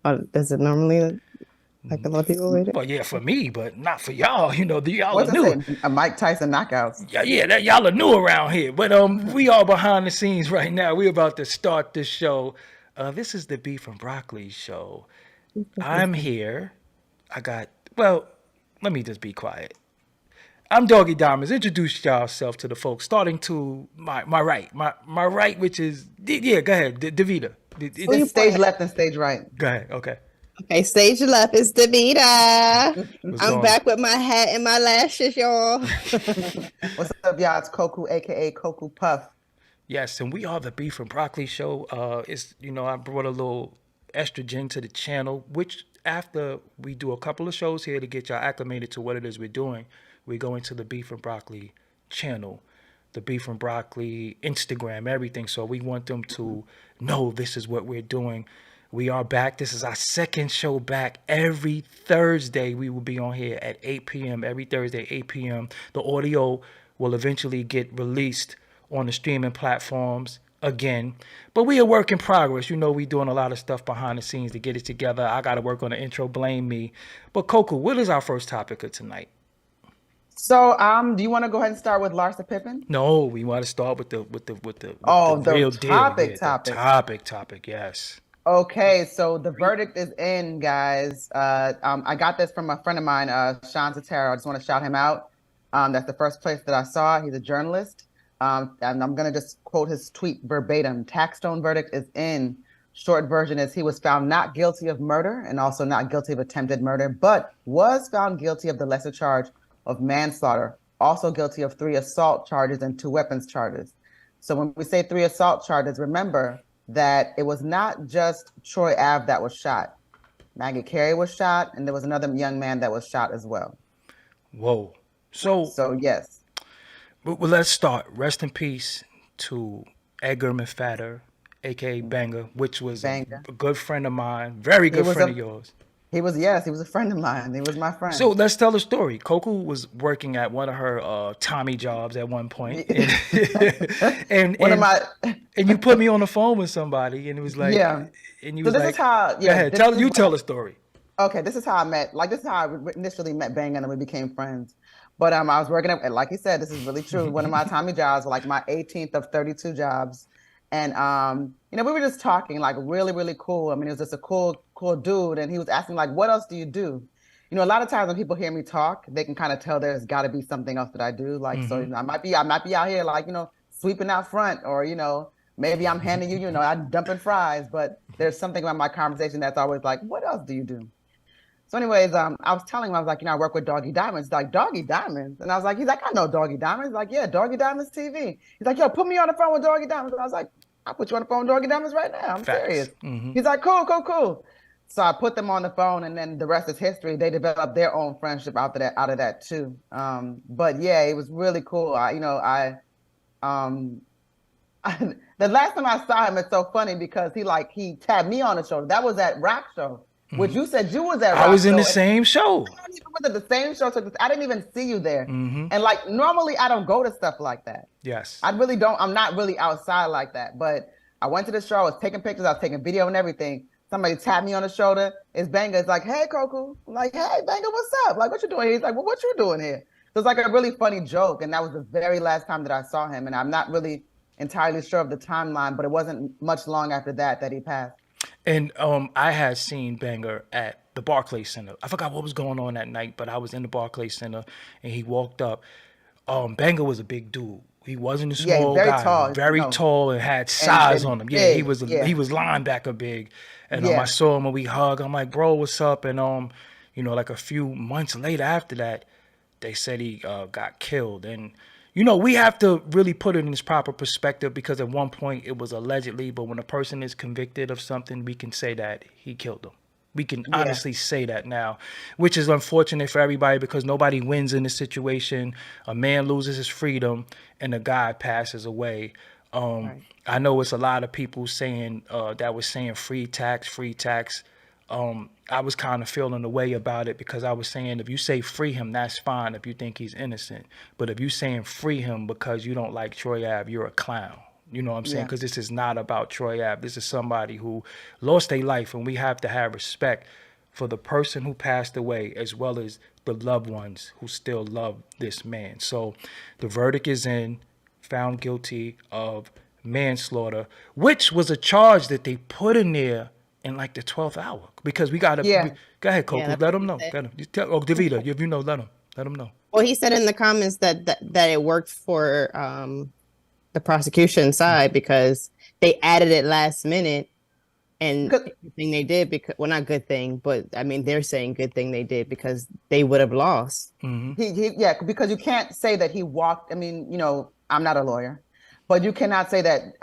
Does it normally like a lot of people with it? Well, yeah, for me, but not for y'all. Y'all are What's it new. say? Mike Tyson knockouts. Yeah, yeah, that y'all are new around here. But we all behind the scenes right now. We're about to start this show. This is the Beef and Broccoli show. I'm here. I got well. Let me just be quiet. I'm Doggie Diamonds. Introduce yourself to the folks. Starting to my right, my right, which is yeah. Go ahead, Davita. Who you It's stage pointing at? left and stage right. Go ahead. Okay. Okay, stage left is Davita. What's I'm going back with my hat and my lashes, y'all. What's up, y'all? It's Koku, aka Koku Puff. Yes, and we are the Beef and Broccoli Show. It's I brought a little estrogen to the channel, which after we do a couple of shows here to get y'all acclimated to what it is we're doing, we go into the Beef and Broccoli channel, the Beef and Broccoli Instagram, everything. So we want them to know this is what we're doing. We are back. This is our second show back. Every Thursday we will be on here at 8 p.m. Every Thursday, 8 p.m. The audio will eventually get released on the streaming platforms again. But we are work in progress. We doing a lot of stuff behind the scenes to get it together. I got to work on the intro. Blame me. But Coco, what is our first topic of tonight? So, do you want to go ahead and start with Larsa Pippen? No, we want to start with the Oh, the real deal here. topic, The topic. topic. Yes. Okay, so the verdict is in, guys. I got this from a friend of mine, Sean Tataro. I just want to shout him out. That's the first place that I saw. He's a journalist. And I'm going to just quote his tweet verbatim. Taxstone verdict is in. Short version is he was found not guilty of murder and also not guilty of attempted murder, but was found guilty of the lesser charge of manslaughter, also guilty of 3 assault charges and 2 weapons charges. So when we say 3 assault charges, remember that it was not just Troy Ave that was shot. Maggie Carey was shot, and there was another young man that was shot as well. Whoa. So, So yes. well, let's start. Rest in peace to Edgar McFadder, aka Banger, which was a Banger. good friend of mine, very He good was friend a of yours. yes, he was a friend of mine. He was my friend. So let's tell the story. Coco was working at one of her Tommy jobs at one point, and and One of and my and you put me on the phone with somebody, and it was like, yeah. and you So was this is like, how go yeah, ahead, this is tell the story. okay, this is how I met. Like this is how I initially met Bang and we became friends. But I was working at, like you said, this is really true. One of my Tommy jobs, like my 18th of 32 jobs. And we were just talking, like really, really cool. I mean, he was just a cool dude. And he was asking, like, what else do you do? A lot of times when people hear me talk, they can kind of tell there's got to be something else that I do. Like, so Mm-hmm. I might be out here, like, sweeping out front, or maybe I'm handing you, I'm dumping fries. But there's something about my conversation that's always like, what else do you do? So, anyways, I was telling him, I was like, I work with Doggie Diamonds. He's like, Doggie Diamonds? And I was like, he's like, I know Doggie Diamonds. He's like, yeah, Doggie Diamonds TV. He's like, yo, put me on the phone with Doggie Diamonds. And I was like, I'll put you on the phone with Doggie Diamonds right now. I'm serious. Facts. Mm-hmm. He's like, cool, cool, cool. So I put them on the phone, and then the rest is history. They developed their own friendship out of that too. But yeah, it was really cool. Um, the last time I saw him, it's so funny because he tapped me on the shoulder. That was at Rock Show, which you said you was at I Rock was in Show. the same show. I don't even was at the same show, so I didn't even see you there. Mm-hmm. And like normally, I don't go to stuff like that. Yes. I really don't. I'm not really outside like that. But I went to the show. I was taking pictures. I was taking video and everything. Somebody tapped me on the shoulder. It's Banger. It's like, hey, Coco. I'm like, hey, Banger, what's up? Like, what you doing here? He's like, well, what you doing here? So it's like a really funny joke. And that was the very last time that I saw him. And I'm not really entirely sure of the timeline, but it wasn't much long after that he passed. And I had seen Banger at the Barclays Center. I forgot what was going on that night, but I was in the Barclays Center, and he walked up. Banger was a big dude. He wasn't a Yeah, he's small very guy. tall. Very No, tall and had size and on him. Yeah, he big. was Yeah, he was linebacker big. And I yeah. saw him and we hugged. I'm like, bro, what's up? And like a few months later after that, they said he got killed. And we have to really put it in its proper perspective because at one point it was allegedly, but when a person is convicted of something, we can say that he killed them. We can Yeah. honestly say that now, which is unfortunate for everybody because nobody wins in this situation. A man loses his freedom and a guy passes away. Right. I know it's a lot of people saying that was saying free tax, free tax. I was kind of feeling the way about it because I was saying if you say free him, that's fine if you think he's innocent. But if you saying free him because you don't like Troy Ave, you're a clown. You know what I'm saying? Yeah. Because this is not about Troy Ave. This is somebody who lost their life, and we have to have respect for the person who passed away as well as the loved ones who still love this man. So the verdict is in, found guilty of manslaughter, which was a charge that they put in there in like the 12th hour, because we got to Yeah. go ahead, Coco. that's Let what them he know. said. Let them. Oh, Davida, if you know, let them know. Well, he said in the comments that it worked for the prosecution side because they added it last minute, and Because- good thing they did, because, well, not good thing, but I mean they're saying good thing they did because they would have lost. Yeah, because you can't say that he walked. I mean, you know, I'm not a lawyer, but you cannot say that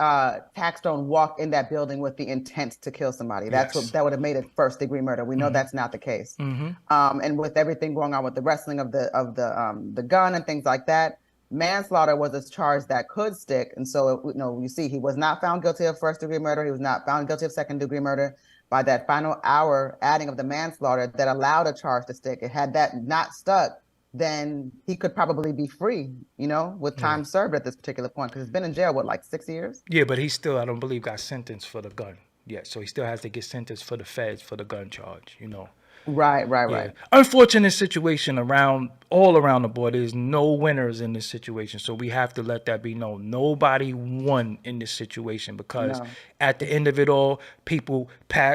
Taxstone walked in that building with the intent to kill somebody. That's Yes. what that would have made it first degree murder. We know that's not the case. And with everything going on with the wrestling of the gun and things like that, manslaughter was a charge that could stick. And so, you know, you see, he was not found guilty of first degree murder. He was not found guilty of second degree murder. By that final hour adding of the manslaughter that allowed a charge to stick, it had that not stuck, then he could probably be free, you know, with time served at this particular point, because he's been in jail, what, like 6 years? Yeah, but he still, I don't believe, got sentenced for the gun. Yeah, so he still has to get sentenced for the feds for the gun charge, you know. Right. Unfortunate situation all around the board. There's no winners in this situation, so we have to let that be known. Nobody won in this situation, because at the end of it all,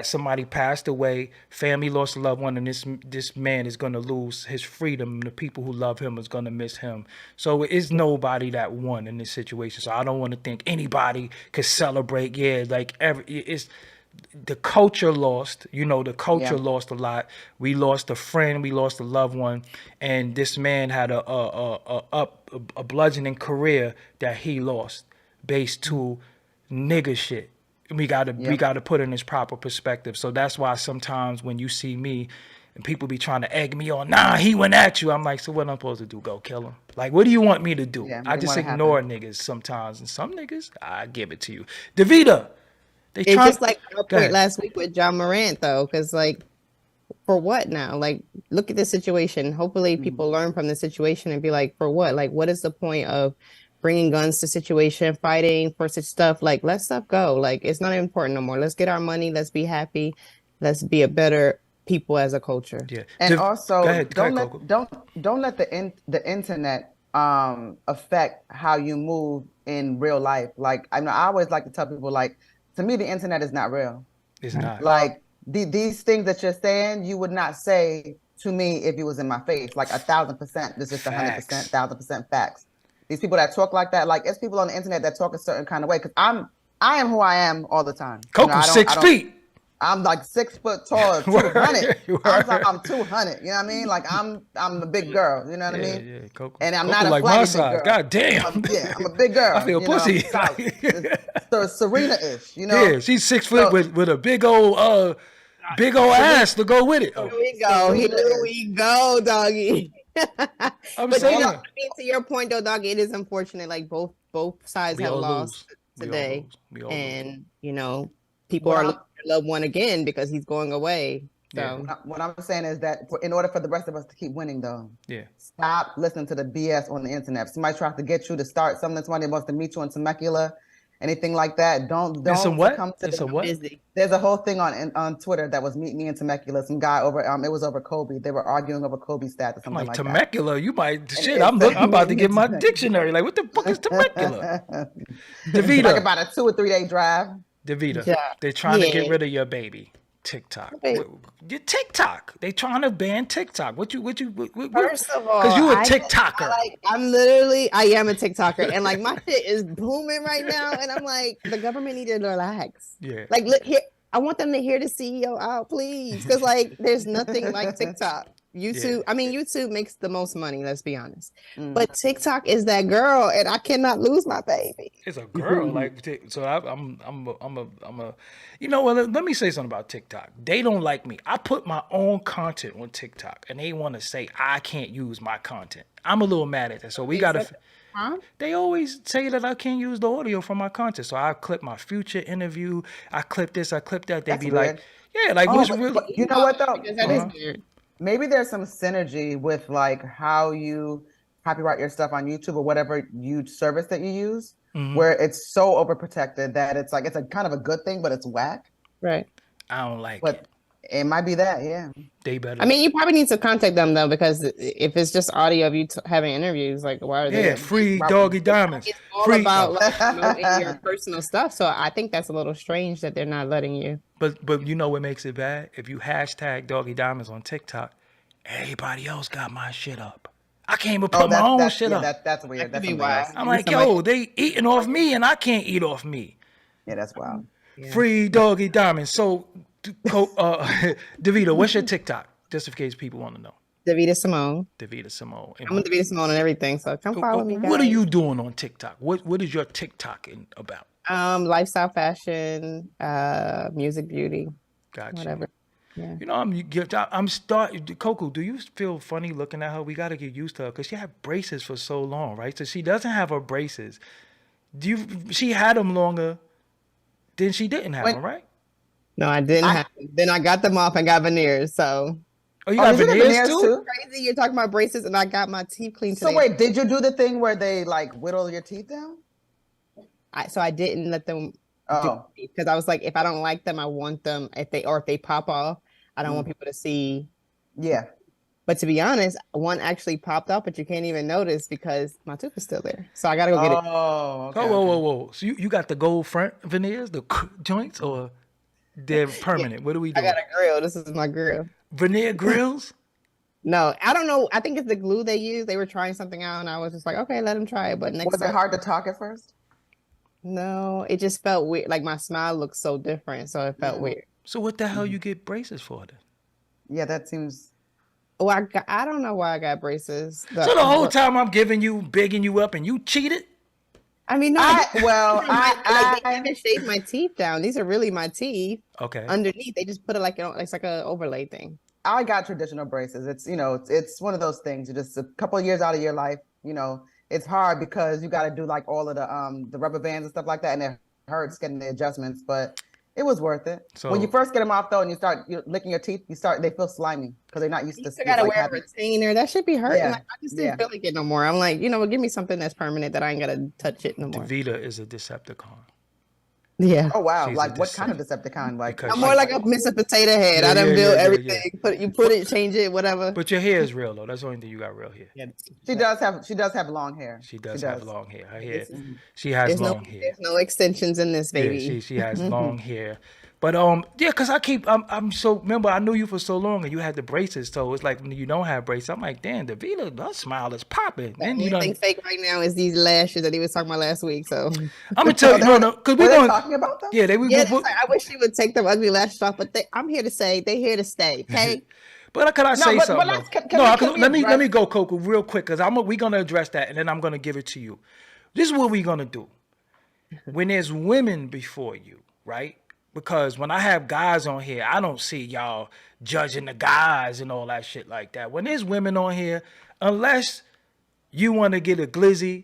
somebody passed away, family lost a loved one, and this man is going to lose his freedom. The people who love him is going to miss him. So it is nobody that won in this situation. So I don't want to think anybody could celebrate. Yeah, like it's. The culture lost, the culture lost a lot. We lost a friend, we lost a loved one, and this man had a bludgeoning career that he lost based to nigga shit. We gotta put in its proper perspective. So that's why sometimes when you see me and people be trying to egg me on, nah, he went at you, I'm like, so what I'm supposed to do? Go kill him? Like, what do you want me to do? Yeah, I just ignore niggas sometimes, and some niggas, I give it to you. Davida. It's just like our point last week with John Morant, though, because like, for what now? Like, look at the situation. Hopefully, people learn from the situation and be like, for what? Like, what is the point of bringing guns to situation, fighting for such stuff? Like, let stuff go. Like, it's not important no more. Let's get our money. Let's be happy. Let's be a better people as a culture. Yeah, and also don't let the internet affect how you move in real life. Like, I always like to tell people, like, to me, the internet is not real. It's not. Like, these things that you're saying, you would not say to me if you was in my face. Like 1,000%. This is just 100%, 1,000% facts. These people that talk like that, like, it's people on the internet that talk a certain kind of way. Because I am who I am all the time. Coco, 6 feet. I'm like 6 foot tall, 200. I'm 200. You know what I mean? Like, I'm a big girl. You know what I mean? Yeah, Coco. And I'm Coco not a like my size. big girl. God damn. I'm a big girl. I feel pussy. So Serena-ish, you know? Yeah, she's 6 foot with a big old ass to go with it. Here we go. Here we go, doggy. I'm saying. I mean, to your point, though, doggy, it is unfortunate. Like, both sides have lost today, and people are looking at their loved one again because he's going away. So what I'm saying is that in order for the rest of us to keep winning, though, stop listening to the BS on the internet. If somebody tries to get you to start something, somebody wants to meet you in Temecula, anything like that, don't come to the. There's a whole thing on Twitter that was meet me in Temecula. Some guy over it was over Kobe. They were arguing over Kobe stats or something like Temecula, you might shit. I'm about to get my dictionary. Like, what the fuck is Temecula? Davida, like about a 2 or 3 day drive. Davida, they're trying to get rid of your baby. TikTok. Your TikTok. They trying to ban TikTok. What First of all, because you a TikToker. I am a TikToker, and like my shit is booming right now, and I'm like, the government need to relax. Yeah. Like, look here, I want them to hear the CEO out, please, because like there's nothing like TikTok. YouTube, YouTube makes the most money, let's be honest. But TikTok is that girl, and I cannot lose my baby. It's a girl, like, so I'm a, let me say something about TikTok. They don't like me. I put my own content on TikTok, and they want to say I can't use my content. I'm a little mad at that. So we gotta. They always say that I can't use the audio from my content. So I clip my Future interview. I clip this. I clip that. They be weird. Like, yeah, like what's really? You know what though? That is weird. Maybe there's some synergy with like how you copyright your stuff on YouTube or whatever service that you use. where it's so overprotected that it's like it's a kind of a good thing, but it's whack. Right. I don't like But it might be that, yeah. They better. I mean, you probably need to contact them though, because if it's just audio of you having interviews, like why are they? Yeah, free Doggie Diamonds. It's all Free. about like promoting your personal stuff. So I think that's a little strange that they're not letting you. But you know what makes it bad? If you hashtag Doggie Diamonds on TikTok, everybody else got my shit up. I can't even put my own shit up. That's weird. That That's could be something why. else. I'm like, yo, they eating off me and I can't eat off me. Yeah, that's wild. Yeah. Free Doggie Diamonds. So, Davida, what's your TikTok? Just in case people want to know. Davida Simone. Davida Simone. I'm on Davida Simone and everything. So come follow me, guys. What are you doing on TikTok? What is your TikTok about? Lifestyle, fashion, music, beauty, Gotcha. whatever. Yeah. You know, I'm starting. Coco, do you feel funny looking at her? We got to get used to her because she had braces for so long, right? So she doesn't have her braces. She had them longer than she didn't have them, right? No, I didn't have them. Then I got them off and got veneers. So. Oh, you got veneers too? Crazy. You're talking about braces, and I got my teeth cleaned today. So wait, did you do the thing where they like whittle your teeth down? So I didn't let them. Because I was like, if I don't like them, I want them. If they pop off, I don't want people to see. Yeah. But to be honest, one actually popped off, but you can't even notice because my tooth is still there. So I gotta go get it. Oh, okay. Whoa. So you got the gold front veneers, the joints, or they're permanent? Yeah. What are we doing? I got a grill. This is my grill. Veneer grills? No, I don't know. I think it's the glue they use. They were trying something out, and I was just like, okay, let them try it. But was it hard to talk at first? No, it just felt weird. Like my smile looked so different, so it felt weird. So what the hell you get braces for then? Yeah, that seems. Oh, I don't know why I got braces. So the whole time I'm bigging you up, and you cheated? I mean, no. I haven't shaved my teeth down. These are really my teeth. Okay. Underneath, they just put it like it's like an overlay thing. I got traditional braces. It's it's one of those things. You just a couple of years out of your life. It's hard because you got to do like all of the rubber bands and stuff like that, and it hurts getting the adjustments, but it was worth it. So when you first get them off though, and you start licking your teeth, they feel slimy because they're not used to. You gotta wear a retainer. That should be hurting. Yeah. Like, I just didn't feel like it no more. I'm like, give me something that's permanent that I ain't gotta touch it no more. Davida is a Decepticon. Yeah. Oh wow! Like what kind of Decepticon? Like I'm more like a Mr. Potato Head. I done build everything. You put it, change it, whatever. But your hair is real though. That's the only thing you got real hair. Yeah. She does have long hair. She does have long hair. Her hair. She has long hair. There's no extensions in this baby. Yeah, she has long hair. But because I'm so remember I knew you for so long and you had the braces, so it's like when you don't have braces, I'm like, damn, Davida, her smile is popping. And the only thing fake right now is these lashes that he was talking about last week. So I'm gonna tell you, because we're going talking about them. Yeah, I wish she would take them ugly lashes off, but I'm here to say they're here to stay. Okay. But can I say something? Let me go, Coco, real quick, because we're gonna address that, and then I'm gonna give it to you. This is what we're gonna do. When there's women before you, right? Because when I have guys on here, I don't see y'all judging the guys and all that shit like that. When there's women on here, unless you want to get a glizzy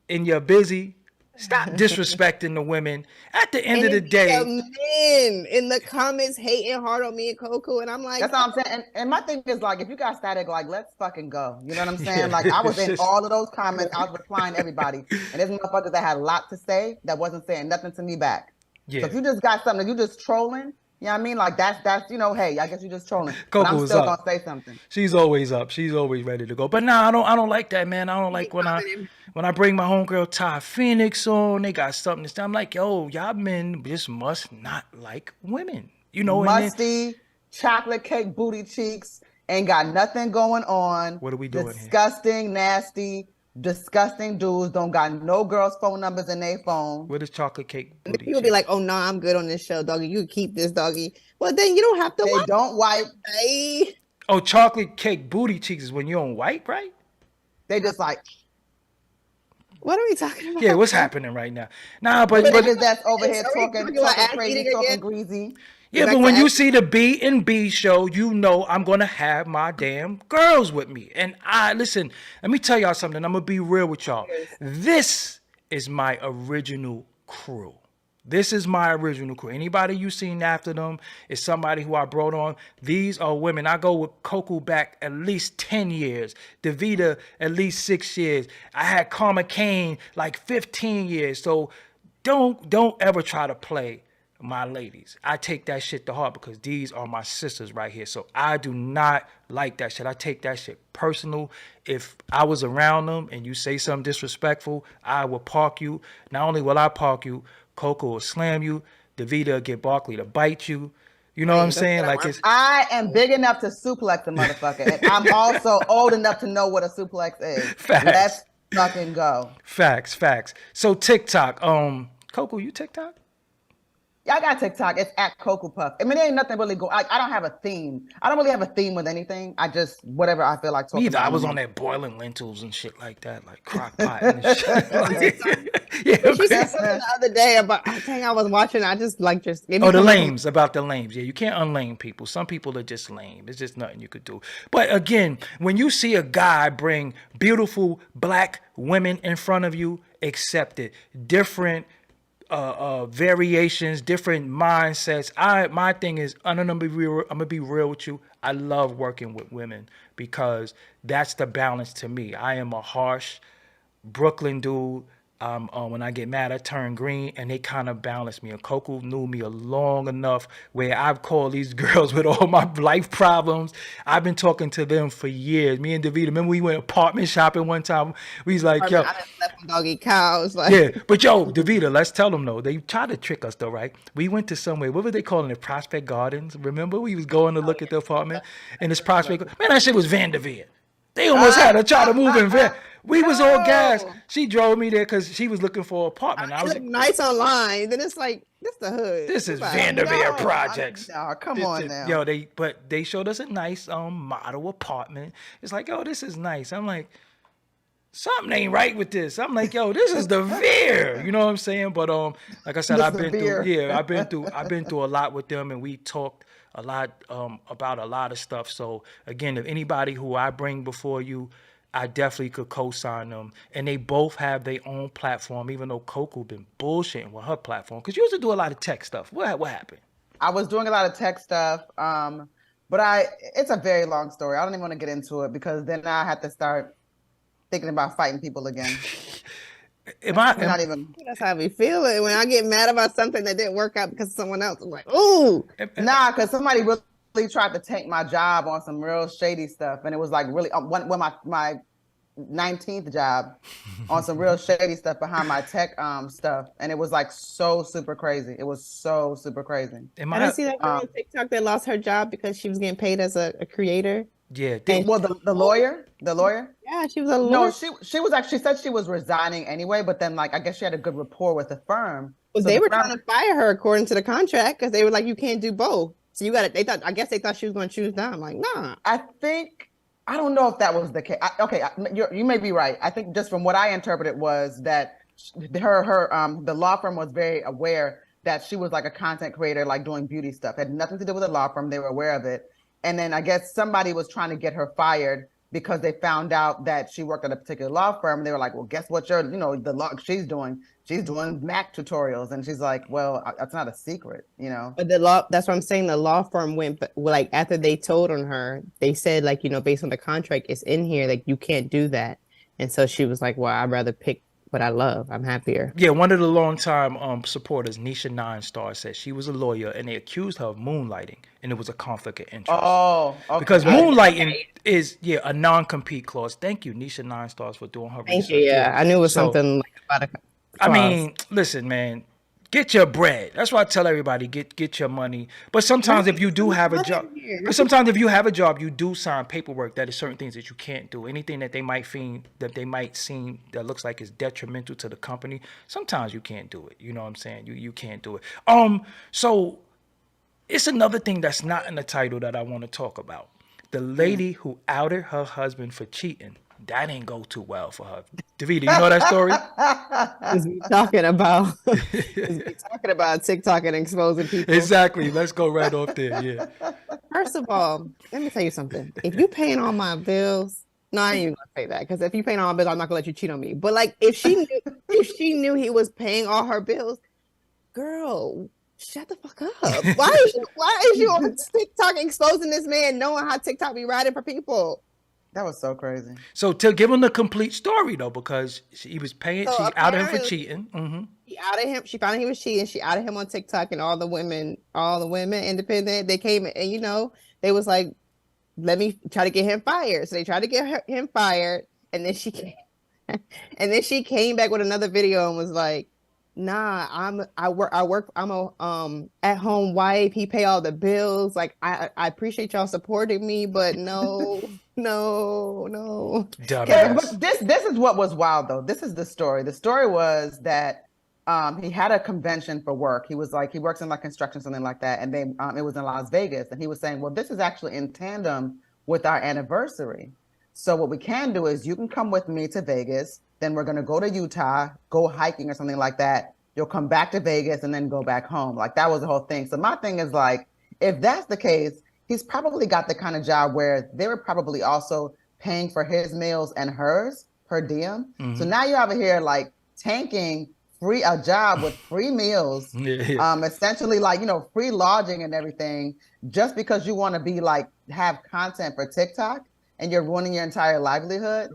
and you're busy, stop disrespecting the women. At the end of the day, men in the comments hating hard on me and Coco, and I'm like, that's all I'm saying. And my thing is like, if you got static, like let's fucking go. You know what I'm saying? Like I was in all of those comments. I was replying to everybody, and there's motherfuckers that had a lot to say that wasn't saying nothing to me back. Yeah. So if you just got something, you just trolling. You know what I mean? Like that's hey, I guess you just trolling. But I'm still gonna say something. She's always up. She's always ready to go. But no, I don't like that, man. I don't like when I bring my homegirl Ty Phoenix on. They got something to say. I'm like, yo, y'all men just must not like women. Musty, chocolate cake booty cheeks, ain't got nothing going on. What are we doing? Disgusting, nasty. Disgusting dudes don't got no girls' phone numbers in their phone. What is chocolate cake? People be like, "Oh no, I'm good on this show, doggy. You keep this, doggy." Well, then you don't have to. They don't wipe. Hey. Oh, chocolate cake booty cheeks is when you don't wipe, right? They just like. What are we talking about? Yeah, what's happening right now? Nah, but that's over here talking crazy, talking greasy. Yeah, but when you see the B&B show, you know I'm going to have my damn girls with me. And listen, let me tell y'all something. I'm going to be real with y'all. This is my original crew. This is my original crew. Anybody you seen after them is somebody who I brought on. These are women. I go with Coco back at least 10 years. Davita at least 6 years. I had Karma Kane like 15 years. So don't ever try to play my ladies. I take that shit to heart because these are my sisters right here. So I do not like that shit. I take that shit personal. If I was around them and you say something disrespectful, I will park you. Not only will I park you, Coco will slam you. Davita will get Barkley to bite you. You know what I'm saying? Like I am big enough to suplex a motherfucker, and I'm also old enough to know what a suplex is. Facts. Let's fucking go. Facts. So TikTok, Coco, you TikTok? Yeah, I got TikTok. It's at Coco Puff. I mean, there ain't nothing really go. I don't have a theme. I don't really have a theme with anything. I just whatever I feel like talking Neither. about. I was on that boiling lentils and shit like that, like crock pot and shit. Yeah. She said something the other day about. I think I was watching. I just like just. Oh, the lames, about the lames. Yeah, you can't unlame people. Some people are just lame. It's just nothing you could do. But again, when you see a guy bring beautiful black women in front of you, accept it. Different variations, different mindsets. My thing is, I'm gonna be real with you. I love working with women because that's the balance to me. I am a harsh Brooklyn dude. When I get mad, I turn green, and they kind of balance me. And Coco knew me long enough where I've called these girls with all my life problems. I've been talking to them for years. Me and Davita, remember we went apartment shopping one time? We was like, yo, I just left them doggy cows. Like. yeah, but yo, Davita, let's tell them though. They tried to trick us though, right? We went to somewhere. What were they calling it? Prospect Gardens. Remember, we was going to look at the apartment, and this Prospect. Man, that shit was Vanderveer. They almost had to try to move in Van. We was all gassed. She drove me there because she was looking for an apartment. I was like, nice online. Then it's like, this the hood. This is Vanderveer Projects. Come on now. Yo, they showed us a nice model apartment. It's like, yo, this is nice. I'm like, something ain't right with this. I'm like, yo, this is the Veer. You know what I'm saying? But like I said, I've been through a lot with them, and we talked a lot about a lot of stuff. So again, if anybody who I bring before you, I definitely could co-sign them. And they both have their own platform, even though Coco been bullshitting with her platform. Because you used to do a lot of tech stuff. What happened? I was doing a lot of tech stuff, but it's a very long story. I don't even want to get into it because then I had to start thinking about fighting people again. That's how we feel it. When I get mad about something that didn't work out because of someone else, I'm like, ooh. Nah, because somebody really tried to take my job on some real shady stuff. And it was like really, when my 19th job on some real shady stuff behind my tech stuff. And it was like so super crazy. It was so super crazy. I see that girl on TikTok that lost her job because she was getting paid as a creator. Yeah. Well, the lawyer? Yeah, she was a lawyer. No, she was actually, she said she was resigning anyway, but then like, I guess she had a good rapport with the firm. Well, so they were trying to fire her according to the contract because they were like, you can't do both. So you got it. I guess they thought she was going to choose them. I'm like, nah. I don't know if that was the case. You may be right. I think just from what I interpreted was that the law firm was very aware that she was like a content creator, like doing beauty stuff. Had nothing to do with the law firm. They were aware of it. And then I guess somebody was trying to get her fired because they found out that she worked at a particular law firm. And they were like, well, guess what she's doing? She's doing Mac tutorials. And she's like, well, that's not a secret, But that's what I'm saying. The law firm went, like, after they told on her, they said, like, based on the contract, it's in here, like, you can't do that. And so she was like, well, I'd rather pick what I love. I'm happier. Yeah, one of the longtime supporters, Nisha Nine Star, said she was a lawyer and they accused her of moonlighting, and it was a conflict of interest. Oh, okay. Because moonlighting is a non-compete clause. Thank you, Nisha Nine Stars, for doing her research. Thank you. Yeah, I knew it was something like about a clause. I mean, listen, man. Get your bread. That's why I tell everybody, get your money. But sometimes if you do have a job, you do sign paperwork that is certain things that you can't do. Anything that they might seem that looks like is detrimental to the company, sometimes you can't do it. You know what I'm saying? You can't do it. So it's another thing that's not in the title that I want to talk about. The lady who outed her husband for cheating. That didn't go too well for her. Davida, you know that story? Is we talking about TikTok and exposing people. Exactly. Let's go right off there. Yeah. First of all, let me tell you something. If you paying all my bills, no, I ain't even gonna say that, because if you paying all my bills, I'm not gonna let you cheat on me. But like, if she knew he was paying all her bills, girl, shut the fuck up. Why is you on TikTok exposing this man, knowing how TikTok be riding for people? That was so crazy. So to give him the complete story though, because he was paying, So she outed him for apparently- cheating. Mm-hmm. She outed him. She found out he was cheating. She outed him on TikTok, and all the women independent, they came and they was like, let me try to get him fired. So they tried to get him fired, and then she came, and then she came back with another video and was like, nah, I work, I'm a at home wife. He pay all the bills. Like I appreciate y'all supporting me, but no. Yeah, but this is what was wild though. This is the story. The story was that he had a convention for work. He was like, he works in like construction, something like that. And then it was in Las Vegas. And he was saying, well, this is actually in tandem with our anniversary. So what we can do is you can come with me to Vegas. Then we're going to go to Utah, go hiking or something like that. You'll come back to Vegas and then go back home. Like that was the whole thing. So my thing is like, if that's the case, he's probably got the kind of job where they were probably also paying for his meals and hers per diem. Mm-hmm. So now you're over here like tanking a job with free meals, essentially like, free lodging and everything, just because you want to be like, have content for TikTok. And you're ruining your entire livelihood.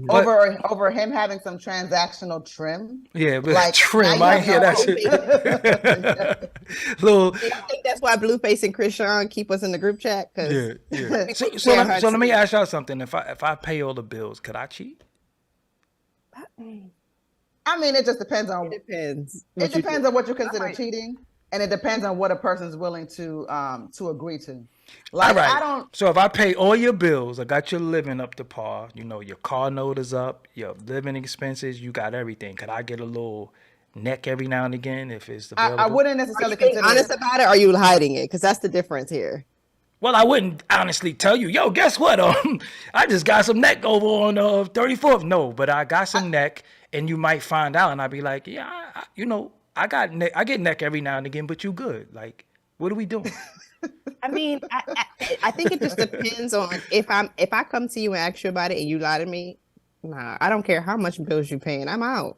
Over him having some transactional trim. Yeah, but like, trim. I hear that shit. Little. I think that's why Blueface and Krishan keep us in the group chat. Yeah. So let me ask y'all something. If I pay all the bills, could I cheat? I mean, it just depends on. It depends. It depends on what you consider cheating, and it depends on what a person's willing to agree to. Like, all right. I don't. So if I pay all your bills, I got your living up to par. Your car note is up, your living expenses, you got everything. Could I get a little neck every now and again if it's available? I wouldn't necessarily consider. Honest about it, or are you hiding it? Because that's the difference here. Well, I wouldn't honestly tell you, yo, guess what? I just got some neck over on 34th. No, but I got some neck, and you might find out, and I'd be like, yeah, I got neck. I get neck every now and again, but you good. Like, what are we doing? I mean, I think it just depends on if I come to you and ask you about it and you lie to me. Nah, I don't care how much bills you paying. I'm out.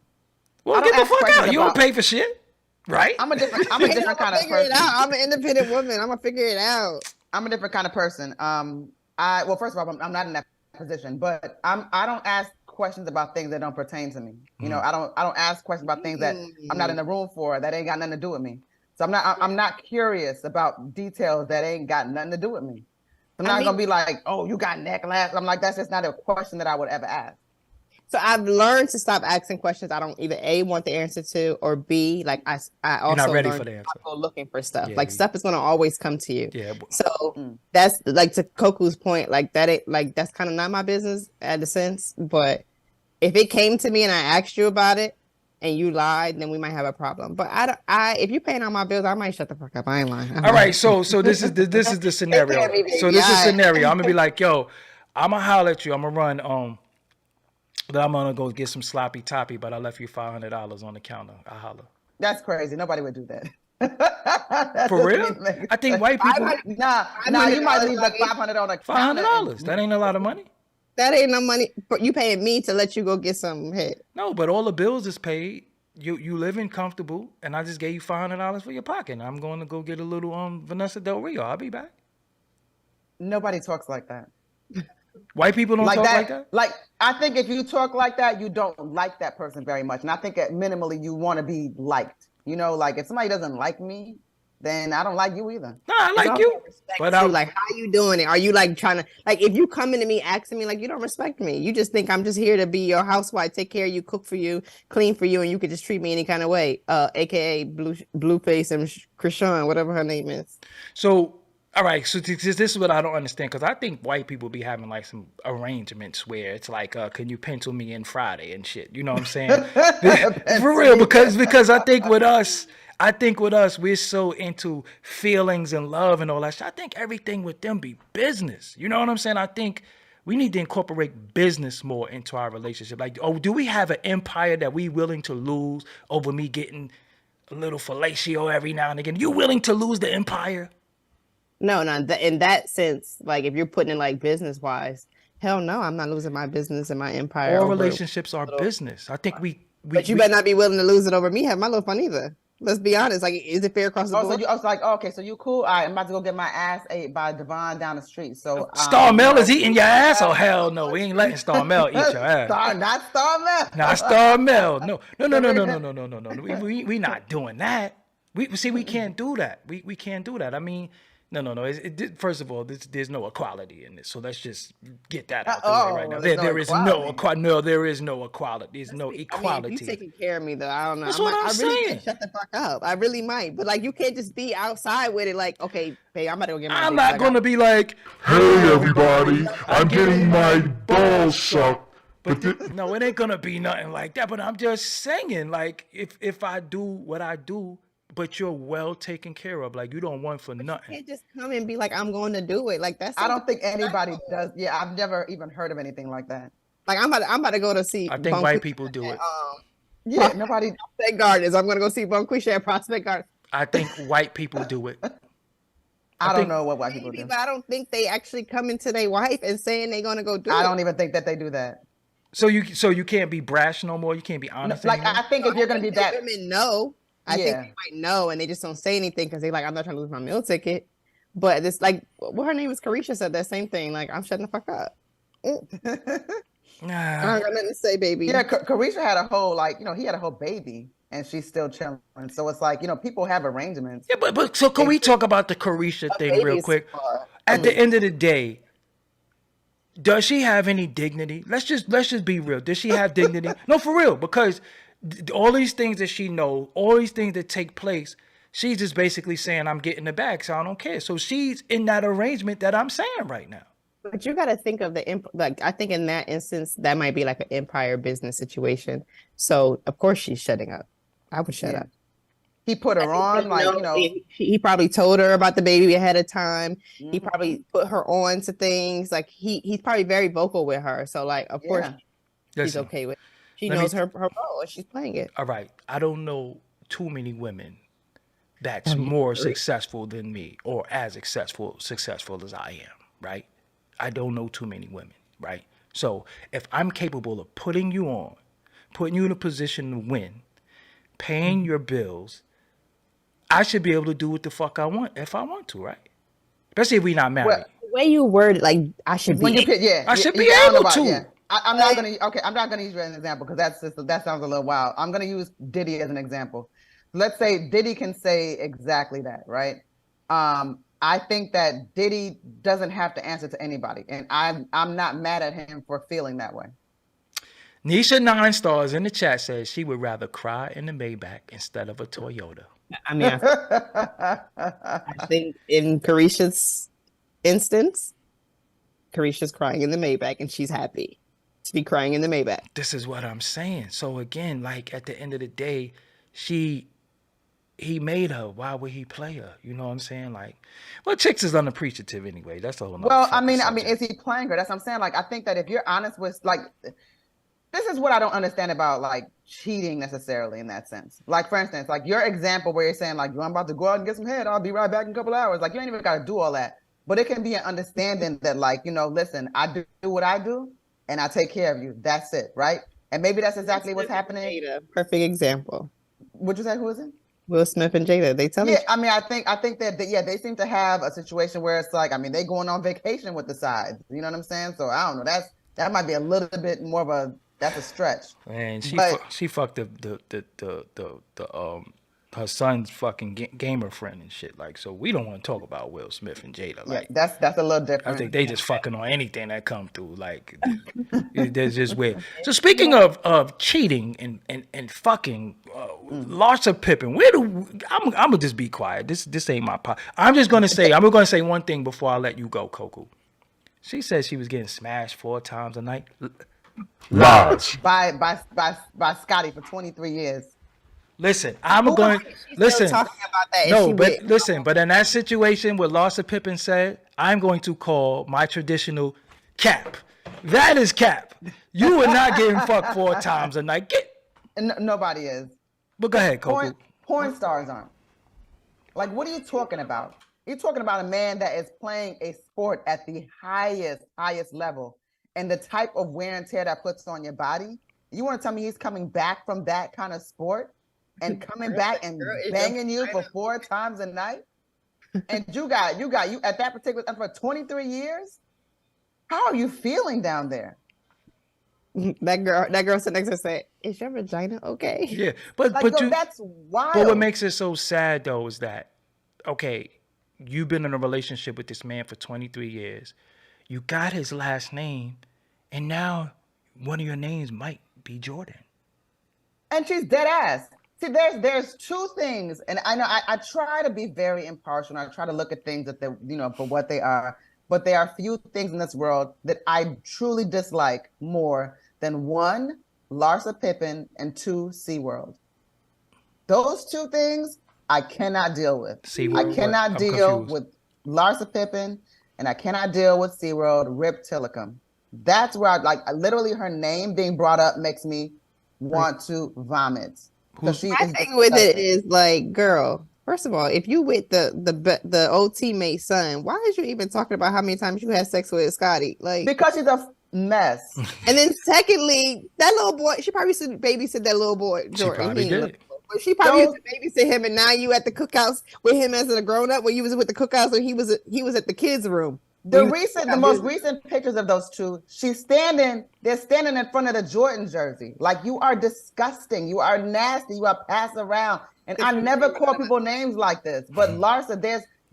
Well, get the fuck out. You don't pay for shit, right? I'm a different kind of person. I'm an independent woman. I'm gonna figure it out. I'm a different kind of person. Well, first of all, I'm not in that position, but I don't ask questions about things that don't pertain to me. I don't ask questions about things that I'm not in the room for, that ain't got nothing to do with me. So I'm not curious about details that ain't got nothing to do with me. I'm not gonna be like, oh, you got neck last. I'm like, that's just not a question that I would ever ask. So I've learned to stop asking questions I don't either A, want the answer to, or B, like I also You're not ready for the answer. Go looking for stuff. Yeah, stuff is gonna always come to you. Yeah. So that's like, to Koku's point, like that ain't like, that's kind of not my business at the sense. But if it came to me and I asked you about it and you lied, then we might have a problem. But if you're paying all my bills, I might shut the fuck up. I ain't lying. All right, so this is the scenario. So this is scenario. I'm gonna be like, yo, I'm gonna holler at you. I'm gonna run that I'm gonna go get some sloppy toppy, but I left you $500 on the counter. I holler. That's crazy. Nobody would do that. For real? I think white people. Nah. You might leave like $500 on the counter. $500. That ain't a lot of money. That ain't no money. You paying me to let you go get some head. No, but all the bills is paid. You living comfortable, and I just gave you $500 for your pocket. I'm going to go get a little Vanessa Del Rio. I'll be back. Nobody talks like that. White people don't talk like that? Like, I think if you talk like that, you don't like that person very much. And I think minimally you want to be liked. Like if somebody doesn't like me, then I don't like you either. No, I like you. But I'm like, how you doing it? Are you like trying to, like, if you come into me asking me, like, you don't respect me. You just think I'm just here to be your housewife, take care of you, cook for you, clean for you, and you could just treat me any kind of way. AKA Blueface and Krishan, whatever her name is. So, all right. So this is what I don't understand, because I think white people be having like some arrangements where it's like, can you pencil me in Friday and shit? You know what I'm saying? For real, because I think with us, we're so into feelings and love and all that shit. I think everything with them be business. You know what I'm saying? I think we need to incorporate business more into our relationship. Like, do we have an empire that we willing to lose over me getting a little fellatio every now and again? You willing to lose the empire? No, in that sense, like if you're putting it like business wise, hell no, I'm not losing my business and my empire. All relationships are business. I think we but you better not be willing to lose it over me. Have my little fun either. Let's be honest. Like, is it fair across the board? I was like, okay, so you cool? All right, I'm about to go get my ass ate by Devon down the street. So Star Mel is eating your ass? Oh hell no, we ain't letting Star Mel eat your ass. Not Star Mel. Not Star Mel. No. We not doing that. We can't do that. We can't do that. I mean, no. First of all, there's no equality in this. So let's just get that out the way right now. There is no equality. No, there is no equality. There's no equality. I mean, if you taking care of me though, I don't know. That's what I'm saying. Really shut the fuck up. I really might, but like, you can't just be outside with it. Like, okay, babe, I'm about to go get my. I'm not gonna be like, hey everybody, I'm getting my balls sucked. But no, it ain't gonna be nothing like that. But I'm just saying, like, if I do what I do, but you're well taken care of, like, you don't want for nothing. You can't just come and be like, I'm going to do it. Like, that's. I don't think anybody does. Yeah, I've never even heard of anything like that. Like, I'm about to go to see. I think white people do it. Yeah, nobody. Prospect Gardens. I'm gonna go see Bonquisha at Prospect Gardens. I think white people do it. I don't know what white people do. But I don't think they actually come into their wife and saying they're gonna go do it. I don't even think that they do that. So you can't be brash no more. You can't be honest. Like, anymore? I think if you're gonna be that, women know. I think they might know, and they just don't say anything because they're like, I'm not trying to lose my meal ticket. But it's like, what her name is, Carisha, said that same thing. Like, I'm shutting the fuck up. I don't got nothing to say, baby. Yeah, Carisha had a whole, like, he had a whole baby, and she's still chilling. So it's like, people have arrangements. Yeah, but so can we talk about the Carisha thing real quick? At the end of the day, does she have any dignity? Let's just be real. Does she have dignity? No, for real, because all these things that she knows, all these things that take place, she's just basically saying, I'm getting the bag, so I don't care. So she's in that arrangement that I'm saying right now. But you got to think of I think in that instance, that might be like an empire business situation. So, of course, she's shutting up. I would shut up. He put her on, He probably told her about the baby ahead of time. Mm-hmm. He probably put her on to things. Like, he's probably very vocal with her. So, like, of course, she's okay with it. She knows her role and she's playing it. All right. I don't know too many women that's more successful than me or as successful as I am, right? I don't know too many women, right? So if I'm capable of putting you on, putting you in a position to win, paying your bills, I should be able to do what the fuck I want if I want to, right? Especially if we're not married. Well, the way you word it, like, I should be. I should be able to. Yeah. I'm not gonna use you as an example because that sounds a little wild. I'm gonna use Diddy as an example. Let's say Diddy can say exactly that, right? I think that Diddy doesn't have to answer to anybody, and I'm not mad at him for feeling that way. Nisha 9 stars in the chat says she would rather cry in the Maybach instead of a Toyota. I mean, I think in Carisha's instance, Carisha's crying in the Maybach, and she's happy to be crying in the Maybach. This is what I'm saying. So again, like, at the end of the day, he made her. Why would he play her? You know what I'm saying? Like, well, chicks is unappreciative anyway. That's the whole. Well, I mean, is he playing her? That's what I'm saying. Like, I think that if you're honest with, like, this is what I don't understand about, like, cheating necessarily in that sense. Like, for instance, like your example where you're saying, like, I'm about to go out and get some head. I'll be right back in a couple hours. Like, you ain't even got to do all that. But it can be an understanding that, like, listen, I do what I do, and I take care of you. That's it, right? And maybe that's exactly what's happening. Jada, perfect example. What'd you say? Who is it? Will Smith and Jada. They tell me. Yeah, I mean, I think that they seem to have a situation where it's like, I mean, they going on vacation with the sides. You know what I'm saying? So I don't know. That might be a little bit more of that's a stretch. Man, she fucked her son's fucking gamer friend and shit. Like, so we don't want to talk about Will Smith and Jada. Like, yeah, that's a little different. I think they just fucking on anything that come through. Like, they're just weird. So speaking of cheating and fucking, Larsa Pippen, I'm gonna just be quiet. This ain't my part. I'm gonna say one thing before I let you go, Coco. She said she was getting smashed 4 times a night. Lies. By Scotty for 23 years. Listen, listen. Talking about that. No, but listen, but in that situation where Larsa Pippen said, I'm going to call my traditional cap. That is cap. You are not getting fucked 4 times a night. Nobody is. But go ahead, Coco. Porn stars aren't. Like, what are you talking about? You're talking about a man that is playing a sport at the highest level, and the type of wear and tear that puts on your body. You want to tell me he's coming back from that kind of sport and coming back and banging you for 4 times a night? And you got at that particular time for 23 years? How are you feeling down there? That girl sitting next to her said, "Is your vagina okay?" Yeah, but Like, yo, you, that's wild. but what makes it so sad though is that, okay, you've been in a relationship with this man for 23 years. You got his last name, and now one of your names might be Jordan. And she's dead ass. See, there's two things, and I know I try to be very impartial, and I try to look at things that they, for what they are. But there are few things in this world that I truly dislike more than 1, Larsa Pippen, and 2, SeaWorld. Those 2 things I cannot deal with. SeaWorld, I cannot I'm deal confused. with Larsa Pippen, and I cannot deal with SeaWorld, Rip Tillicum. That's where literally her name being brought up makes me want to vomit. My thing with it is like, girl, first of all, if you with the old teammate son, why is you even talking about how many times you had sex with Scotty? Like, because she's a mess. And then secondly, that little boy, she probably used to babysit that little boy, Jordan. She probably did. But she probably used to babysit him, and now you at the cookhouse with him as a grown up. When you was with the cookhouse, and he was at the kids' room. The most recent pictures of those two, they're standing in front of the Jordan jersey. Like, you are disgusting. You are nasty. You are passed around. And I never call people names like this. But Larsa,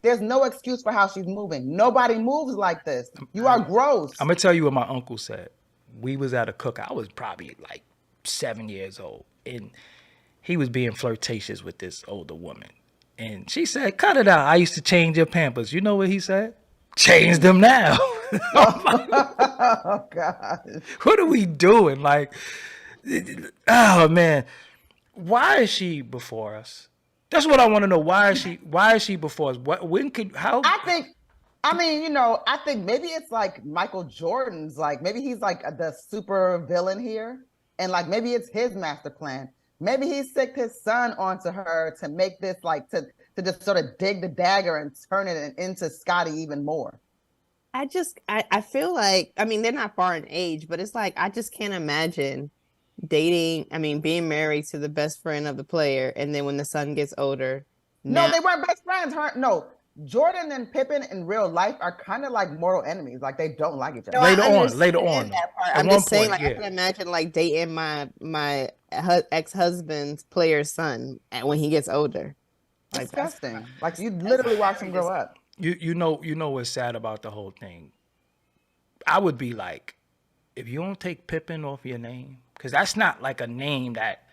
there's no excuse for how she's moving. Nobody moves like this. You are gross. I'm gonna tell you what my uncle said. We was at a cookout. I was probably like 7 years old, and he was being flirtatious with this older woman. And she said, "Cut it out. I used to change your Pampers." You know what he said? Change them now. Oh God. What are we doing? Like, oh man, why is she before us? That's what I want to know. Why is she before us? I think maybe it's like Michael Jordan's, like maybe he's like the super villain here, and like maybe it's his master plan. Maybe he sicked his son onto her to make this like to just sort of dig the dagger and turn it into Scotty even more. I feel like, I mean, they're not far in age, but it's like, I just can't imagine being married to the best friend of the player, and then when the son gets older. No, they weren't best friends. No, Jordan and Pippen in real life are kind of like mortal enemies. Like, they don't like each other. No, later on. I'm just saying, like, I can imagine like dating my ex-husband's player's son when he gets older. Like, disgusting. Like, you literally watch him grow up. You know what's sad about the whole thing? I would be like, if you don't take Pippen off your name, because that's not like a name that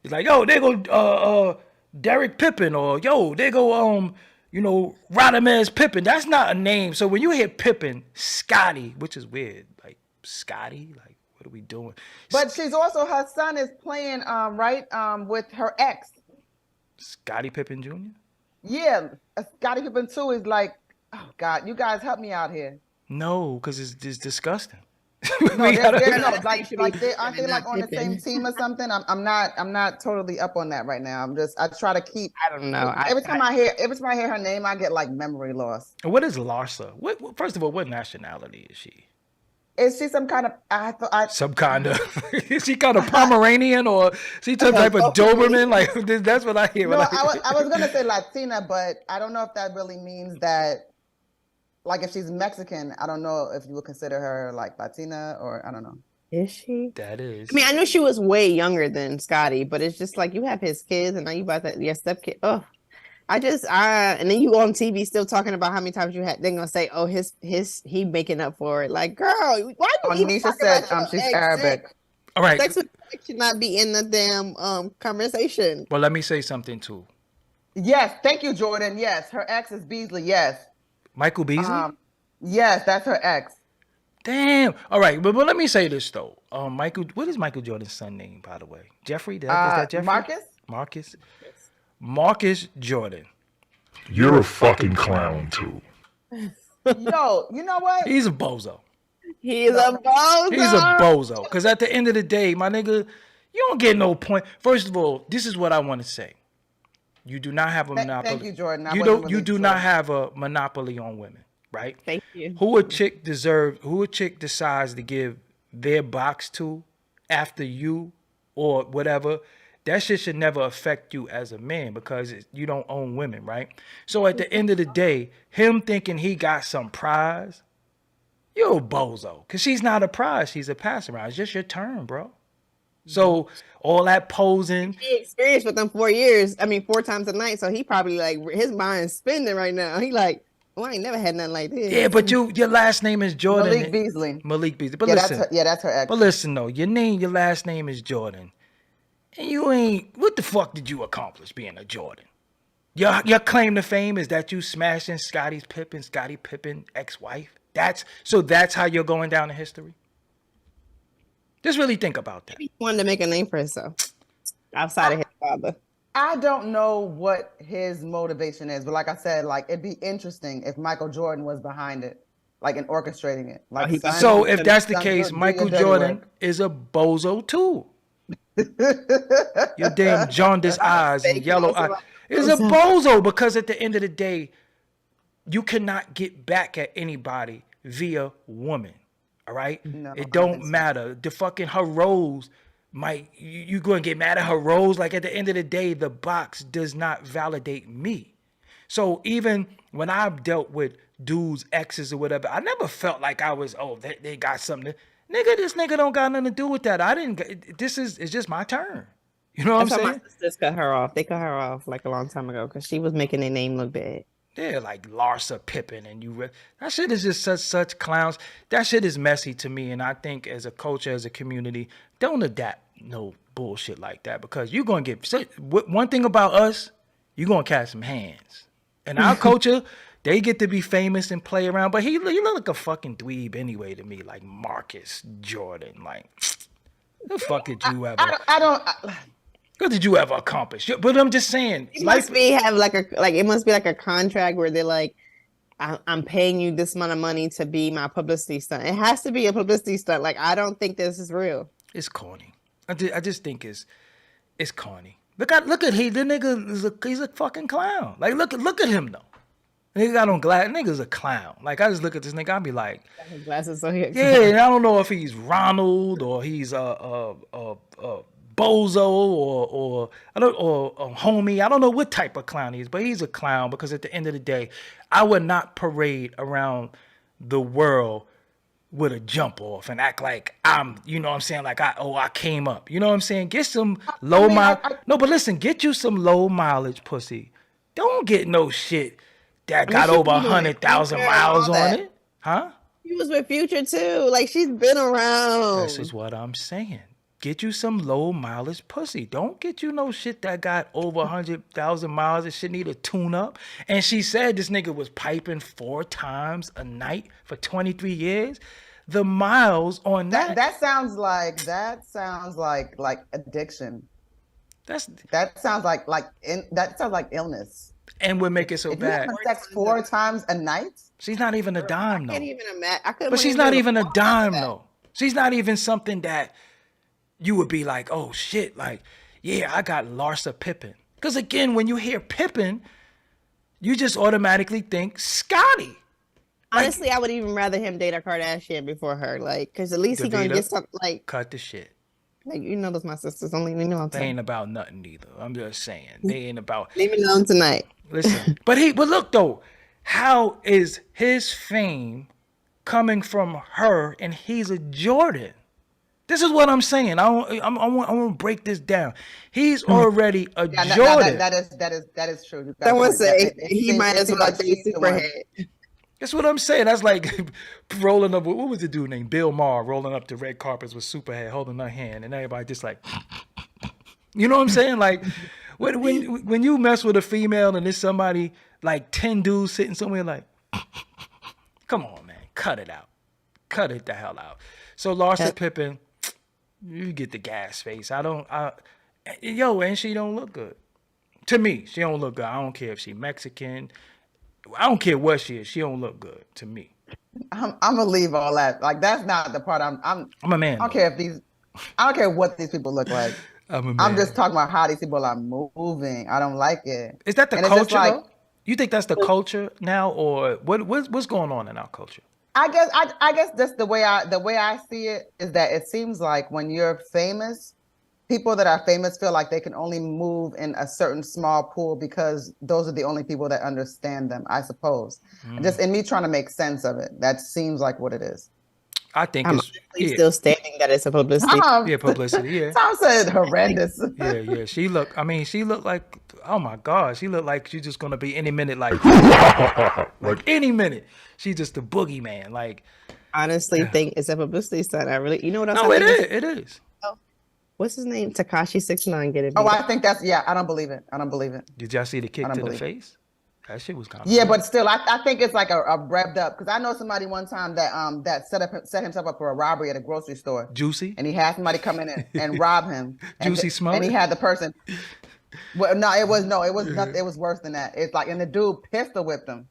is like, yo, they go Derek Pippen, or yo, they go Radamez Pippen. That's not a name. So when you hear Pippen, Scotty, which is weird, like Scotty, like what are we doing? But she's also, her son is playing with her ex. Scottie Pippen Jr.? Yeah, Scottie Pippen too is like, oh God, you guys help me out here. No, because it's disgusting. No, aren't they like on the same team or something? I'm not totally up on that right now. I try to keep. I don't know. Every time I hear her name, I get like memory loss. What is Larsa? First of all, what nationality is she? Is she some kind of? Some kind of. Is she kind of Pomeranian, or she some type of Doberman? Like, that's what I hear. No, I was gonna say Latina, but I don't know if that really means that. Like, if she's Mexican, I don't know if you would consider her like Latina, or I don't know. Is she? That is. I mean, I knew she was way younger than Scotty, but it's just like, you have his kids, and now you about your stepkid. Oh, and then you on TV still talking about how many times you had. They're gonna say, oh, he making up for it. Like, girl, why you even Nisha said she's Arabic. All right. Sex should not be in the damn conversation. Well, let me say something too. Yes, thank you, Jordan. Yes, her ex is Beasley. Yes. Michael Beasley? Yes, that's her ex. Damn. All right, but let me say this though. What is Michael Jordan's son name, by the way? Jeffrey? Is that Jeffrey? Marcus? Marcus Jordan. You're a fucking clown too. Yo, you know what? He's a bozo. He's a bozo. Because at the end of the day, my nigga, you don't get no point. First of all, this is what I want to say. You do not have a monopoly. Thank you, Jordan. You do not have a monopoly on women, right? Thank you. Who a chick decides to give their box to after you or whatever, that shit should never affect you as a man because you don't own women, right? So at the end of the day, him thinking he got some prize, you're a bozo. Because she's not a prize. She's a pass around. It's just your turn, bro. So all that posing. He experienced with them 4 years. I mean, 4 times a night. So he probably like his mind's spinning right now. He like, well, I ain't never had nothing like this. Yeah, but your last name is Jordan. Malik Beasley. Malik Beasley. But Yeah, listen, that's her ex. but listen though, your last name is Jordan. And you ain't, what the fuck did you accomplish being a Jordan? Your claim to fame is that you smashing Scottie Pippen ex-wife? That's how you're going down in history? Just really think about that. He wanted to make a name for himself outside of his father. I don't know what his motivation is, but like I said, like it'd be interesting if Michael Jordan was behind it, like and orchestrating it. Like so if that's the case, Michael Jordan is a bozo too. Your damn jaundiced eyes and yellow eyes is a bozo because at the end of the day, you cannot get back at anybody via woman. All right? No, it don't matter. The fucking her rose might you gonna get mad at her rose. Like at the end of the day, the box does not validate me. So even when I've dealt with dudes, exes or whatever, I never felt like I was, they got something. Nigga, this nigga don't got nothing to do with that. It's just my turn. You know what I'm saying? My sisters cut her off. They cut her off like a long time ago because she was making their name look bad. Yeah, like Larsa Pippen that shit is just such clowns. That shit is messy to me, and I think as a culture, as a community, don't adapt no bullshit like that because you're gonna get one thing about us, you're gonna catch some hands. And our culture, they get to be famous and play around, but he look like a fucking dweeb anyway to me, like Marcus Jordan. Like, the fuck did you ever? What did you ever accomplish? But I'm just saying, it must be like a contract where they're like, I'm paying you this amount of money to be my publicity stunt. It has to be a publicity stunt. Like, I don't think this is real. It's corny. I just think it's corny. Look at the nigga he's a fucking clown. Like look at him though. Nigga got on glasses. Nigga's a clown. Like I just look at this nigga, I be like, his glasses so here. Yeah, and I don't know if he's Ronald or he's a bozo or a homie. I don't know what type of clown he is, but he's a clown because at the end of the day, I would not parade around the world with a jump off and act like I'm, you know what I'm saying? Like I came up. You know what I'm saying? Get some low mileage. No, but listen, get you some low mileage pussy. Don't get no shit that got over 100,000 miles on it. Huh? She was with Future too. Like she's been around. This is what I'm saying. Get you some low mileage pussy. Don't get you no shit that got over 100,000 miles. It should need a tune up. And she said this nigga was piping 4 times a night for 23 years. The miles on that sounds like addiction. That sounds like illness. And would make it so bad. You have sex 4 times a night? She's not even a dime though. I can't even imagine. But she's not even a dime though. She's not even something that you would be like, oh shit, like, yeah, I got Larsa Pippen. Because again, when you hear Pippen, you just automatically think Scottie. Honestly, I would even rather him date a Kardashian before her, like, because at least he gonna get something like. Cut the shit. Like, you know, those my sisters. Only you know. They ain't about nothing either. I'm just saying, they ain't about. Leave me alone tonight. Listen, but look though, how is his fame coming from her, and he's a Jordan? This is what I'm saying. I want to break this down. He's already a Jordan. That is true. Someone say he might as well be Superhead. That's what I'm saying. That's like rolling up. What was the dude named Bill Maher rolling up the red carpets with Superhead holding her hand, and everybody just like, you know what I'm saying? Like when you mess with a female and there's somebody like 10 dudes sitting somewhere like, come on, man, cut it out, cut it the hell out. So Larsa Pippen. You get the gas face. And she don't look good. To me, she don't look good. I don't care if she Mexican. I don't care what she is. She don't look good to me. I'm gonna leave all that. Like that's not the part. I'm a man. I don't care what these people look like. I'm just talking about how these people are moving. I don't like it. Is that the culture? Though? You think that's the culture now, or what's going on in our culture? I guess that's the way I see it is that it seems like when you're famous, people that are famous feel like they can only move in a certain small pool because those are the only people that understand them, I suppose. Just in me trying to make sense of it, that seems like what it is. I think I'm it's still standing that it's a publicity. publicity. Yeah. Tom said horrendous. Yeah. She looked like, oh my God, she looked like she's just gonna be any minute, like any minute. She's just a boogeyman. Like, Honestly, think it's a publicity stunt. I really, you know what else? no, it is. What's his name? Takashi 69 getting. Oh, I think that's I don't believe it. I don't believe it. Did y'all see the kick to the face? That shit was kind of but still, I think it's like a revved up, because I know somebody one time that set himself up for a robbery at a grocery store. Juicy. And he had somebody come in and rob him. Juicy Smoke. And he had the person. Well, it was nothing. It was worse than that. It's like, and the dude pistol whipped him.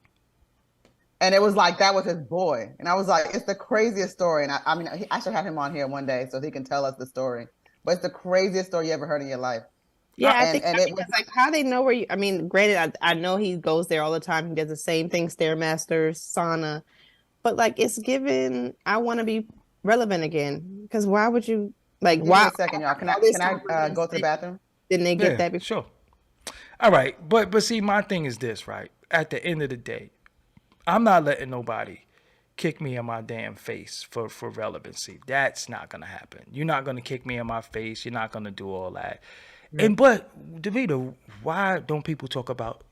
And it was like, that was his boy. And I was like, it's the craziest story. And I mean, I should have him on here one day so he can tell us the story. But it's the craziest story you ever heard in your life. Yeah, I think it's like, how they know where you, I mean, granted, I know he goes there all the time. He does the same thing, Stairmaster, sauna. But like, it's given, I want to be relevant again. Because why would you, like, Give why? me a second, y'all. Can I go to the bathroom? Didn't they get that before? Sure. All right. But see, my thing is this, right? At the end of the day, I'm not letting nobody kick me in my damn face for relevancy. That's not going to happen. You're not going to kick me in my face. You're not going to do all that. Yeah. But DeVito, why don't people talk about?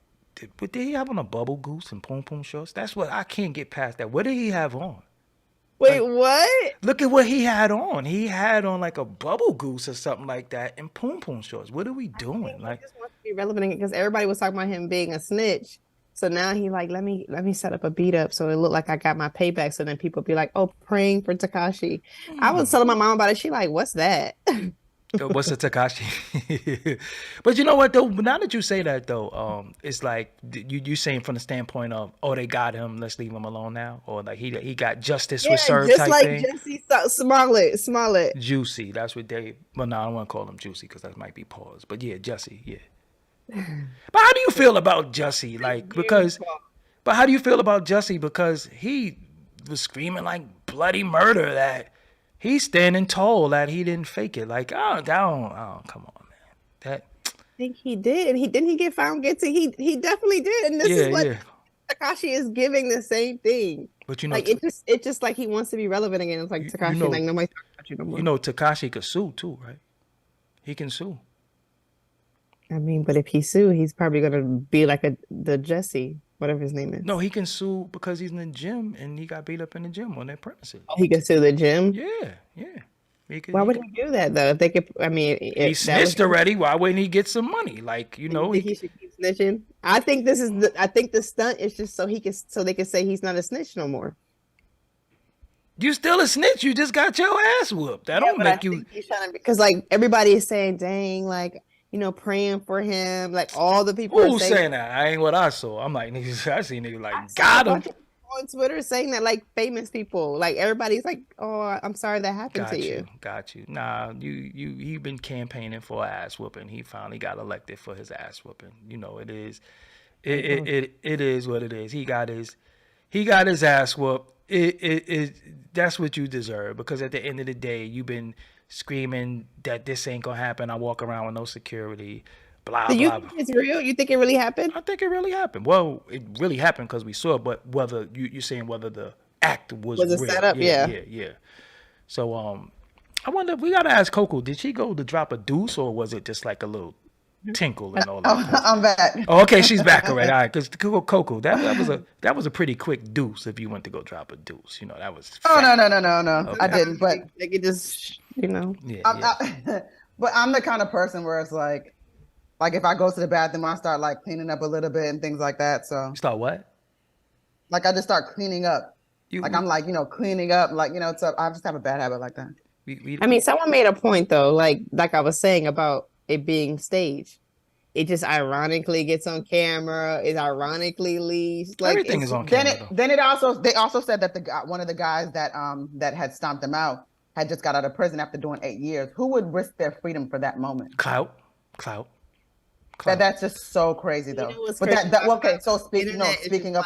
But did he have on a bubble goose and pom pom shorts? That's what I can't get past. That. What did he have on? Wait, what? Look at what he had on. He had on like a bubble goose or something like that and pom pom shorts. What are we doing? Like, he just wants to be relevant because everybody was talking about him being a snitch. So now he like, let me set up a beat up so it looked like I got my payback. So then people be like, oh, praying for Takashi. I was telling my mom about it. She like, what's that? What's a Takashi? But you know what though? Now that you say that though, it's like you saying from the standpoint of, oh, they got him, let's leave him alone now, or like he got justice was served just type like thing. Jesse Smollett. Juicy. That's what they. Well, no, I don't want to call him Juicy because that might be pause. But yeah, Jesse. Yeah. But how do you feel about Jesse? Like because, but how do you feel about Jesse because he was screaming like bloody murder that. He's standing tall that he didn't fake it. Like, oh, come on, man. That I think he did. And didn't he get found guilty? He definitely did. And this is what Takashi is giving the same thing. But you know, like it just like he wants to be relevant again. It's like Takashi, like nobody's talking about you no more. You know, Takashi could sue too, right? He can sue. I mean, but if he sue, he's probably gonna be like the Jesse, whatever his name is. No, he can sue because he's in the gym and he got beat up in the gym on their premises. Oh, he can sue the gym? Yeah. Why would he do that though? If they could, I mean, he snitched already. Why wouldn't he get some money? Like, you know, he should keep snitching. I think the stunt is just so they can say he's not a snitch no more. You still a snitch. You just got your ass whooped. That don't make you. Because like everybody is saying, dang, like. You know, praying for him, like all the people. Who's saying that? I ain't what I saw. I'm like, niggas, I see niggas like, got him. On Twitter saying that, like famous people, like everybody's like, oh, I'm sorry that happened to you. Got you. Nah, he been campaigning for an ass whooping. He finally got elected for his ass whooping. You know, it is what it is. He got his ass whooped. That's what you deserve because at the end of the day, you've been screaming that this ain't gonna happen. I walk around with no security, blah, you blah, think it's real? You think it really happened? I think it really happened. Well, it really happened because we saw it, but whether you're saying whether the act was a real. setup? Yeah. So, I wonder if we gotta ask Coco, did she go to drop a deuce or was it just like a little tinkle and all that? I'm back. Oh, okay, she's back already. All right, because Coco, that was a pretty quick deuce if you went to go drop a deuce. You know, that was. Oh no! Okay. I didn't, but they could just, you know. But I'm the kind of person where it's like if I go to the bathroom, I start like cleaning up a little bit and things like that. So you start what? Like I just start cleaning up. I'm like, cleaning up, like, so I just have a bad habit like that. I mean, someone made a point though, like I was saying about it being staged. It just ironically gets on camera. It ironically leaves. Like everything is on camera. Then they also said that one of the guys that had stomped him out had just got out of prison after doing 8 years. Who would risk their freedom for that moment? Clout. That's just so crazy though. But okay. So speaking of,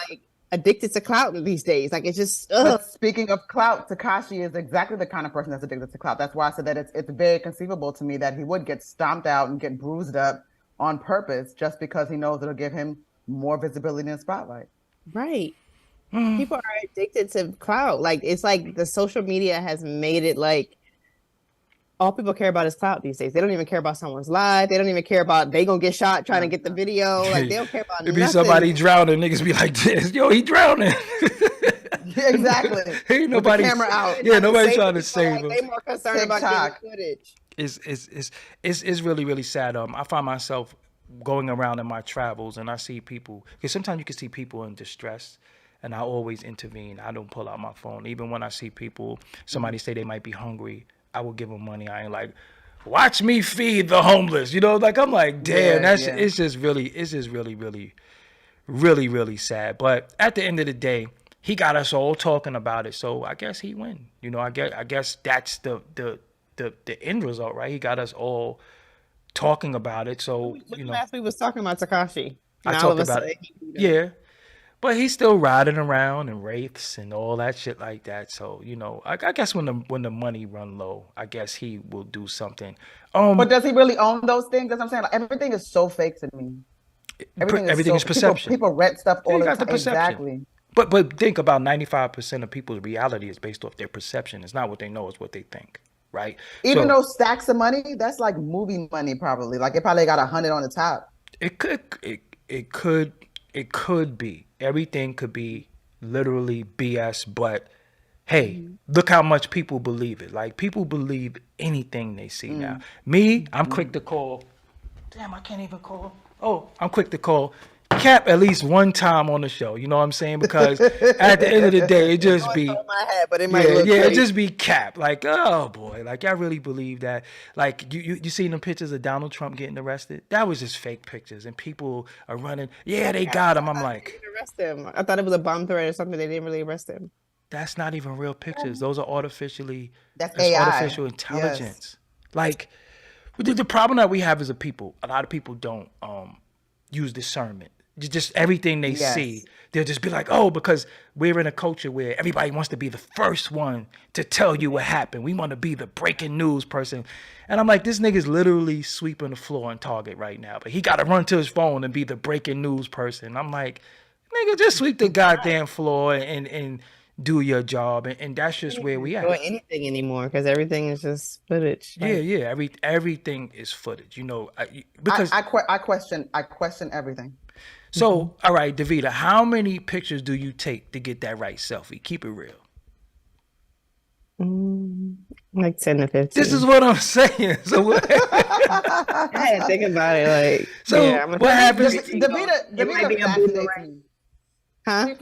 addicted to clout these days. Like it's just But speaking of clout, Tekashi is exactly the kind of person that's addicted to clout. That's why I said that it's very conceivable to me that he would get stomped out and get bruised up on purpose just because he knows it'll give him more visibility in the spotlight. right. People are addicted to clout. Like it's like the social media has made it like all people care about is clout these days. They don't even care about someone's life. They don't even care about they gonna get shot trying to get the video. Like they don't care about It be nothing. somebody drowning, niggas be like this. Yo, he drowning. Exactly. Ain't nobody camera out. Yeah, nobody trying to save him. They more concerned about getting footage. It's really, really sad. I find myself going around in my travels and I see people, because sometimes you can see people in distress, and I always intervene. I don't pull out my phone. Even when I see people, somebody say they might be hungry, I will give them money. I ain't like, watch me feed the homeless. You know, like I'm like, damn, it's just really, really, really sad. But at the end of the day, he got us all talking about it. So I guess he win. You know, I guess that's the end result, right? He got us all talking about it. So you know, last week was talking about Tekashi. I talked about it. Yeah. But he's still riding around in wraiths and all that shit like that. So, you know, I guess when the money run low, I guess he will do something. But does he really own those things? That's what I'm saying. Like, everything is so fake to me. Everything is perception. People rent stuff all the time. The perception. Exactly. But think about 95% of people's reality is based off their perception. It's not what they know, it's what they think. Right? Even though stacks of money, that's like movie money probably. Like it probably got 100 on the top. It could be. Everything could be literally BS, but hey, look how much people believe it. Like people believe anything they see now. Me, I'm quick to call. Damn, I can't even call. Oh, I'm quick to call Cap at least one time on the show. You know what I'm saying? Because at the end of the day, it just be it just be Cap. Like, oh boy, like I really believe that. Like you seen the pictures of Donald Trump getting arrested? That was just fake pictures, and people are running. Yeah, they got him. I'm like, arrest him. I thought it was a bomb threat or something. They didn't really arrest him. That's not even real pictures. Those are that's AI. artificial intelligence. Yes. Like the problem that we have as a people, a lot of people don't use discernment. Just everything they see, they'll just be like, oh, because we're in a culture where everybody wants to be the first one to tell you what happened. We want to be the breaking news person. And I'm like, this nigga's literally sweeping the floor in Target right now, but he got to run to his phone and be the breaking news person. I'm like, nigga, just sweep the goddamn floor and do your job. And that's just where we at. Doing anything anymore because everything is just footage. Like, everything is footage. You know, because I question everything. So, all right, Davida, how many pictures do you take to get that right selfie? Keep it real. Like 10 to 15. This is what I'm saying. So what? I had to think about it. Like, so what happens? Davida fascinates me. Huh? You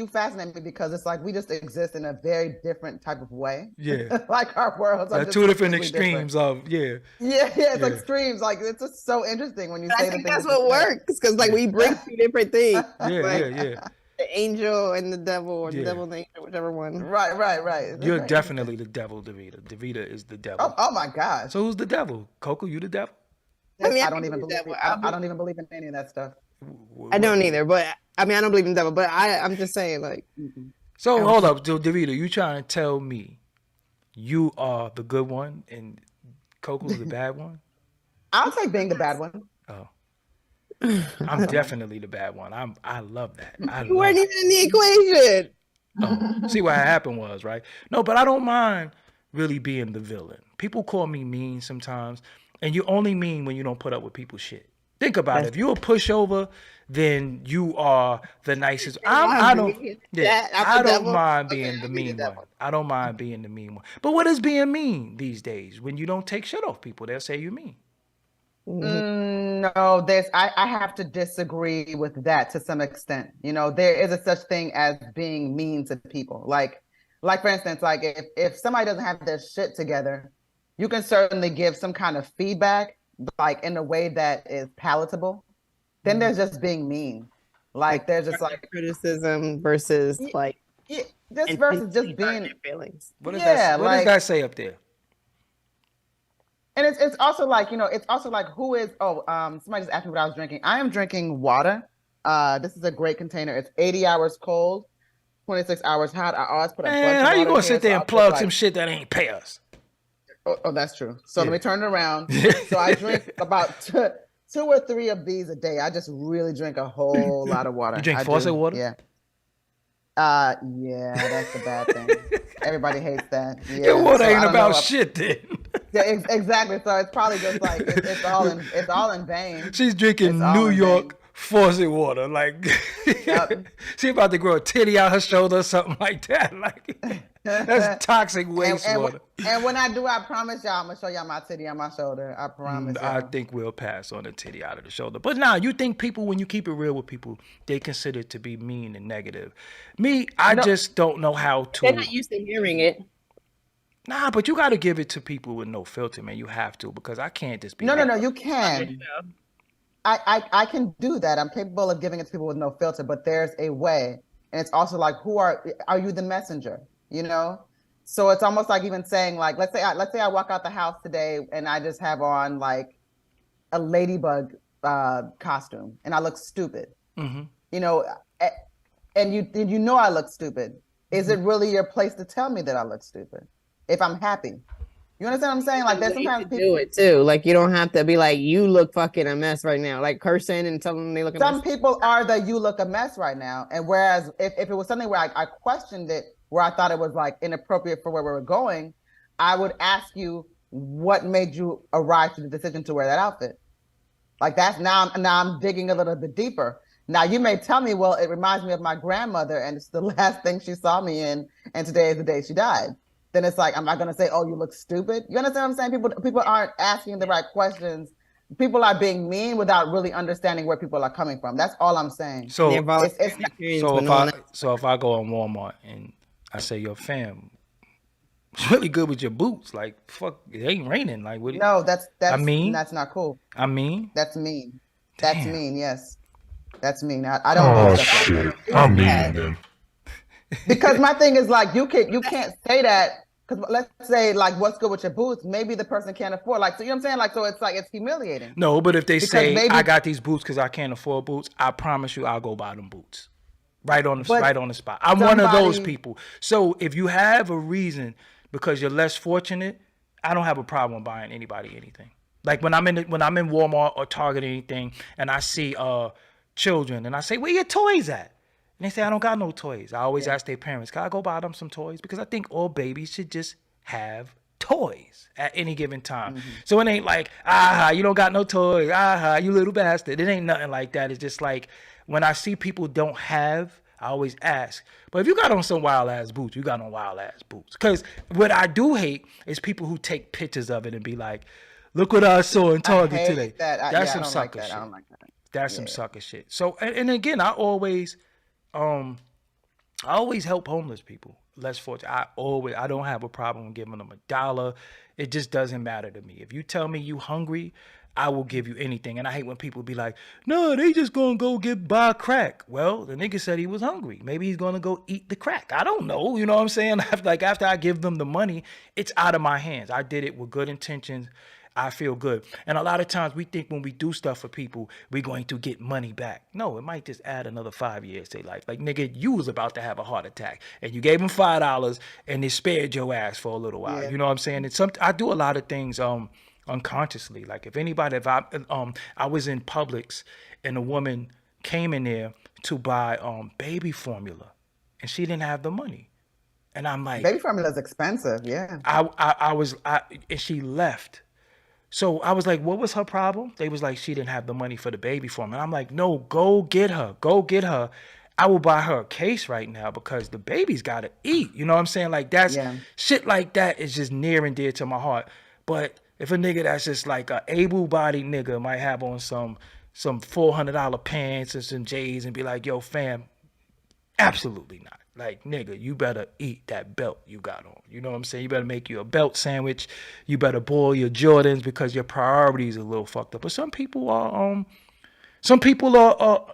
fascinate me because it's like we just exist in a very different type of way. Yeah. Like our worlds are two different extremes of it's extremes. Like it's just so interesting when you say. I think that's what works because like we bring two different things. Yeah. The angel and the devil, or the devil and the angel, whichever one. Right. You're definitely the devil, Davida. Davida is the devil. Oh my gosh. So who's the devil? Coco, you the devil? I mean, I don't even believe in any of that stuff. I don't either, but I mean, I don't believe in the devil, but I'm just saying, like. So hold up, Davida, you trying to tell me you are the good one and Coco's the bad one? I'll take being the bad one. Oh, I'm definitely the bad one. I love that. You weren't even in the equation. Oh, see what happened was right. No, but I don't mind really being the villain. People call me mean sometimes, and you only mean when you don't put up with people's shit. Think about it. If you're a pushover, then you are the nicest. I don't mind being the mean one. I don't mind being the mean one. But what is being mean these days? When you don't take shit off people, they'll say you're mean. No, I have to disagree with that to some extent. You know, there is a such thing as being mean to people. Like for instance, like if somebody doesn't have their shit together, you can certainly give some kind of feedback, like in a way that is palatable. Then there's just being mean. Like there's just like criticism versus versus just being feelings. What does that say up there? And it's also like, you know, it's also like who is somebody just asked me what I was drinking. I am drinking water. This is a great container. It's 80 hours cold, 26 hours hot. I always put a bunch Man, of how you water gonna in here, sit there so and I'll put, plug like, some shit that ain't pay us? Oh, that's true. So Yeah. let me turn it around. So I drink about two or three of these a day. I just really drink a whole lot of water. You drink I faucet do. water? Yeah. Yeah, that's the bad thing. Everybody hates that. Yeah. Your water So ain't I don't about know. shit then. Yeah, exactly. So it's probably just like it's all in vain. She's drinking It's all New in York faucet water. Like Yep. she about to grow a titty out her shoulder or something like that. Like that's toxic wastewater. And when I do, I promise y'all, I'm gonna show y'all my titty on my shoulder. I promise I y'all. think we'll pass on the titty out of the shoulder. But now, you think people, when you keep it real with people, they consider it to be mean and negative. Me, I just don't know how to. They're not used to hearing it. Nah, but you got to give it to people with no filter, man. You have to, because I can't just be. No, you can. I can do that. I'm capable of giving it to people with no filter, but there's a way. And it's also like, are you the messenger? You know? So it's almost like even saying, like, let's say I walk out the house today and I just have on like a ladybug costume and I look stupid. Mm-hmm. You know, and you know I look stupid. Is it really your place to tell me that I look stupid if I'm happy? You understand what I'm saying? Like, there's sometimes people do it too. Like, you don't have to be like, you look fucking a mess right now. Like, cursing and telling them they look a mess. Some people are the you look a mess right now. And whereas if it was something where I questioned it, where I thought it was like inappropriate for where we were going, I would ask you what made you arrive to the decision to wear that outfit. Like, that's now I'm digging a little bit deeper. Now you may tell me, well, it reminds me of my grandmother and it's the last thing she saw me in, and today is the day she died. Then it's like, I'm not gonna say, oh, you look stupid. You understand what I'm saying? People aren't asking the right questions. People are being mean without really understanding where people are coming from. That's all I'm saying. So if I go on Walmart and I say, yo, fam, it's really good with your boots. Like, fuck, it ain't raining. Like, what? No, that's that's not cool. I mean, that's mean. Damn. That's mean. Yes, that's mean. I don't. Oh shit! I'm mean then. Because my thing is like, you can't say that, because let's say like, what's good with your boots? Maybe the person can't afford, like, so you know what I'm saying? Like, so it's like, it's humiliating. No, but if they say, maybe, I got these boots because I can't afford boots, I promise you I'll go buy them boots. Right on the spot. I'm one of those people. So if you have a reason because you're less fortunate, I don't have a problem buying anybody anything. Like when I'm in Walmart or Target or anything and I see children and I say, where your toys at? And they say, I don't got no toys. I always ask their parents, can I go buy them some toys? Because I think all babies should just have toys at any given time. Mm-hmm. So it ain't like, you don't got no toys. You little bastard. It ain't nothing like that. It's just like, when I see people don't have, I always ask. But if you got on some wild ass boots, you got on wild ass boots. Because what I do hate is people who take pictures of it and be like, look what I saw in Target today. That's some sucker shit. I don't like that. That's some sucker shit. So, and again, I always help homeless people, less fortunate. I don't have a problem giving them $1. It just doesn't matter to me. If you tell me you hungry, I will give you anything. And I hate when people be like, no, they just gonna go buy crack. Well, the nigga said he was hungry. Maybe he's gonna go eat the crack. I don't know. You know what I'm saying? After I give them the money, it's out of my hands. I did it with good intentions. I feel good. And a lot of times we think when we do stuff for people, we're going to get money back. No, it might just add another 5 years to their life. Like, nigga, you was about to have a heart attack and you gave them $5 and it spared your ass for a little while. Yeah. You know what I'm saying? I do a lot of things unconsciously. Like if I was in Publix and a woman came in there to buy baby formula and she didn't have the money. And I'm like, baby formula is expensive. Yeah. And she left. So I was like, what was her problem? They was like, she didn't have the money for the baby formula. And I'm like, no, go get her. I will buy her a case right now because the baby's got to eat. You know what I'm saying? Like shit like that is just near and dear to my heart. But if a nigga that's just like a able-bodied nigga might have on some $400 pants and some J's and be like, yo, fam, absolutely not. Like, nigga, you better eat that belt you got on. You know what I'm saying? You better make you a belt sandwich. You better boil your Jordans because your priorities are a little fucked up. But some people are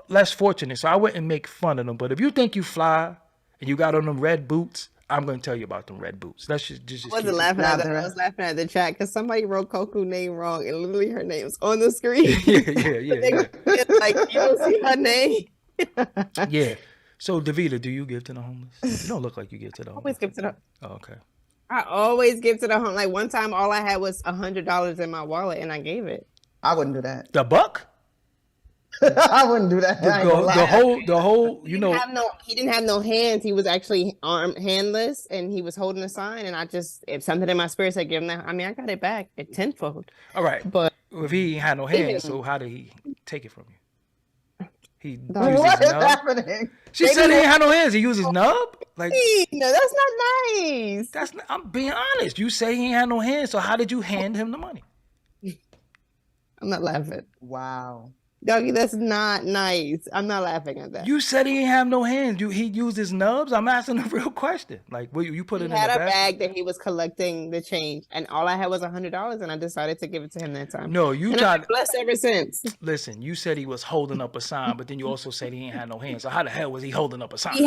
less fortunate, so I wouldn't make fun of them. But if you think you fly and you got on them red boots, I'm going to tell you about them red boots. That's just I wasn't laughing at that. I was laughing at the chat because somebody wrote Coco's name wrong and literally her name's on the screen. Yeah. Like, you don't see her name. Yeah. So, Davida, do you give to the homeless? You don't look like you give to the Always homeless. give to the. Oh, okay. I always give to the home. Like one time, all I had was $100 in my wallet, and I gave it. I wouldn't do that. The buck? I wouldn't do that. I ain't gonna lie. The whole, He didn't have no. He didn't have no hands. He was actually handless, and he was holding a sign. And I just, if something in my spirit said, "Give him that," I mean, I got it back at tenfold. All right. But if he ain't had no hands, so how did he take it from you? He used What his is nub? happening? She said he ain't had no hands. He used his nub? Like, no, that's not nice. that's not, I'm being honest. You say he ain't had no hands, so how did you hand him the money? I'm not laughing, Wow. Doggy. That's not nice. I'm not laughing at that. You said he ain't have no hands. He used his nubs? I'm asking a real question. Like, what, you put He it in had the a bag? bag that he was collecting the change, and all I had was $100, and I decided to give it to him that time. No, you and tried. I've been blessed ever since. Listen, you said he was holding up a sign, but then you also said he ain't had no hands. So how the hell was he holding up a sign? He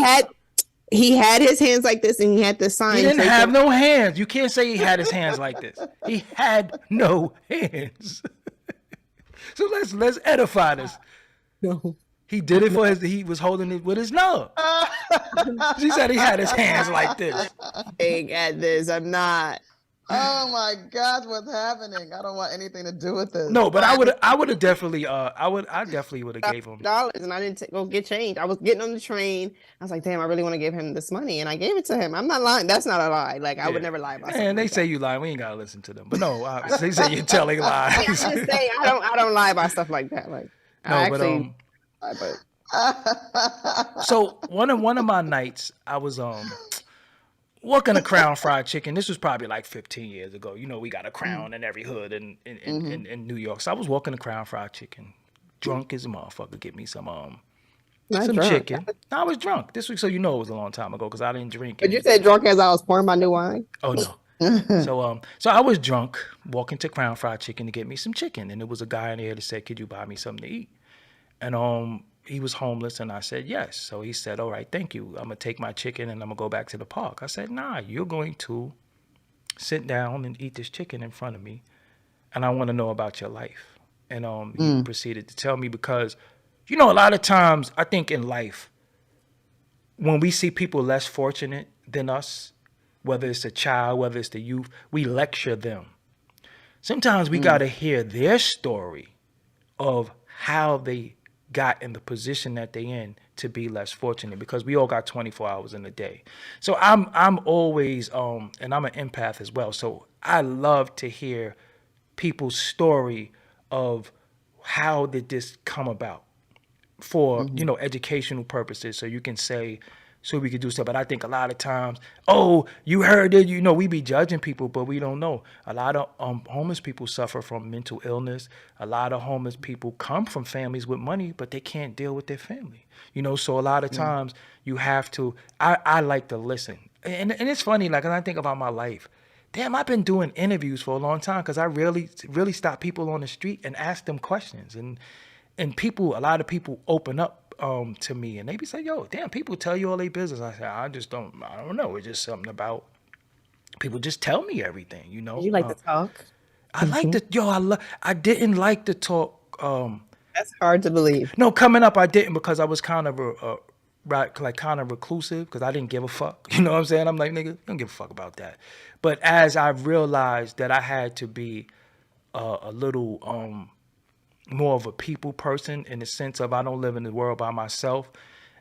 had his hands like this, and he had the sign. He didn't have no hands. You can't say he had his hands like this. He had no hands. So let's edify this. No. He did it for he was holding it with his nub. She said he had his hands like this. Big at this. I'm not. Oh my gosh, what's happening? I don't want anything to do with this. No, but I would have definitely I definitely would have gave him $dollars, and I didn't go get change. I was getting on the train. I was like, damn, I really want to give him this money, and I gave it to him. I'm not lying. That's not a lie. Like I would never lie about. And they say you lie. We ain't gotta listen to them. But no, they say you're telling lies. I'm just saying, I don't lie about stuff like that. Like No, I but actually lie, but so one of my nights I was working a Crown Fried Chicken. This was probably like 15 years ago. You know, we got a Crown in every hood in New York. So I was walking a Crown Fried Chicken, drunk as a motherfucker. Get me some chicken. No, I was drunk this week, so you know it was a long time ago because I didn't drink. But you said drunk as I was pouring my new wine. Oh no. So I was drunk, walking to Crown Fried Chicken to get me some chicken, and there was a guy in there that said, "Could you buy me something to eat?" And he was homeless, and I said yes. So he said, "All right, thank you. I'm gonna take my chicken and I'm gonna go back to the park." I said, "Nah, you're going to sit down and eat this chicken in front of me, and I want to know about your life." And he proceeded to tell me, because you know, a lot of times I think in life, when we see people less fortunate than us, whether it's a child, whether it's the youth, we lecture them. Sometimes we got to hear their story of how they got in the position that they in to be less fortunate, because we all got 24 hours in a day. So I'm always and I'm an empath as well. So I love to hear people's story of how did this come about for, you know, educational purposes. So you can say, so we could do stuff. But I think a lot of times, oh, you heard it, you know, we be judging people, but we don't know. A lot of homeless people suffer from mental illness. A lot of homeless people come from families with money, but they can't deal with their family. You know, so a lot of times you have to, I like to listen. And it's funny, like, when I think about my life, damn, I've been doing interviews for a long time because I really stop people on the street and ask them questions. And people, a lot of people open up to me, and they be saying, "Yo, damn, people tell you all their business." I say, I don't know. It's just something about people just tell me everything, you know. You like to talk? I like to, I didn't like to talk. That's hard to believe. No, coming up, I didn't, because I was kind of kind of reclusive, because I didn't give a fuck. You know what I'm saying? I'm like, nigga, don't give a fuck about that. But as I realized that I had to be a little more of a people person, in the sense of I don't live in the world by myself.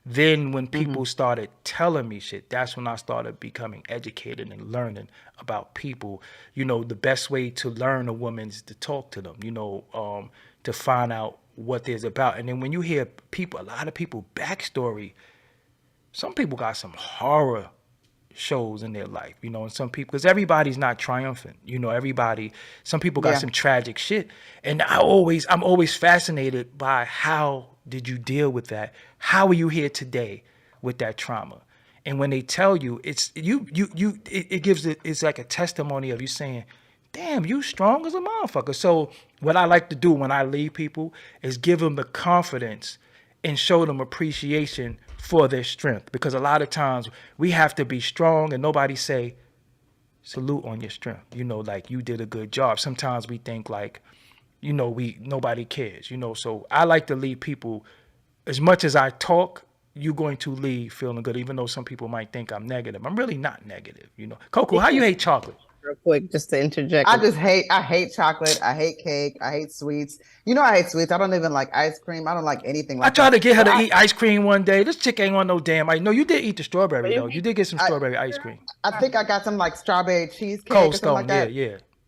Then when people started telling me shit, that's when I started becoming educated and learning about people. You know, the best way to learn a woman is to talk to them, you know, to find out what there's about. And then when you hear people, a lot of people backstory, some people got some horror shows in their life, you know, and some people, because everybody's not triumphant, you know, some people got some tragic shit. And I'm always fascinated by, how did you deal with that? How are you here today with that trauma? And when they tell you, it's it's like a testimony of you saying, damn, you strong as a motherfucker. So what I like to do when I leave people is give them the confidence and show them appreciation for their strength. Because a lot of times we have to be strong and nobody say, salute on your strength. You know, like, you did a good job. Sometimes we think like, you know, nobody cares, you know. So I like to leave people as much as I talk, you're going to leave feeling good, even though some people might think I'm negative. I'm really not negative, you know. Coco, how you hate chocolate? Real quick, just to interject. I hate chocolate. I hate cake. I hate sweets. You know, I hate sweets. I don't even like ice cream. I don't like anything like that. I tried to get her to eat ice cream one day. This chick ain't want no damn ice. No, you did eat the strawberry though. You did get some strawberry ice cream. I think I got some like strawberry cheesecake Cold or something Stone, like that.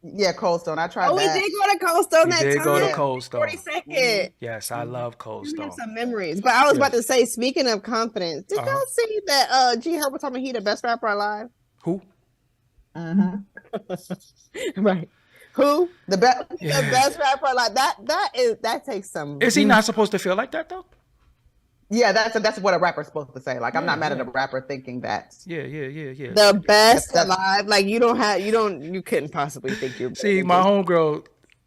Yeah, Cold Stone. I tried that. We did go to Cold Stone that time. We did go to Cold Stone. 42nd. Yes, I love Cold Stone. Some memories. But I was about to say, speaking of confidence, did y'all see that G Herb was talking about he the best rapper alive? Who? Right. Who? The best rapper alive. That takes some. Is he not supposed to feel like that though? Yeah, that's what a rapper's supposed to say. Like, I'm not mad at a rapper thinking that. Yeah. The best alive. Like, you couldn't possibly think you're. See, my homegirl,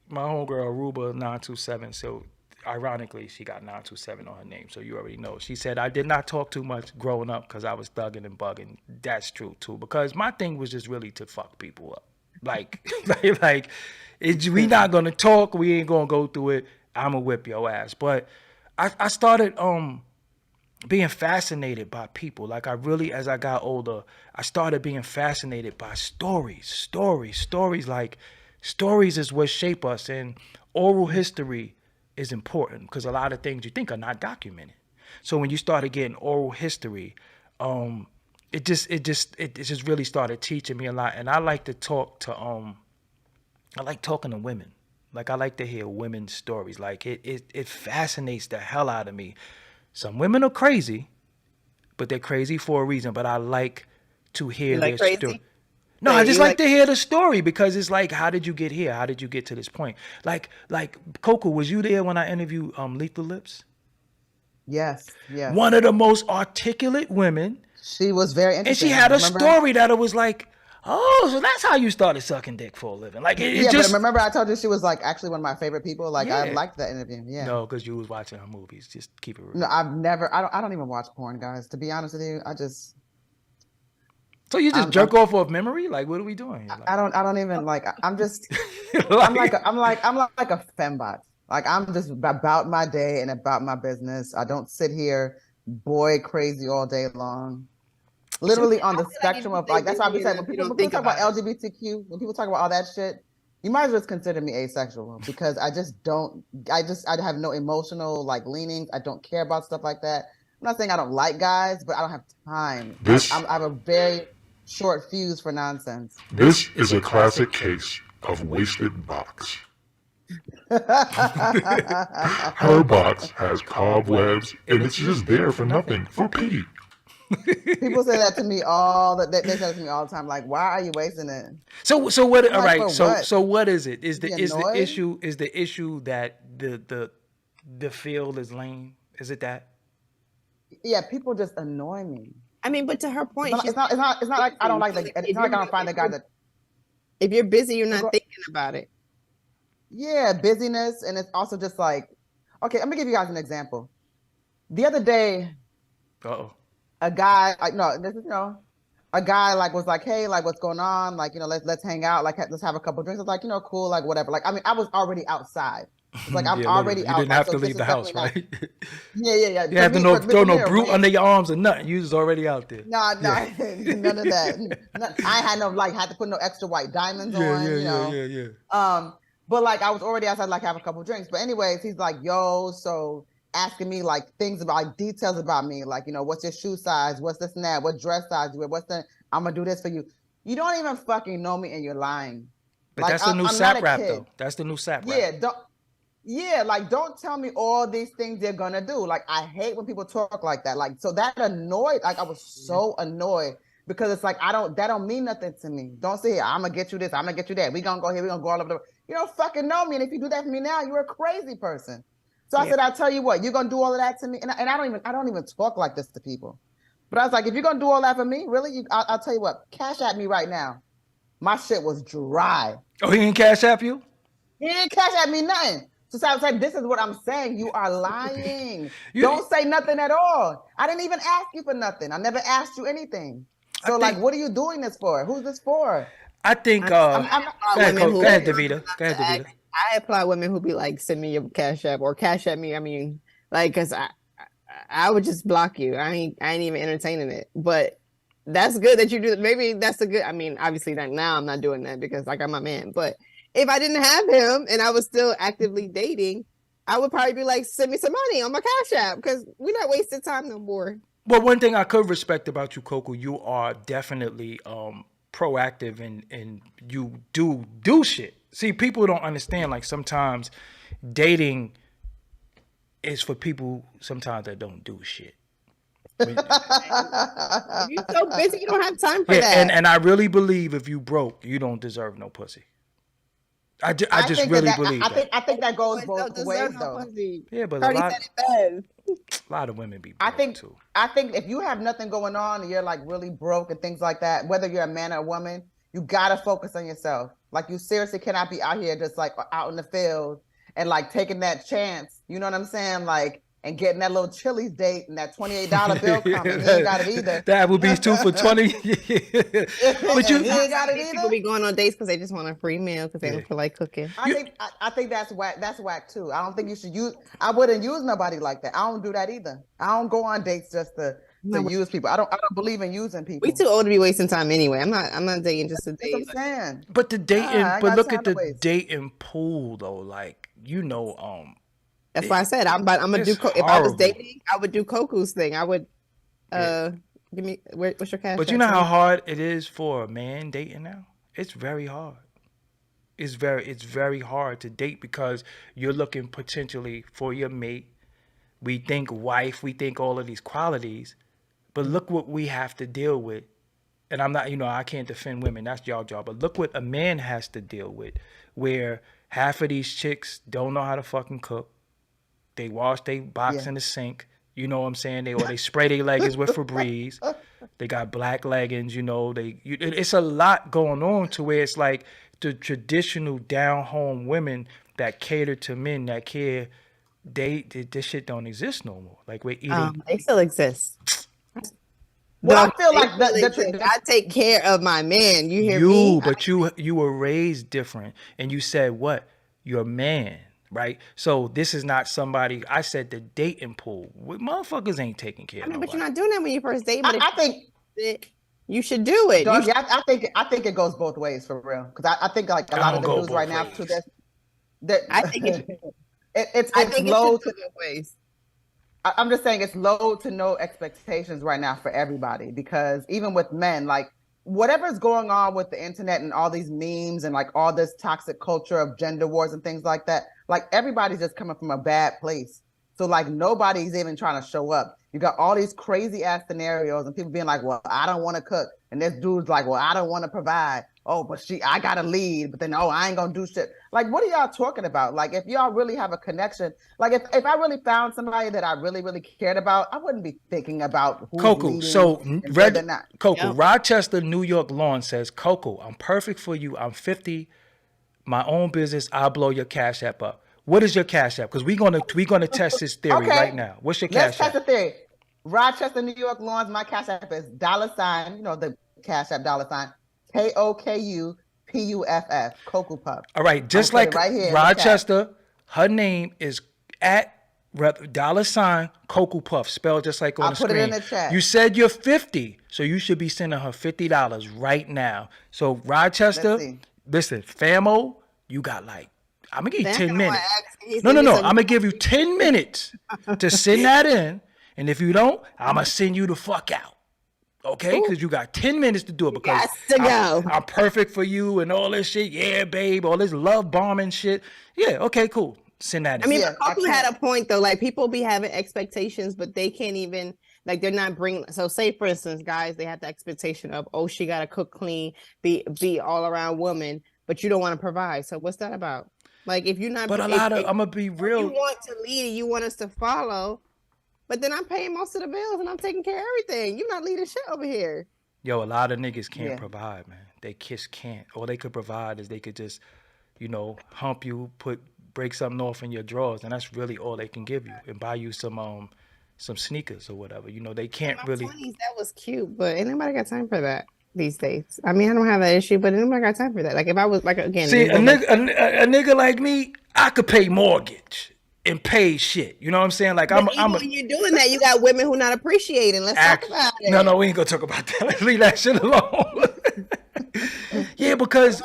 Aruba 927. So, ironically, she got 927 on her name. So you already know. She said I did not talk too much growing up because I was thugging and bugging. That's true too. Because my thing was just really to fuck people up. Like, we not gonna talk. We ain't gonna go through it. I'ma whip your ass. But I started being fascinated by people. Like, I really, as I got older, I started being fascinated by stories. Like, stories is what shape us, and oral history is important because a lot of things you think are not documented. So when you started getting oral history, it just really started teaching me a lot. And I like to talk to I like talking to women. Like, I like to hear women's stories. Like, it fascinates the hell out of me. Some women are crazy, but they're crazy for a reason. But I like to hear their story. No, I just like to hear the story because it's like, how did you get here? How did you get to this point? Like Coco, was you there when I interviewed Lethal Lips? Yes. One of the most articulate women. She was very interesting. And she had a story that it was like, oh, so that's how you started sucking dick for a living. Like, but remember I told you she was like actually one of my favorite people. Like, I liked that interview. Yeah. No, because you was watching her movies. Just keep it real. No, I don't even watch porn, guys. To be honest with you, So you just jerk off of memory? Like, what are we doing? Like, I don't even like. I'm just. I'm like a fembot. Like, I'm just about my day and about my business. I don't sit here boy crazy all day long. Literally on the spectrum of like, that's why I'm saying when people talk about LGBTQ, when people talk about all that shit, you might as well consider me asexual because I have no emotional like leanings. I don't care about stuff like that. I'm not saying I don't like guys, but I don't have time. I have a very short fuse for nonsense. This is a classic case of wasted box. Her box has cobwebs and it's just there for nothing, for pee. People say that to me they say that to me all the time. Like, why are you wasting it? So what? All right. So what is it? Is the issue that the field is lame? Is it that? Yeah, people just annoy me. I mean, but to her point, it's not like I don't like the. It's not like I don't find the guy that. If you're busy, you're not thinking about it. Yeah, busyness, and it's also just like, okay, let me give you guys an example. The other day, a guy a guy like was like, hey, like, what's going on? Like, let's hang out. Like, let's have a couple of drinks. I was like, cool, like, whatever. Like, I mean, I was already outside. It's like, I'm already out. You didn't have to leave the house, right? Yeah. You had to throw no brute under your arms or nothing. You was already out there. No, none of that. I had had to put no extra white diamonds on. Yeah. But like, I was already outside, like, have a couple of drinks. But anyways, he's like, yo, so asking me like things about like details about me, like, what's your shoe size, what's this and that, what dress size you wear, I'm gonna do this for you. You don't even fucking know me and you're lying. But like, that's the new sap rap though. That's the new sap rap. Don't tell me all these things they're gonna do. Like, I hate when people talk like that. Like, so that annoyed, like, I was so annoyed because it's like, that don't mean nothing to me. Don't say, I'm gonna get you this, I'm gonna get you that. We gonna go here, we gonna go all over the, you don't fucking know me. And if you do that for me now, you're a crazy person. So I said, I'll tell you what, you're gonna do all of that to me. And I don't even talk like this to people. But I was like, if you're gonna do all that for me, really, I'll tell you what, cash at me right now. My shit was dry. Oh, he didn't cash app you? He didn't cash at me nothing. So I was like, this is what I'm saying. You are lying. Don't say nothing at all. I didn't even ask you for nothing. I never asked you anything. So like, what are you doing this for? Who's this for? I think, go ahead, Davida. Go ahead, Davida. I applaud women who be like, send me your cash app or cash at me. I mean, like, cause I would just block you. I ain't even entertaining it. But that's good that you do. Maybe that's a good. I mean, obviously, like now I'm not doing that because I got my man. But if I didn't have him and I was still actively dating, I would probably be like, send me some money on my Cash App because we're not wasting time no more. Well, one thing I could respect about you, Coco, you are definitely proactive and you do shit. See, people don't understand. Like sometimes dating is for people sometimes that don't do shit. You're so busy, you don't have time for that. And I really believe if you broke, you don't deserve no pussy. I just really believe that. I think that goes both ways, though. Yeah, but Cardi said it best. a lot of women be broke too. I think if you have nothing going on and you're like really broke and things like that, whether you're a man or a woman, you gotta focus on yourself. Like you seriously cannot be out here just like out in the field and like taking that chance. You know what I'm saying? Like and getting that little Chili's date and that $28 bill coming. He ain't got it either. That would be 2 for 20. But you ain't got it either. People be going on dates because they just want a free meal because they don't feel like cooking. I think that's whack. That's whack too. I don't think you should use. I wouldn't use nobody like that. I don't do that either. I don't go on dates just to use people. I don't believe in using people. We too old to be wasting time anyway. I'm not dating just to date. That's what I'm saying. But the dating, but look at the dating pool though. Like that's why I said I'm gonna do. If I was dating, I would do Coco's thing. I would. Give me what's your cash? But you know how hard it is for a man dating now. It's very hard. It's very hard to date because you're looking potentially for your mate. We think wife. We think all of these qualities, but look what we have to deal with. And I'm not, I can't defend women. That's y'all job. But look what a man has to deal with, where half of these chicks don't know how to fucking cook. They wash their box in the sink. You know what I'm saying? They spray their leggings with Febreze. They got black leggings. It's a lot going on to where it's like the traditional down home women that cater to men that care. This shit don't exist no more. Like we're eating. They still exist. Well, I feel like I take care of my man. You hear me? But you were raised different, and you said what? You're a man. Right, so this is not somebody. I said the dating pool. Motherfuckers ain't taking care. But you're not doing that when you first date. I think you should do it. Doggy, I think it goes both ways for real. Because I think like a lot of the dudes right now too. I think it's low to both ways. I'm just saying it's low to no expectations right now for everybody because even with men, like whatever's going on with the internet and all these memes and like all this toxic culture of gender wars and things like that. Like everybody's just coming from a bad place. So like nobody's even trying to show up. You got all these crazy ass scenarios and people being like, well, I don't want to cook. And this dude's like, well, I don't want to provide. Oh, but I got to lead. But then, I ain't going to do shit. Like, what are y'all talking about? Like, if y'all really have a connection, like if I really found somebody that I really, really cared about, I wouldn't be thinking about who's Coco. leading So Coco, Yep. Rochester, New York Lawn says, Coco, I'm perfect for you. I'm 50. My own business. I'll blow your Cash App up. What is your Cash App? Because we're gonna test this theory right now. What's your Cash App? Let's test the theory. Rochester, New York Lawns. My Cash App is $, the Cash App $, KOKUPUFF, Coco Puff. All right, just like right here Rochester, her name is at $ Coco Puff, spelled just like on the screen. I'll put it in the chat. You said you're 50, so you should be sending her $50 right now. So Rochester, listen, Famo, you got like, I'm gonna give you 10 minutes. No. I'm gonna give you 10 minutes to send that in, and if you don't, I'm gonna send you the fuck out. Okay, because you got 10 minutes to do it because I'm perfect for you and all this shit. Yeah, babe, all this love bombing shit. Yeah, okay, cool. Send that in. I mean, Coco had a point though. Like people be having expectations, but they can't even like they're not bringing. So say for instance, guys, they have the expectation of she got to cook clean, be all around woman, but you don't want to provide. So what's that about? Like if you're not, but I'm gonna be real. You want to lead, you want us to follow, but then I'm paying most of the bills and I'm taking care of everything. You're not leading shit over here. Yo, a lot of niggas can't provide, man. They can't. All they could provide is they could just, hump you, break something off in your drawers, and that's really all they can give you, and buy you some sneakers or whatever. They can't in my really. 20s, that was cute, but ain't nobody got time for that these days. I mean, I don't have that issue, but ain't nobody got time for that. Like if I was like again, see a nigga like me, I could pay mortgage. and pay shit. You know what I'm saying? Like But even when you're doing that, you got women who not appreciating. Let's talk about it. No, we ain't gonna talk about that. Let's leave that shit alone. Yeah, because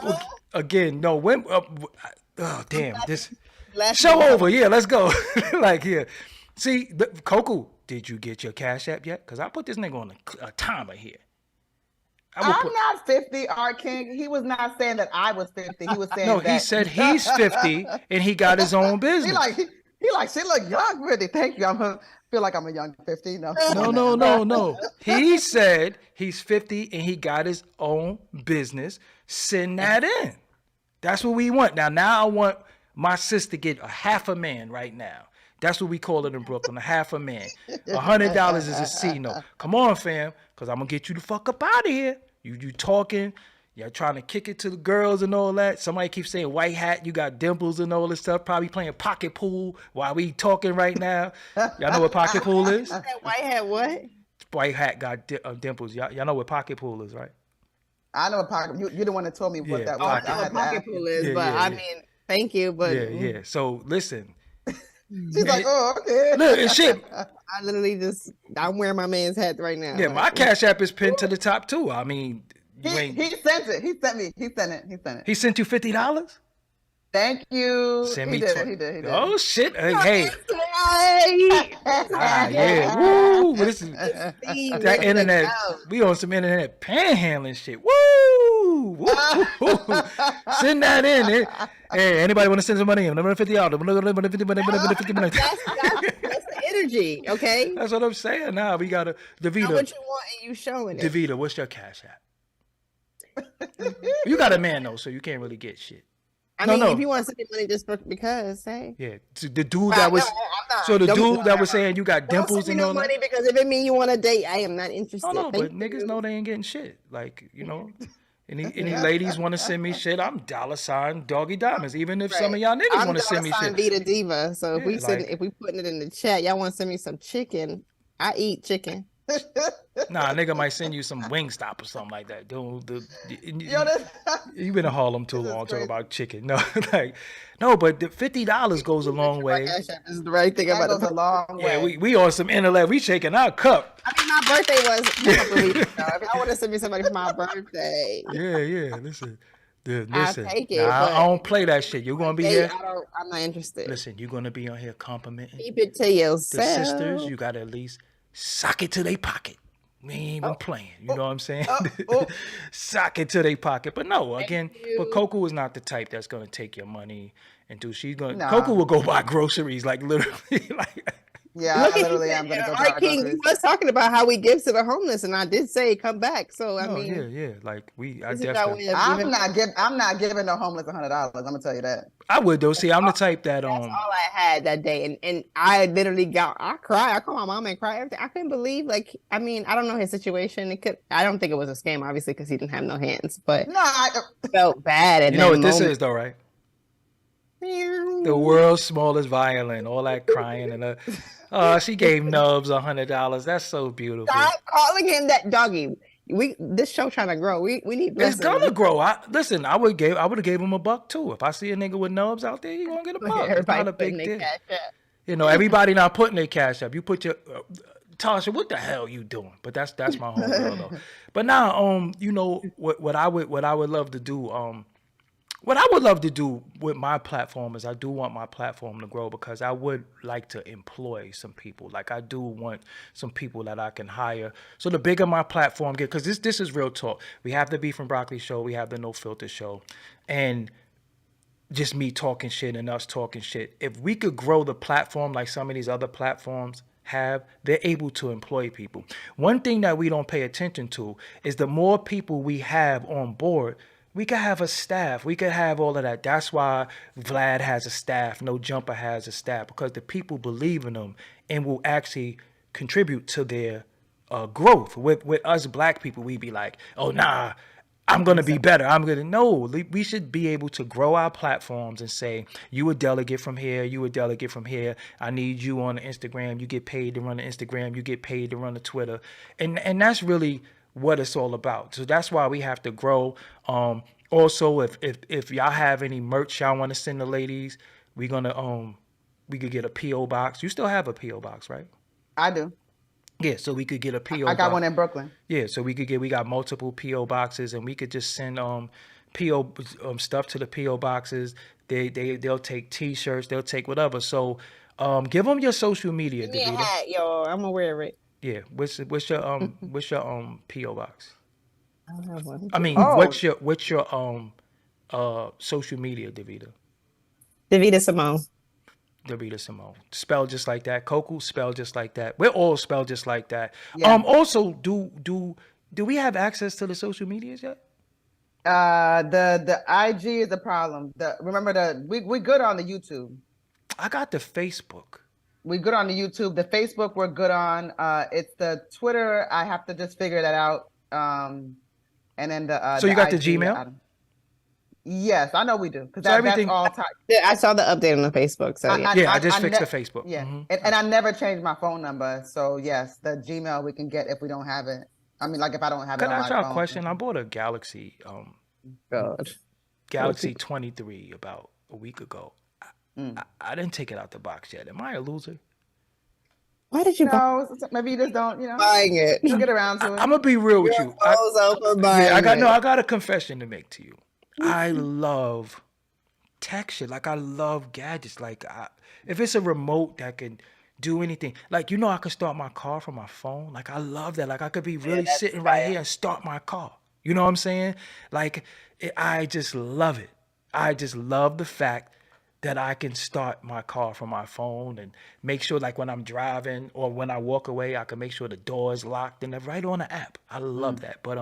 again, no, when oh damn, this show over. Yeah, let's go. Like here, see, Coco, did you get your Cash App yet? Because I put this nigga on a timer here. I'm not 50, Art King. He was not saying that I was 50. He was saying no, that. he said he's 50 and he got his own business. He like, she look young 50. Thank you. Feel like I'm a young 50. No. He said he's 50 and he got his own business. Send that in. That's what we want. Now I want my sis to get a half a man right now. That's what we call it in Brooklyn, a half a man. $100 is a C note. Come on, fam, because I'm going to get you the fuck up out of here. You talking, you're trying to kick it to the girls and all that. Somebody keeps saying white hat, you got dimples and all this stuff. Probably playing pocket pool while we talking right now. Y'all know what pocket pool is? White hat what? White hat got dimples. Y'all know what pocket pool is, right? I know what pocket. You're the one that told me what that was. I know what pocket pool is, but I mean, thank you, but yeah. So listen. She's like, oh, okay. Look, and shit. I literally I'm wearing my man's hat right now. Yeah, my Cash App is pinned to the top too. I mean, he sent it. He sent me. He sent it. He sent you $50? Thank you. Send he me did. He did. Oh shit! Hey. Yeah. Woo! This is that internet. We on some internet panhandling shit. Woo! Woo! Send that in. Hey, anybody want to send some money in? $50. That's the energy, okay? That's what I'm saying. Now we gotta Davita. Know what you want and you showing it. Davita, what's your Cash App? You got a man though, so you can't really get shit. I mean, if you want to send me money just because, hey. Yeah, the dude that was dude that was saying you got dimples and all that. Money because if it mean you want to date, I am not interested. Oh no, but niggas know they ain't getting shit. Like, you know, any ladies want to send me shit, I'm $ Doggie Diamonds. Even if some of y'all niggas want to send me shit. Vita Diva. So if we putting it in the chat, y'all want to send me some chicken. I eat chicken. Nah, a nigga might send you some Wingstop or something like that. You been in Harlem too long talking about chicken. No, but the $50 goes a long way. This is the right thing about it. A long way. Yeah, we on some intellect. We shaking our cup. I mean, my birthday was. If I want to send me somebody for my birthday. Yeah. Listen. Dude, I'll listen. take it, I don't play that shit. You're gonna be here. I'm not interested. Listen, you're gonna be on here complimenting. Keep it to yourself. The sisters, you gotta at least sock it to their pocket. We ain't even playing. You know what I'm saying? Sock it to their pocket. But no, again, but Coco is not the type that's gonna take your money and do. She's gonna. Nah. Coco will go buy groceries, like literally, like. Yeah, I literally am gonna go buy King, we was talking about how we give to the homeless, and I did say come back. So I mean, yeah, like I'm not giving no homeless $100. I'm gonna tell you that. I would though. See, I'm the type that That's all I had that day, and I literally I cried. I called my mom and cried. Everything. I couldn't believe. Like, I mean, I don't know his situation. I don't think it was a scam, obviously, because he didn't have no hands. But no, I felt bad. And you know what this is, though, right? The world's smallest violin, all that crying and she gave Nubs $100. That's so beautiful. Stop calling him that doggy. This show trying to grow. We need blessings. It's gonna grow. I would have gave him $1 too. If I see a nigga with Nubs out there, he gonna get $1. It's not a big deal. You know, everybody not putting their Cash App. You put your Tasha, what the hell you doing? But that's my homegirl though. But now, you know what I would love to do. What I would love to do with my platform is I do want my platform to grow because I would like to employ some people. Like I do want some people that I can hire. So the bigger my platform get, because this is real talk. We have the Beef and Broccoli show. We have the No Filter show. And just me talking shit and us talking shit. If we could grow the platform like some of these other platforms have, they're able to employ people. One thing that we don't pay attention to is the more people we have on board, we could have a staff. We could have all of that. That's why Vlad has a staff. No Jumper has a staff, because the people believe in them and will actually contribute to their growth. With us black people, we be like, oh, nah, I'm going to be better. No, we should be able to grow our platforms and say, you a delegate from here, you a delegate from here. I need you on the Instagram. You get paid to run the Instagram. You get paid to run the Twitter. And that's really what it's all about. So that's why we have to grow. Also, if y'all have any merch y'all want to send the ladies, we're gonna we could get a PO box. You still have a PO box, right? I do. Yeah, so we could get a PO. I got one in Brooklyn. Yeah, so we got multiple PO boxes, and we could just send PO stuff to the PO boxes. They'll take T-shirts, they'll take whatever. So give them your social media, Give me a Davita. hat, yo. I'm aware of it. Yeah, what's your PO box? I don't have one. I mean, Oh. what's your social media, Davita? Davita Simone. Davita Simone. Spelled just like that. Coco spelled just like that. We're all spelled just like that. Yeah. Also, do we have access to the social medias yet? The IG is a problem. We good on the YouTube. I got the Facebook. We good on the YouTube. The Facebook we're good on. It's the Twitter. I have to just figure that out. And then So you got the IG, Gmail? Yes, I know we do because So everything- that's all time. Yeah, I saw the update on the Facebook. So yeah. Yeah, I just fixed the Facebook. Yeah, Mhm. and I never changed my phone number. So yes, the Gmail we can get if we don't have it. I mean, like if I don't have it Can on I my ask y'all phone. a question? I bought a Galaxy God. Galaxy 23 about a week ago. I didn't take it out the box yet. Am I a loser? Why did you buy No, maybe you just don't. buying it? You'll get around to it. I'm gonna be real with you. For buying Yeah, it. I got a confession to make to you. I love tech shit. Like I love gadgets. Like if it's a remote that can do anything, like I could start my car from my phone. Like I love that. Like I could be really sitting right here and start my car. You know what I'm saying? Like I just love it. I just love the fact that I can start my car from my phone and make sure, like when I'm driving or when I walk away, I can make sure the door is locked and they're right on the app. I love that. But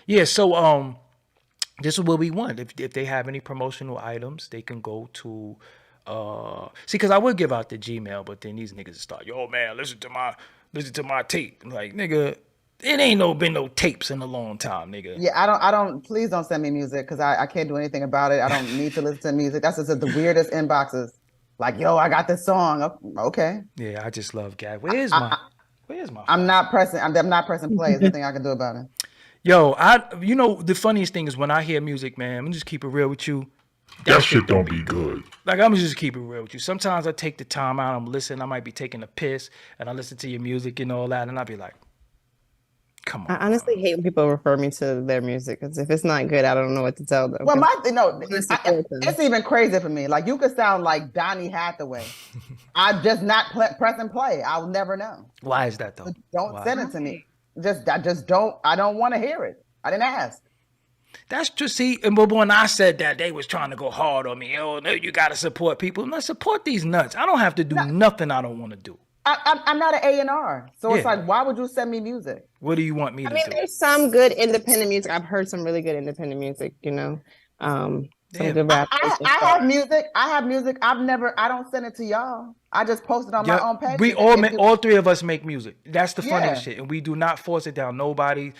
yeah. So this is what we want. If they have any promotional items, they can go to see, because I would give out the Gmail, but then these niggas start, yo man, listen to my tape. Like nigga, it ain't been no tapes in a long time, nigga. Yeah, I don't. Please don't send me music because I can't do anything about it. I don't need to listen to music. That's just the weirdest inboxes. Like, yo, I got this song. Okay. Yeah, I just love gag. Where's my? I'm not pressing play. There's nothing I can do about it. Yo, the funniest thing is when I hear music, man. I'm just keep it real with you. That shit don't be good. Like I'm just keep it real with you. Sometimes I take the time out. I'm listening. I might be taking a piss, and I listen to your music and all that, and I'll be like, come on. I honestly hate when people refer me to their music because if it's not good, I don't know what to tell them. Well, support them. it's even crazy for me. Like you could sound like Donny Hathaway. I'm just not press and play. I'll never know. Why is that though? Don't send it to me. I don't want to hear it. I didn't ask. That's just but when I said that, they was trying to go hard on me. Oh, no, you got to support people. No, support these nuts. I don't have to do nothing I don't want to do. I'm not an A&R. So it's Yeah. like, why would you send me music? What do you want me to do? There's some good independent music. I've heard some really good independent music, some good rap. I have music. I don't send it to y'all. I just post it on my own page. We all three of us make music. That's the funniest shit. And we do not force it down nobody.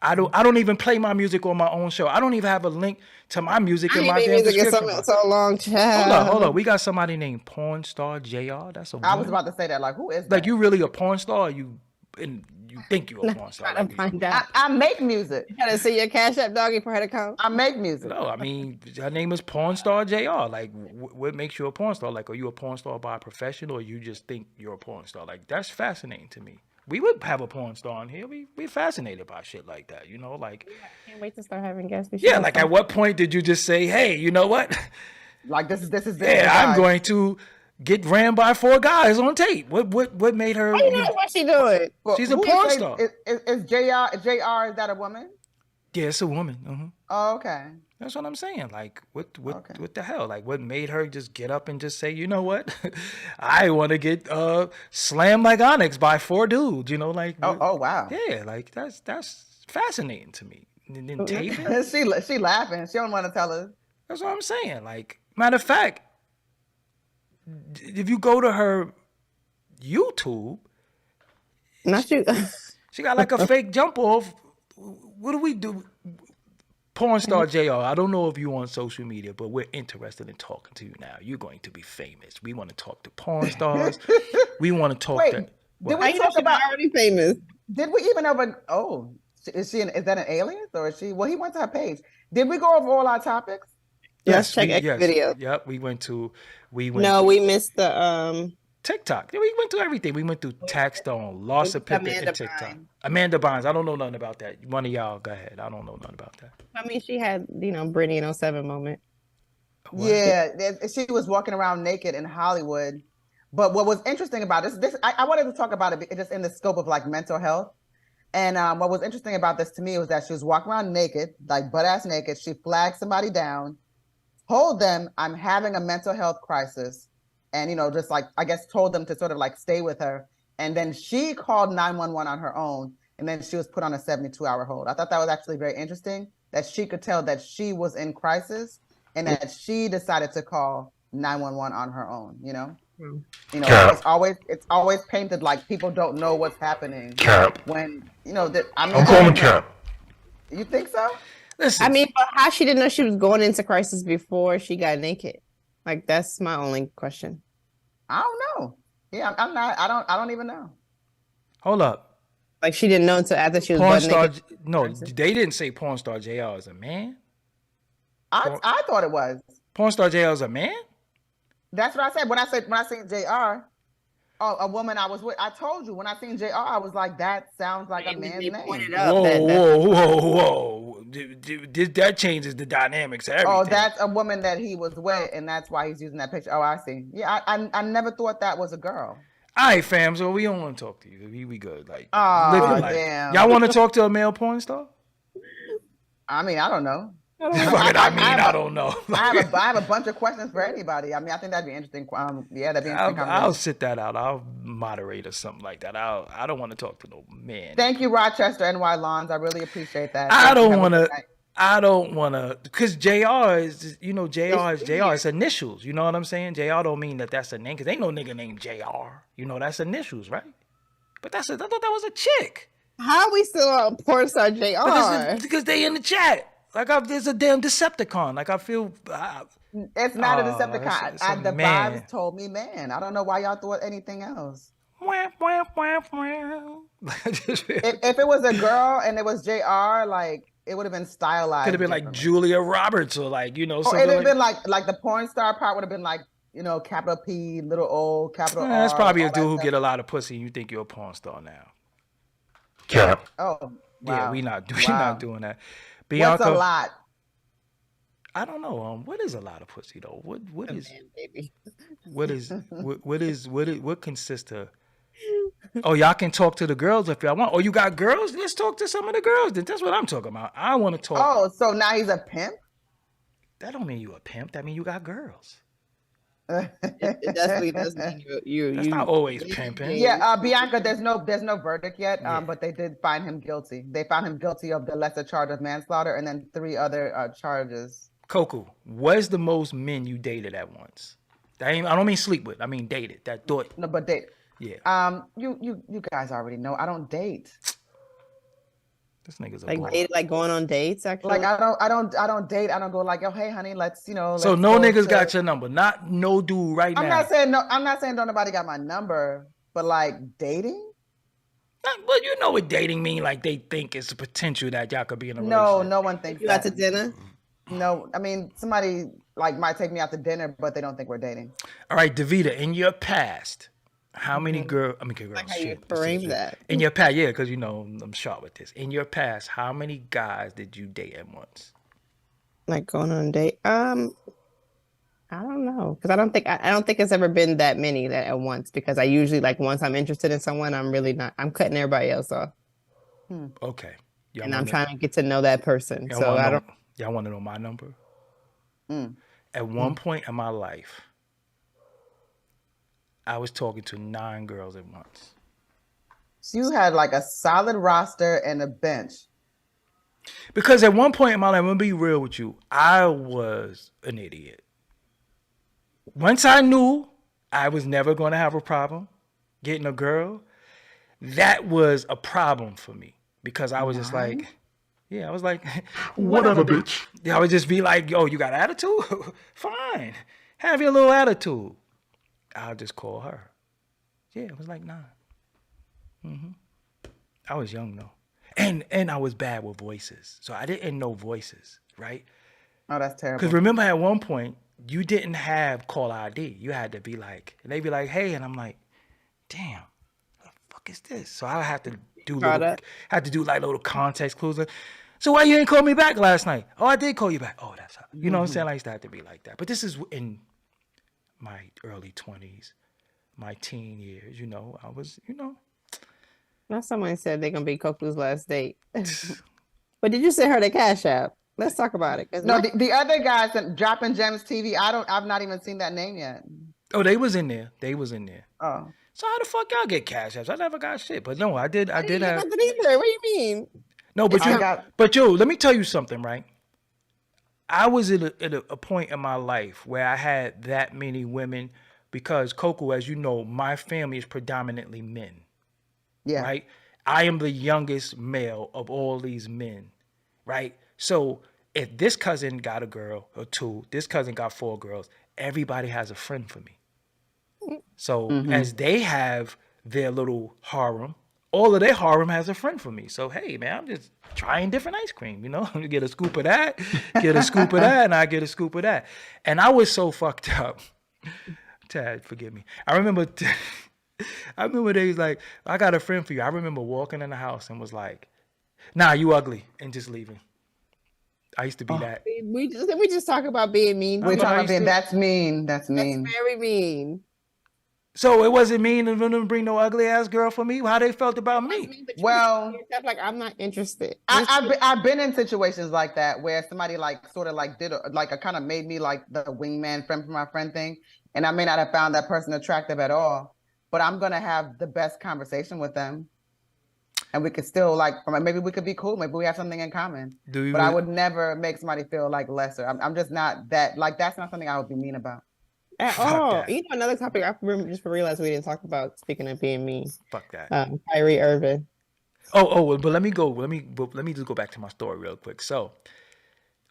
I don't even play my music on my own show. I don't even have a link to my music in my damn description. So long, child. Hold on. We got somebody named Porn Star JR. That's a woman. I was about to say that. Like, who is that? Like, you really a porn star? Or you think you're a porn star? Trying to find out. I make music. You gotta see your Cash App, doggy, for her to come. I make music. No, I mean, her name is Porn Star JR. Like, what makes you a porn star? Like, are you a porn star by profession or you just think you're a porn star? Like, that's fascinating to me. We would have a porn star on here. We're fascinated by shit like that, like. I can't wait to start having guests. Yeah, like at what point did you just say, hey, you know what? Like this is yeah, I'm going to get ran by 4 guys on tape. What made her? What's she doing? She's a porn star. Is JR? Is that a woman? Yeah, it's a woman. Mm-hmm. Oh, okay. That's what I'm saying. Like, what the hell? Like, what made her just get up and just say, you know what? I want to get slammed like Onyx by 4 dudes. Like. Oh wow. Yeah, like that's fascinating to me. And then taping. she laughing. She don't want to tell us. That's what I'm saying. Like, matter of fact, if you go to her YouTube, not you. She got like a fake jump off. What do we do? Porn star JR, I don't know if you on social media, but we're interested in talking to you now. You're going to be famous. We want to talk to porn stars. We want to talk to. Did we talk about already famous? Did we even ever? Oh, is that an alias or is she? Well, he went to her page. Did we go over all our topics? Let's check X video. Yep. We went No, we missed the TikTok. Yeah, we went through everything. We went through Taxstone, Larsa Pippen, and TikTok. Amanda Bynes. I don't know nothing about that. One of y'all, go ahead. I don't know nothing about that. I mean, she had, Britney in 07 moment. What? Yeah, she was walking around naked in Hollywood. But what was interesting about this, I wanted to talk about it just in the scope of like mental health. And what was interesting about this to me was that she was walking around naked, like butt ass naked. She flagged somebody down, told them, I'm having a mental health crisis. And, just like, I guess, told them to sort of like stay with her. And then she called 911 on her own. And then she was put on a 72-hour hold. I thought that was actually very interesting that she could tell that she was in crisis and that she decided to call 911 on her own, It's always painted like people don't know what's happening. Cap. When, I'm calling Cap. You think so? Listen. I mean, but how she didn't know she was going into crisis before she got naked? Like, that's my only question. I don't know. Yeah, I'm not. I don't even know. Hold up. Like, she didn't know until after she was porn star. naked. No, they didn't say porn star JR is a man. I thought it was. Porn star JR is a man? That's what I said. When I seen JR, a woman I was with, I told you when I seen JR, I was like, that sounds like a man's name. Whoa. That changes the dynamics of everything. Oh, that's a woman that he was with, and that's why he's using that picture. Oh, I see. Yeah, I never thought that was a girl. All right, fam. So we don't want to talk to you. We good. Like, oh, damn. Y'all want to talk to a male porn star? I mean, I don't know. I don't know. I have a bunch of questions for anybody. I mean, I think that'd be interesting. That'd be interesting. I'll sit that out. I'll moderate or something like that. I don't want to talk to no man. Thank you, Rochester NY Lawns. I really appreciate that. I don't want to, because JR is, JR is JR. It's initials. You know what I'm saying? JR don't mean that's a name, because ain't no nigga named JR. That's initials, right? But I thought that was a chick. How are we still on porn star JR? Because they in the chat. Like, there's a damn Decepticon. Like, I feel... it's not a Decepticon. The vibes told me man. I don't know why y'all thought anything else. If it was a girl and it was JR, like, it would have been stylized. Could have been like Julia Roberts or like, something. It would have been like the porn star part would have been like, capital P, little O, capital R. That's probably a dude who get a lot of pussy and you think you're a porn star now. Cap. Oh, wow. Yeah, we're not doing that. Bianca, what's a lot? I don't know. What is a lot of pussy though? What is? Man, baby. What consists of? Oh, y'all can talk to the girls if y'all want. Oh, you got girls? Let's talk to some of the girls. That's what I'm talking about. I want to talk. Oh, so now he's a pimp? That don't mean you a pimp. That mean you got girls. It definitely does mean you. That's not always pimping. Yeah, Bianca, there's no verdict yet, but they did find him guilty. They found him guilty of the lesser charge of manslaughter and then 3 other charges. Coco, what's the most men you dated at once? I don't mean sleep with. I mean dated. That thought. No, but date. Yeah. You guys already know I don't date. This nigga's like going on dates. Actually, like I don't date. I don't go like, oh hey honey, let's so no niggas got your number. Not no dude right now. I'm not saying no nobody got my number, but like dating. But you know what dating mean? Like they think it's a potential that y'all could be in a relationship. No one thinks. You out to dinner? No, I mean somebody like might take me out to dinner, but they don't think we're dating. All right, Davita, in your past. How many girls? Like how you frame that in your past? Yeah, because I'm sharp with this. In your past, how many guys did you date at once? Like going on a date? I don't know, because I don't think it's ever been that many that at once. Because I usually like once I'm interested in someone, I'm cutting everybody else off. Okay. And I'm trying to get to know that person. So I don't. Y'all want to know my number? At one point in my life, I was talking to 9 girls at once. So you had like a solid roster and a bench. Because at one point in my life, I'm going to be real with you, I was an idiot. Once I knew I was never going to have a problem getting a girl, that was a problem for me. Because I was just like, I was like, whatever, bitch. I would just be like, yo, you got attitude? Fine. Have your little attitude. I'll just call her. Yeah, it was like 9. I was young though. And I was bad with voices. So I didn't know voices, right? Oh, that's terrible. Because remember at one point, you didn't have call ID. You had to be like, and they'd be like, hey, and I'm like, damn, what the fuck is this? So I had to do like little context clues. Like, so why you didn't call me back last night? Oh, I did call you back. Oh, that's how. You know what I'm saying? I used to have to be like that. But this is in my early 20s, my teen years, I was, Now someone said they're gonna be Coco's last date. But did you send her the Cash App? Let's talk about it. No, the other guys that Dropping Gems TV, I've not even seen that name yet. Oh, they was in there. Oh. So how the fuck y'all get Cash Apps? I never got shit. But no, I did have. Nothing either. What do you mean? No, but yo, let me tell you something, right? I was at a point in my life where I had that many women because Coco, as you know, my family is predominantly men. Yeah. Right? I am the youngest male of all these men. Right? So if this cousin got a girl or two, this cousin got 4 girls, everybody has a friend for me. So as they have their little harem, all of their harem has a friend for me. So, hey, man, I'm just trying different ice cream, You get a scoop of that, get a scoop of that, and I get a scoop of that. And I was so fucked up. Tad, forgive me. I remember they was like, I got a friend for you. I remember walking in the house and was like, nah, you ugly, and just leaving. I used to be that. We just talk about being mean. We're talking about being, that's mean. That's mean. That's very mean. So it wasn't mean of them to bring no ugly ass girl for me. How they felt about me? Well, like I'm not interested. I've been in situations like that where somebody like sort of like did a kind of made me like the wingman friend for my friend thing, and I may not have found that person attractive at all, but I'm gonna have the best conversation with them, and we could still like maybe we could be cool. Maybe we have something in common. But I would never make somebody feel like lesser. I'm just not that like that's not something I would be mean about. At all. Another topic I just realized we didn't talk about. Speaking of being mean, fuck that. Kyrie Irving. But let me just go back to my story real quick. So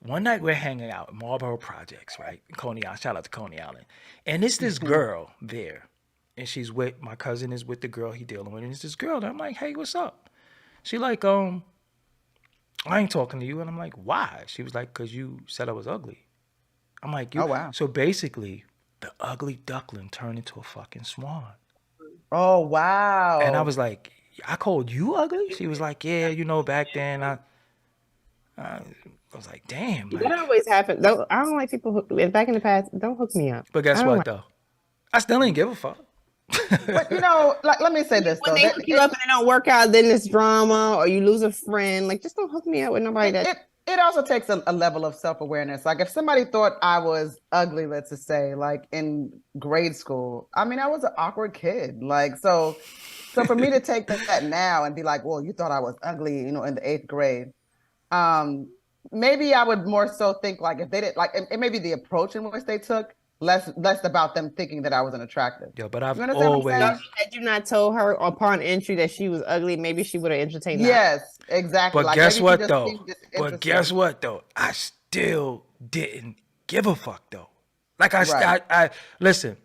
one night we're hanging out at Marlboro Projects, right? Coney Island. Shout out to Coney Island. And it's this girl there, and she's with my cousin is with the girl he dealing with, and it's this girl. And I'm like, hey, what's up? She like, I ain't talking to you, and I'm like, why? She was like, cause you said I was ugly. I'm like, oh wow. So basically, the ugly duckling turned into a fucking swan. Oh, wow. And I was like, I called you ugly? She was like, yeah, back then I was like, damn. Like, that always happens. I don't like people back in the past. Don't hook me up. But guess what, though? I still ain't give a fuck. But like, let me say this when though. They hook you up and it don't work out, then it's drama or you lose a friend. Like, just don't hook me up with nobody It also takes a level of self-awareness. Like if somebody thought I was ugly, let's just say, like in grade school, I mean, I was an awkward kid. Like, so for me to take that now and be like, well, you thought I was ugly, in the 8th grade. Maybe I would more so think like if they did like, it may be the approach in which they took, less about them thinking that I wasn't attractive. Yeah, but I've always had you not told her upon entry that she was ugly, maybe she would have entertained that. Yes, exactly. But like, guess what though? I still didn't give a fuck though. Like I listen.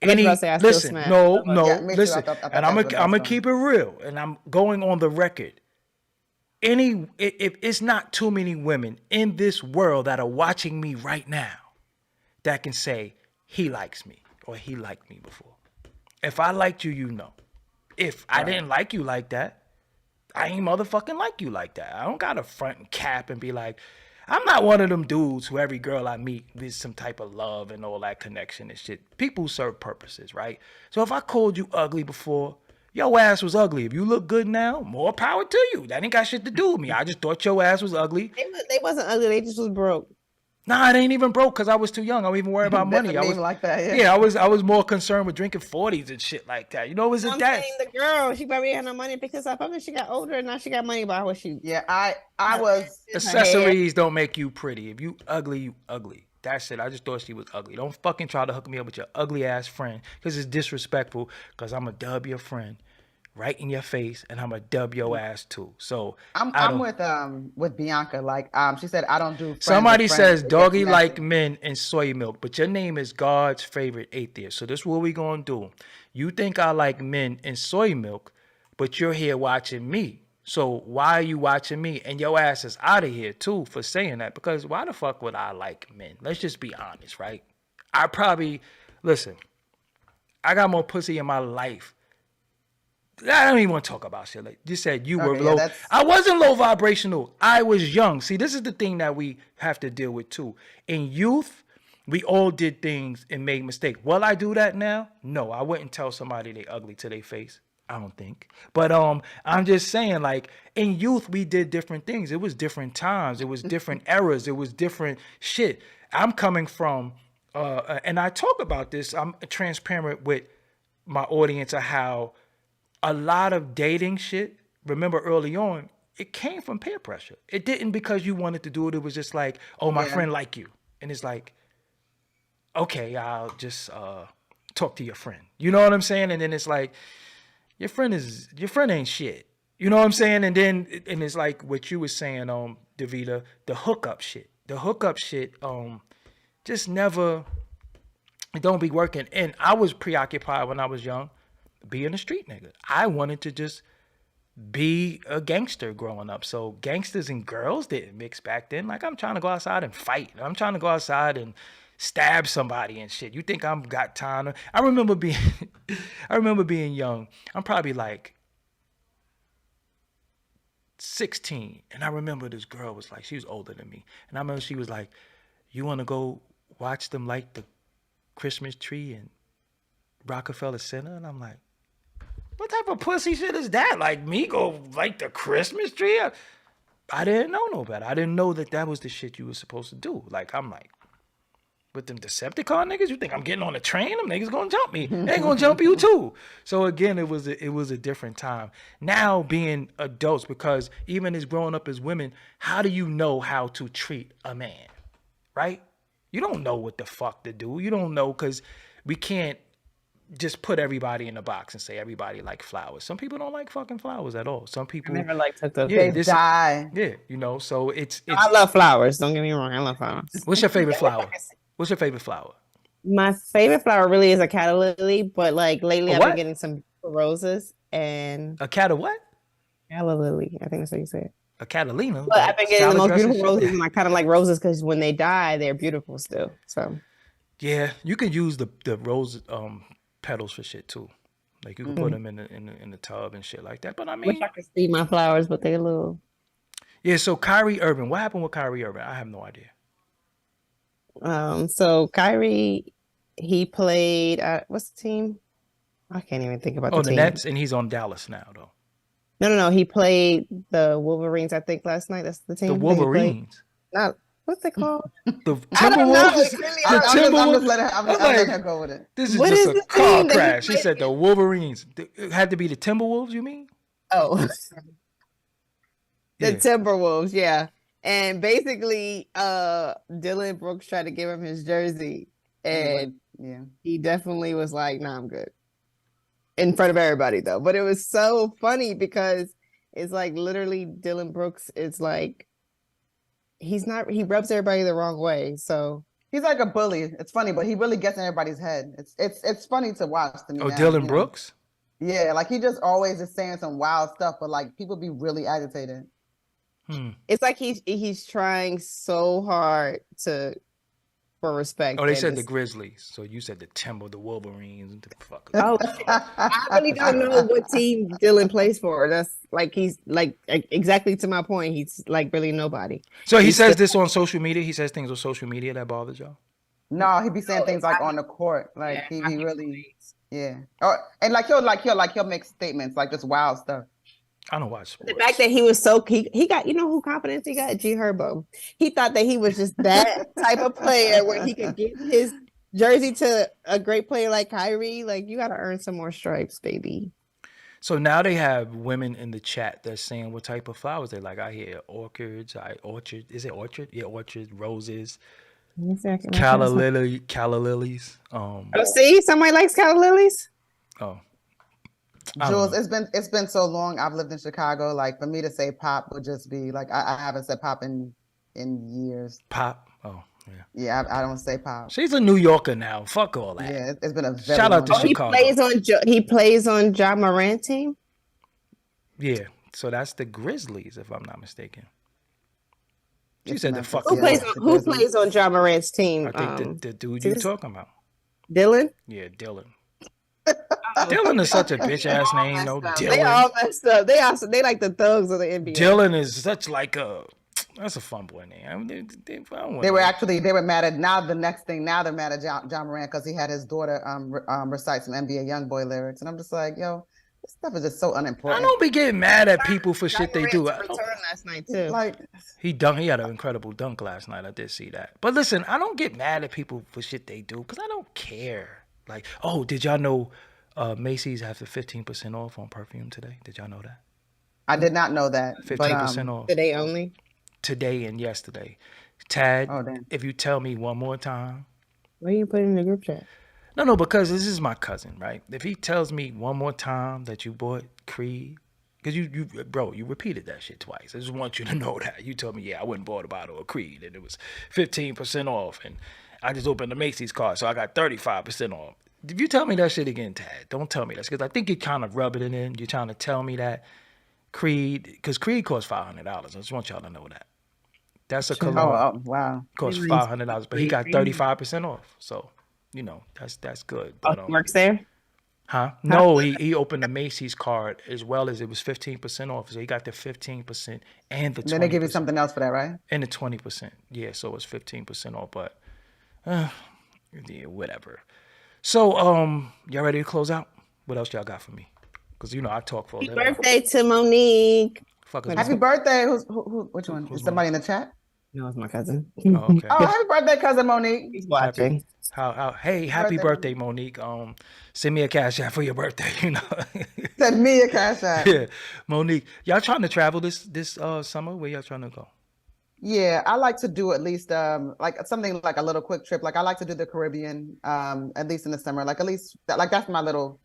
Listen. And I'm gonna keep it real, and I'm going on the record. If it's not too many women in this world that are watching me right now that can say he likes me or he liked me before. If I liked you, If I didn't like you like that, I ain't motherfucking like you like that. I don't got to front and cap and be like, I'm not one of them dudes who every girl I meet is some type of love and all that connection and shit. People serve purposes, right? So if I called you ugly before, your ass was ugly. If you look good now, more power to you. That ain't got shit to do with me. I just thought your ass was ugly. They wasn't ugly. They just was broke. Nah, it ain't even broke because I was too young. I wasn't even worried about money. I was like that. Yeah, I was more concerned with drinking 40s and shit like that. It was I'm that. saying the girl, she probably had no money because I probably she got older and now she got money by what she. Yeah, I was. Accessories don't make you pretty. If you ugly, you ugly. That's it. I just thought she was ugly. Don't fucking try to hook me up with your ugly ass friend because it's disrespectful. Because I'm a dub your friend right in your face, and I'm a dub your ass too. So I'm with Bianca. Like she said, I don't do. Somebody says doggy like men and soy milk, but your name is God's favorite atheist. So this is what we gonna do. You think I like men and soy milk, but you're here watching me So why are you watching me? And your ass is out of here too for saying that. Because why the fuck would I like men? Let's just be honest, right? I probably, listen, I got more pussy in my life. I don't even want to talk about shit. Like you said, you were low. I wasn't low vibrational. I was young. See, this is the thing that we have to deal with too. In youth, we all did things and made mistakes. Will I do that now? No, I wouldn't tell somebody they ugly to their face. I don't think. But I'm just saying, like, in youth, we did different things. It was different times. It was different eras. It was different shit. I'm coming from, and I talk about this. I'm transparent with my audience of how a lot of dating shit, remember early on, it came from peer pressure. It didn't because you wanted to do it. It was just like, oh, my friend like you. And it's like, okay, I'll just talk to your friend. You know what I'm saying? And then it's like, your friend ain't shit. You know what I'm saying? And then it's like what you were saying, Davida, the hookup shit. The hookup shit, just never, it don't be working. And I was preoccupied when I was young, being a street nigga. I wanted to just be a gangster growing up. So gangsters and girls didn't mix back then. Like, I'm trying to go outside and fight. I'm trying to go outside and stab somebody and shit. You think I'm got time? I remember being young. I'm probably like 16, and I remember this girl was like, she was older than me, and I remember she was like, "You want to go watch them light the Christmas tree in Rockefeller Center?" And I'm like, "What type of pussy shit is that? Like, me go light the Christmas tree?" I didn't know no better. I didn't know that was the shit you were supposed to do. Like, I'm like, with them Decepticon niggas, you think I'm getting on a train? Them niggas gonna jump me. They gonna jump you too. So again, it was a different time. Now being adults, because even as growing up as women, how do you know how to treat a man, right? You don't know what the fuck to do. You don't know, because we can't just put everybody in a box and say everybody like flowers. Some people don't like fucking flowers at all. Some people I never liked those. They die. Yeah, you know. So it's. I love flowers. Don't get me wrong. I love flowers. What's your favorite flower? What's your favorite flower? My favorite flower really is a calla lily, but like lately I've been getting some roses and a cat of what? Calla lily. I think that's how you say it. A Catalina. But I've been getting the most beautiful roses, and I kind of like roses because when they die, they're beautiful still. So yeah, you can use the rose petals for shit too. Like you can put them in the tub and shit like that. But I mean, wish I could see my flowers, but they're little. Yeah. So Kyrie Irving, what happened with Kyrie Irving? I have no idea. So Kyrie, he played what's the team? I can't even think about the team. Nets, and he's on Dallas now though. No. He played the Wolverines, I think, last night. That's the team. The Wolverines. Not what's it called? The Timberwolves. I'm just letting her go with it. This is just a car crash. She said the Wolverines. It had to be the Timberwolves. You mean? Oh, the Timberwolves. Yeah. And basically, Dylan Brooks tried to give him his jersey, and he definitely was like, "Nah, I'm good." In front of everybody, though. But it was so funny because it's like literally Dylan Brooks is like, he rubs everybody the wrong way. So he's like a bully. It's funny, but he really gets in everybody's head. It's funny to watch to me. Oh, now, Dylan Brooks? Yeah, like he just always is saying some wild stuff, but like people be really agitated. It's like he's trying so hard for respect. Oh, they said the Grizzlies. So you said the Wolverines. The fuck. Oh, I really don't know what team Dylan plays for. That's like he's like exactly to my point. He's like really nobody. So he says this on social media. He says things on social media that bothers y'all. No, he be saying things like on the court. Like he really, and he'll make statements like this wild stuff. I don't watch sports. The fact that he was he got, you know who confidence he got? G Herbo. He thought that he was just that type of player where he could give his jersey to a great player like Kyrie. Like, you got to earn some more stripes, baby. So now they have women in the chat that's saying what type of flowers they like. I hear orchids, is it orchid? Yeah, orchid, roses, calla lilies. See, somebody likes calla lilies. Oh. Jules, it's been so long. I've lived in Chicago. Like, for me to say pop would just be like I haven't said pop in years. Pop. Oh, yeah. Yeah, I don't say pop. She's a New Yorker now. Fuck all that. Yeah, it's been a very shout out to Chicago. He plays on Ja Morant team. Yeah, So that's the Grizzlies, if I'm not mistaken. She It's said the Memphis, fuck. Who yeah, plays it's the who Grizzlies. plays on John Morant's team? I think the dude is you this talking about. Dylan? Yeah, Dylan. Oh, Dylan is such a bitch ass all name, no messed up. They Dylan. all messed up. They like the thugs of the NBA. Dylan is such like a. That's a fun boy name. I mean, They were mad at now. The next thing now they're mad at John Morant because he had his daughter recite some NBA YoungBoy lyrics, and I'm just like, yo, this stuff is just so I unimportant. don't be getting mad at people for shit they do. Morant's return last night too. Like He had an incredible dunk last night. I did see that. But listen, I don't get mad at people for shit they do because I don't care. Like, oh, did y'all know Macy's have the 15% off on perfume today? Did y'all know that? I did not know that. 15% off Today only. today and yesterday. Tad, Oh, damn. if you tell me one more time. Why you put it in the group chat? No, because this is my cousin, right? If he tells me one more time that you bought Creed, because you repeated that shit twice. I just want you to know that. You told me, yeah, I went and bought a bottle of Creed and it was 15% off. And I just opened the Macy's card, so I got 35% off. If you tell me that shit again, Tad, don't tell me that. Because I think you're kind of rubbing it in. You're trying to tell me that Creed, because Creed costs $500. I just want y'all to know that. That's a cologne. Oh, wow. Costs $500, but he got 35% off. So, that's good. But, Works there? huh? No, he opened the Macy's card as well as it was 15% off. So he got the 15% and the 20%. Then they give you something else for that, right? And the 20%. Yeah, so it's 15% off, but yeah, whatever. So, y'all ready to close out? What else y'all got for me? Because I talk for a Happy living. birthday to Monique. Fuck is Happy birthday. Which one? Is somebody in the chat? No, it's my cousin. Oh, okay. Oh, happy birthday, cousin Monique. He's watching. Hey, happy birthday, Monique. Send me a cash app for your birthday, Send me a cash app. Yeah, Monique. Y'all trying to travel this summer? Where y'all trying to go? Yeah, I like to do at least like something like a little quick trip. Like I like to do the Caribbean, at least in the summer. Like at least that's my little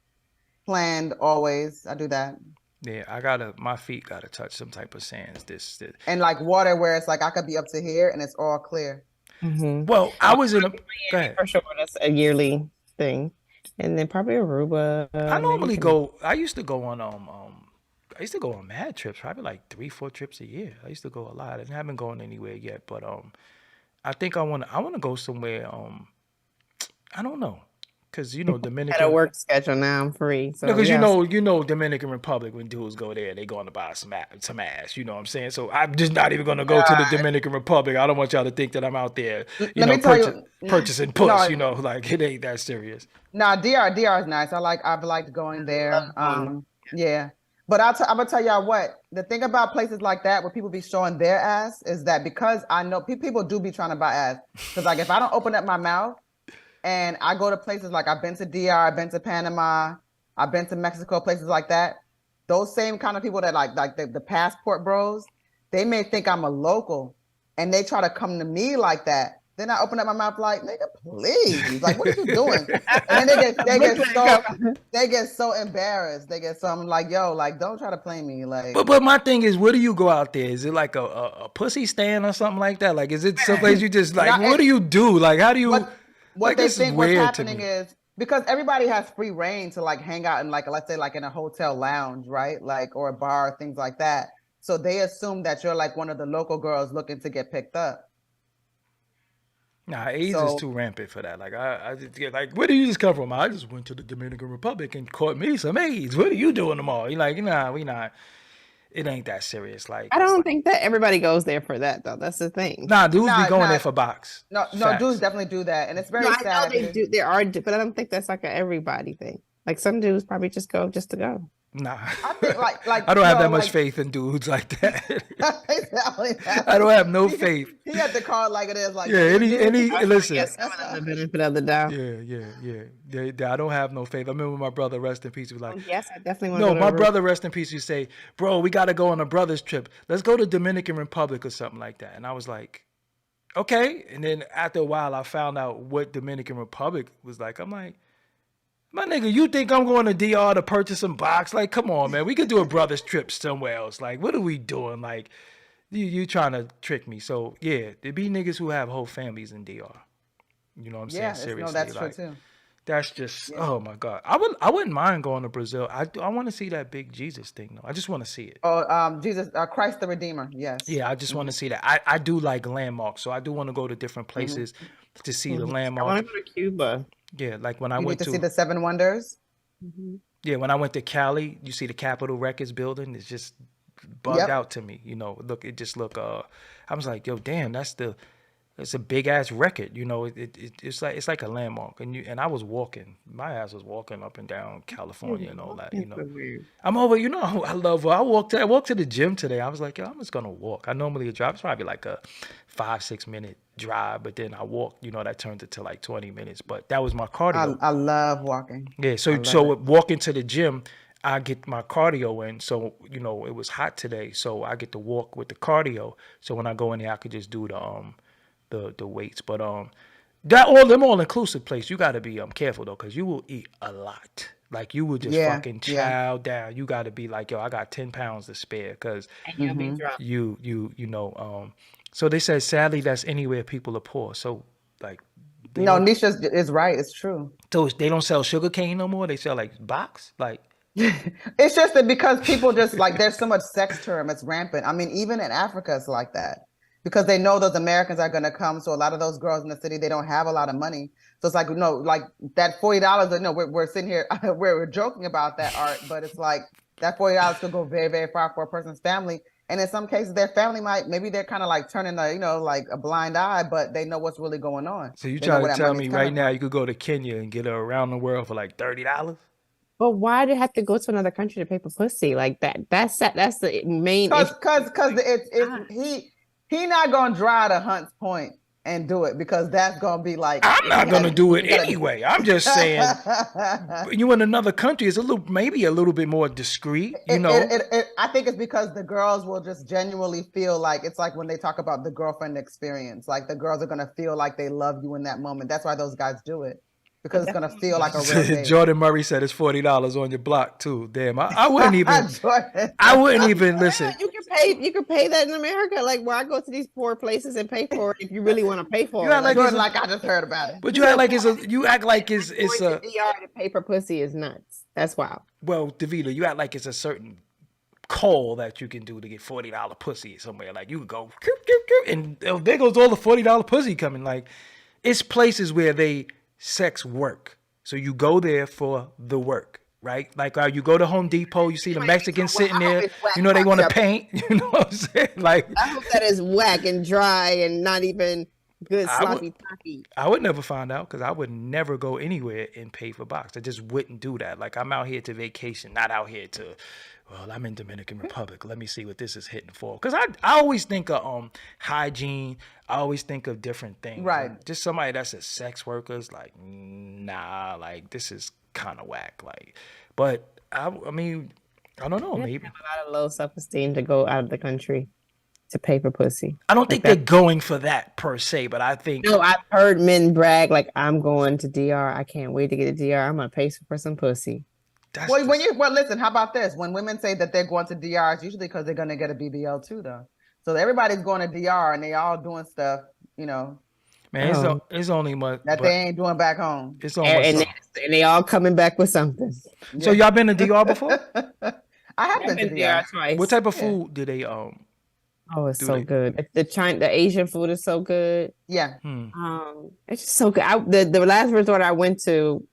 planned always. I do that. Yeah, my feet gotta touch some type of sands. This. And like water where it's like I could be up to here and it's all clear. Mm-hmm. Well, I was in a. Go ahead. For sure, that's a yearly thing, and then probably Aruba. I normally go. I used to go on I used to go on mad trips, probably like 3-4 trips a year. I used to go a lot. I haven't gone anywhere yet, but I think I want to go somewhere. I don't know, because Dominican. Had a work schedule now. I'm free. So because yes. Dominican Republic, when dudes go there, they going to buy some ass. You know what I'm saying? So I'm just not even going to go to the Dominican Republic. I don't want y'all to think that I'm out there, purchasing puss. Like it ain't that serious. Nah, DR is nice. I've liked going there. Yeah. But I'm gonna tell y'all what, the thing about places like that where people be showing their ass is that because I know people do be trying to buy ass. Because like if I don't open up my mouth and I go to places like I've been to DR, I've been to Panama, I've been to Mexico, places like that, those same kind of people that like the passport bros, they may think I'm a local and they try to come to me like that. Then I open up my mouth like, nigga, please. Like, what are you doing? And then they get so embarrassed. They get so like, yo, like, don't try to play me. Like, but my thing is, where do you go out there? Is it like a pussy stand or something like that? Like, is it someplace you just like? What do you do? Like, how do you? What they think what's happening is because everybody has free reign to like hang out in like, let's say like in a hotel lounge, right? Like, or a bar, things like that. So they assume that you're like one of the local girls looking to get picked up. Nah, AIDS is too rampant for that. Like I just get like, where do you just come from? I just went to the Dominican Republic and caught me some AIDS. What are you doing tomorrow? You're like, nah, we not. It ain't that serious. Like I don't think that everybody goes there for that though. That's the thing. Nah, dudes be going there for box. No, dudes definitely do that, and it's very sad. I know they do. There are, but I don't think that's like a everybody thing. Like some dudes probably just go just to go. Nah, I think like I don't have that much faith in dudes like that. I don't have no faith. He had the card like it is. Like any listen. The benefit of the doubt. Yeah. I don't have no faith. I remember my brother, rest in peace, was like, yes, I definitely want to. No, my brother, rest in peace, you say, bro, we got to go on a brothers trip. Let's go to Dominican Republic or something like that. And I was like, okay. And then after a while, I found out what Dominican Republic was like. I'm like, my nigga, you think I'm going to DR to purchase some box? Like, come on, man. We could do a brothers trip somewhere else. Like, what are we doing? Like, you trying to trick me. So, yeah, there be niggas who have whole families in DR. You know what I'm saying? Seriously. No, that's true, too. That's just oh my God. I wouldn't mind going to Brazil. I want to see that big Jesus thing though. I just want to see it. Oh, Jesus, Christ the Redeemer. Yes. Yeah, I just want to see that. I do like landmarks, so I do want to go to different places to see the I landmarks. want to go to Cuba. Yeah, like when I You went need to see the Seven Wonders. yeah, when I went to Cali, you see the Capitol Records building. It's just bugged out to me. You know, it just look. I was like, yo, damn, it's a big ass record. You know, it's like a landmark. And I was walking. My ass was walking up and down California and all that. You know, So weird. I'm over. You know, I love. I walked to the gym today. I was like, yo, I'm just gonna walk. I normally drive. It's probably like a 5-6 minute drive, but then I walked. You know, that turned into like 20 minutes. But that was my cardio. I love walking. Yeah, so walking to the gym, I get my cardio in. So, you know, it was hot today, so I get to walk with the cardio. So when I go in there, I could just do the weights. But them all inclusive place, you got to be careful though, because you will eat a lot. Like you will just fucking chow down. You got to be like, yo, I got 10 pounds to spare, because You'll be drunk. you know. So they said, sadly, that's anywhere people are poor. So like. No, Nisha is right. It's true. So they don't sell sugar cane no more. They sell like box, like. It's just that because people just like there's so much sex tourism, it's rampant. I mean, even in Africa, it's like that because they know those Americans are going to come. So a lot of those girls in the city, they don't have a lot of money. So it's like, no, like that $40. No, we're sitting here, we're joking about that, Art, but it's like that $40 could go very, very far for a person's family. And in some cases, their family maybe they're kind of like turning like a blind eye, but they know what's really going on. So you trying to tell me right now you could go to Kenya and get her around the world for like $30? But why do you have to go to another country to pay for pussy like that? That's the main. Because he not gonna drive to Hunts Point and do it because that's gonna be like. I'm not gonna do it anyway. I'm just saying, you in another country is maybe a little bit more discreet. You know, I think it's because the girls will just genuinely feel like it's like when they talk about the girlfriend experience. Like the girls are gonna feel like they love you in that moment. That's why those guys do it. Because it's gonna feel like a real date. Jordan Murray said it's $40 on your block too. Damn, I wouldn't even. I wouldn't even listen. You can pay that in America. Like, why go to these poor places and pay for it if you really want to pay for it? Like I just heard about it. But you act like it's a. DR to pay for pussy is nuts. That's wild. Well, Davida, you act like it's a certain call that you can do to get $40 pussy somewhere. Like you could go, and there goes all the $40 pussy coming. Like it's places where sex work. So you go there for the work, right? Like you go to Home Depot, you see the Mexicans sitting there, you know they want to paint, you know what I'm saying? Like I hope that is whack and dry and not even good sloppy toppy. I would never find out because I would never go anywhere and pay for box. I just wouldn't do that. Like I'm out here to vacation, not out here to I'm in Dominican Republic. Let me see what this is hitting for. Because I always think of hygiene. I always think of different things. Right. Like, just somebody that's a sex worker's like, nah, like this is kind of whack. Like, but I mean, I don't know. Maybe have a lot of low self-esteem to go out of the country to pay for pussy. I don't think they're going for that per se, but I think. No, I've heard men brag like, I'm going to DR. I can't wait to get to DR. I'm gonna pay for some pussy. Listen, how about this? When women say that they're going to DR, it's usually because they're going to get a BBL too, though. So everybody's going to DR and they all doing stuff, you know. Man, it's only much that they ain't doing back home. It's almost and they all coming back with something. So y'all been to DR before? I have been to DR twice. What type of food do they Oh, it's so good. The Asian food is so good. Yeah. It's just so good. The last resort I went to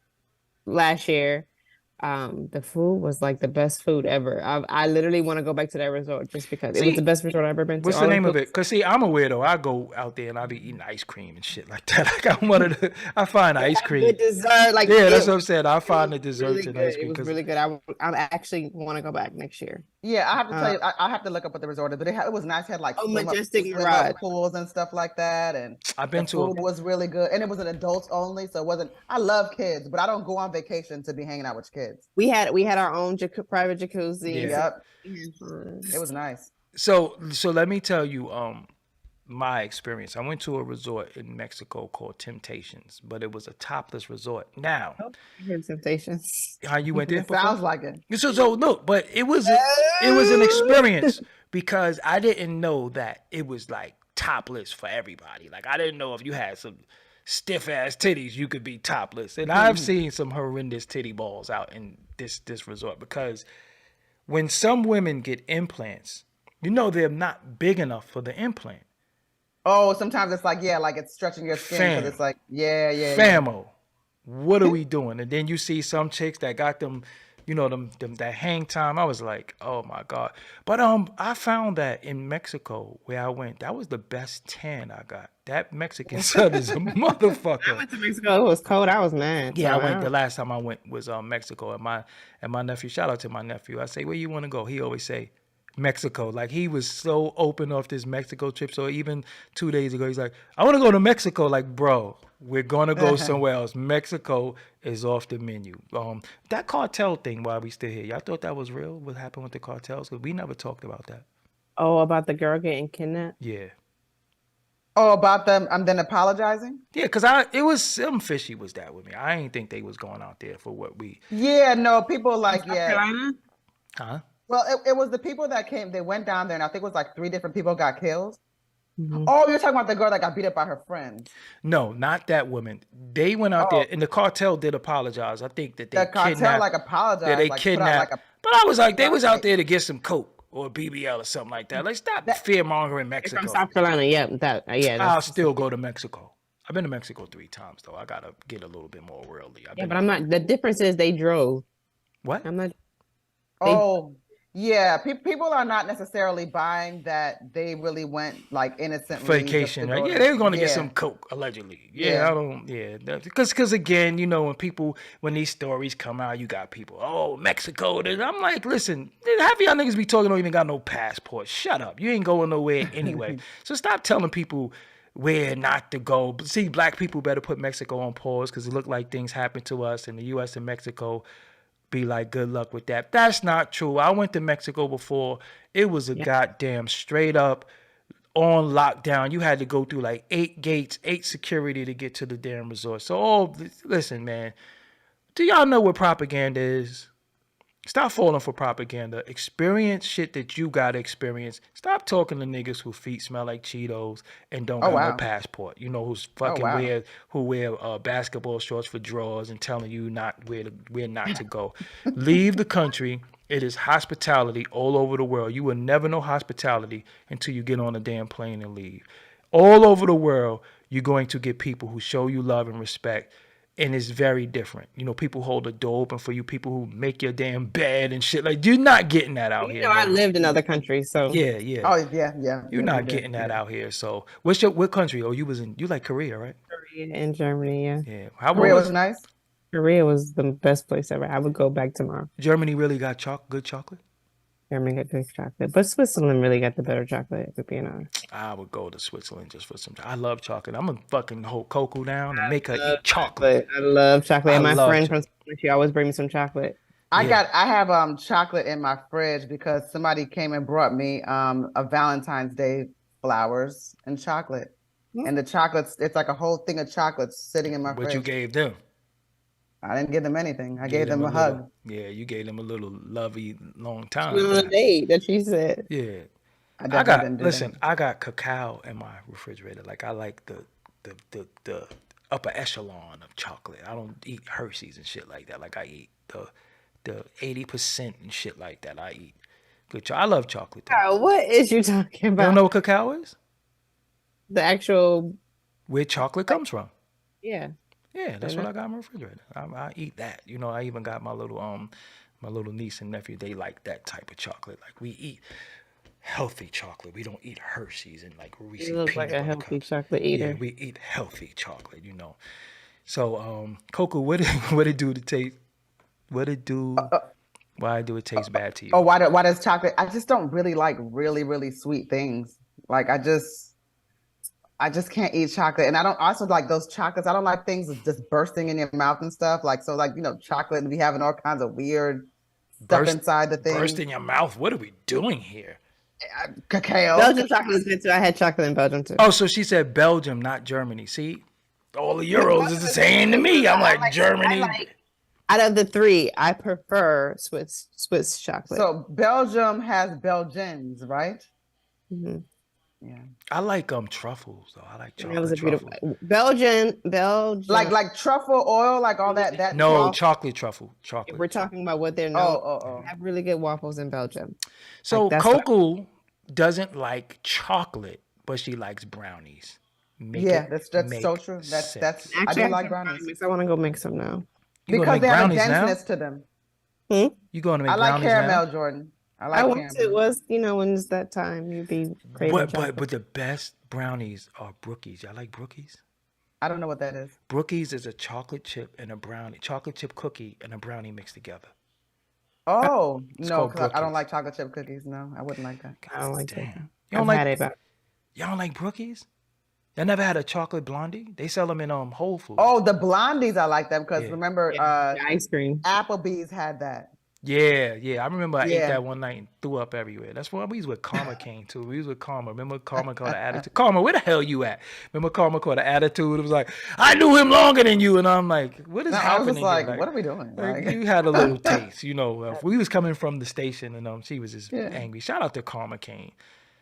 last year. The food was like the best food ever. I literally want to go back to that resort just because it was the best resort I've ever been to. What's the name of it? Because see, I'm a weirdo. I go out there and I be eating ice cream and shit like that. Like I find ice cream. Good dessert, like that's what I'm saying. I find the desserts and ice cream. It was really good. I actually want to go back next year. Yeah, I have to tell you, I have to look up what the resort is, but it was nice. It had like majestic pools and stuff like that, and I've been to. Food was really good, and it was an adults only, so it wasn't. I love kids, but I don't go on vacation to be hanging out with kids. We had our own private jacuzzi. Yeah. Yep, it was nice. So let me tell you, my experience. I went to a resort in Mexico called Temptations, but it was a topless resort. Now, Temptations. How you went there? Sounds like it. So look, but it was an experience because I didn't know that it was like topless for everybody. Like I didn't know if you had some stiff ass titties, you could be topless. And I've seen some horrendous titty balls out in this resort, because when some women get implants, they're not big enough for the implant. Oh, sometimes it's like, like it's stretching your skin because it's like, yeah. Famo, what are we doing? And then you see some chicks that got them, them that hang time. I was like, oh my God. But I found that in Mexico where I went, that was the best tan I got. That Mexican sun is a motherfucker. I went to Mexico. It was cold. I was mad. Yeah, so I went. The last time I went was Mexico, and my nephew. Shout out to my nephew. I say, where you want to go? He always say, Mexico. Like, he was so open off this Mexico trip. So even 2 days ago, he's like, I want to go to Mexico. Like, bro, we're gonna go somewhere else. Mexico is off the menu. That cartel thing. While we still here, y'all thought that was real? What happened with the cartels? Because we never talked about that. Oh, about the girl getting kidnapped? Yeah. Oh, about them. I'm then apologizing. Yeah, because it was some fishy was that with me. I ain't think they was going out there for what we. Yeah, no, people like South Carolina? Huh? Well, it was the people that came. They went down there, and I think it was like 3 different people got killed. Mhm. Oh, you're talking about the girl that got beat up by her friends. No, not that woman. They went out there, and the cartel did apologize. I think that they The cartel kidnapped. apologized. Yeah, they like, kidnapped. Put out, but I was like, they was out there to get some coke or BBL or something like that. Like, stop fear mongering Mexico. From South Carolina, yeah. I'll still go to Mexico. I've been to Mexico 3 times though. I gotta get a little bit more worldly. But I'm not. The difference is they drove. What? I'm not. Yeah, people are not necessarily buying that they really went like innocently. Vacation, right? Yeah, they were going to get some coke, allegedly. Yeah. I don't. Yeah, because again, when these stories come out, you got people. Oh, Mexico. I'm like, listen, half of y'all niggas be talking don't even got no passport. Shut up. You ain't going nowhere anyway. So stop telling people where not to go. See, black people better put Mexico on pause because it looked like things happened to us in the U.S. and Mexico. Be like, good luck with that. That's not true. I went to Mexico before. It was a goddamn straight up on lockdown. You had to go through like 8 gates, 8 security to get to the damn resort. So, listen, man. Do y'all know what propaganda is? Stop falling for propaganda. Experience shit that you gotta experience. Stop talking to niggas whose feet smell like Cheetos and don't have no passport. Who's fucking wear basketball shorts for drawers and telling you where not to go. Leave the country. It is hospitality all over the world. You will never know hospitality until you get on a damn plane and leave. All over the world, you're going to get people who show you love and respect. And it's very different. People hold the door open for you. People who make your damn bed and shit. Like, you're not getting that out here. I lived in other countries, so yeah. Oh yeah. You're not getting that out here. So, what country? Oh, you like Korea, right? Korea and Germany, yeah. Yeah. Korea was nice. Korea was the best place ever. I would go back tomorrow. Germany really got good chocolate. Germany got good chocolate, but Switzerland really got the better chocolate. To be honest, I would go to Switzerland just for some. I love chocolate. I'm gonna fucking hold Coco down and make her eat chocolate. I love chocolate. And my friend from Switzerland, she always brings me some chocolate. I have chocolate in my fridge because somebody came and brought me a Valentine's Day flowers and chocolate. And the chocolates, it's like a whole thing of chocolates sitting in my fridge. What you gave them? I didn't give them anything. I gave them a hug. Yeah, you gave them a little lovey long time. On a date that she said. Yeah. I got cacao in my refrigerator. Like, I like the upper echelon of chocolate. I don't eat Hershey's and shit like that. Like, I eat the 80% and shit like that. I eat good chocolate. I love chocolate. What is you talking about? You don't know what cacao is? The actual where chocolate comes from. Yeah. Yeah, that's what I got in my refrigerator. I eat that. I even got my little niece and nephew. They like that type of chocolate. Like, we eat healthy chocolate. We don't eat Hershey's and like Reese's. You look like a healthy chocolate eater. Yeah, we eat healthy chocolate. So, Coco, what it do to taste? What it do? Why do it taste bad to you? Oh, why does chocolate? I just don't really like really, really sweet things. Like, I just can't eat chocolate. And I don't also like those chocolates. I don't like things just bursting in your mouth and stuff. Like, so like, chocolate and be having all kinds of weird stuff inside the thing. Burst in your mouth? What are we doing here? Cacao. Belgian chocolate is good too. I had chocolate in Belgium too. Oh, so she said Belgium, not Germany. See? All the Euros is the same to me. I'm like, Germany. Out of the 3, I prefer Swiss chocolate. So Belgium has Belgians, right? Mm-hmm. Yeah. I like truffles though. I like And that was a chocolate beautiful truffles. Belgian. Like truffle oil, like all that. No, Waffle. chocolate truffle. If Chocolate. we're talking about what they're Oh, known, oh, they have really good waffles in Belgium. So that's what Coco doesn't like chocolate, but she likes brownies. yeah. That's so make true. sense. I Actually, do I like have brownies mix. I want to go make some now. You gonna because make they have a brownies now? denseness to them. You gonna make I like brownies caramel, now? Jordan. I I like once it caramel. was, when it's that time, you'd be craving chocolate. But the best brownies are Brookies. Y'all like Brookies? I don't know what that is. Brookies is a chocolate chip and a brownie, chocolate chip cookie and a brownie mixed together. Oh It's no, called because I don't Brookies. like chocolate chip cookies. No, I wouldn't like that. I don't like that. Damn. You don't I've had like it, but y'all don't like Brookies? Y'all never had a chocolate blondie? They sell them in Whole Foods. Oh, the blondies, I like them because Yeah. remember, the ice cream. Applebee's had that. Yeah. I remember I ate Yeah. that one night and threw up everywhere. That's why we was with Karma King too. We was with Karma. Remember Karma called the attitude? Karma, where the hell you at? Remember Karma called the attitude? It was like, I knew him longer than you. And I'm like, what is No, I happening was just here? like, what are we doing? Like, Like, you had a little taste, we was coming from the station and she was just Yeah. angry. Shout out to Karma King.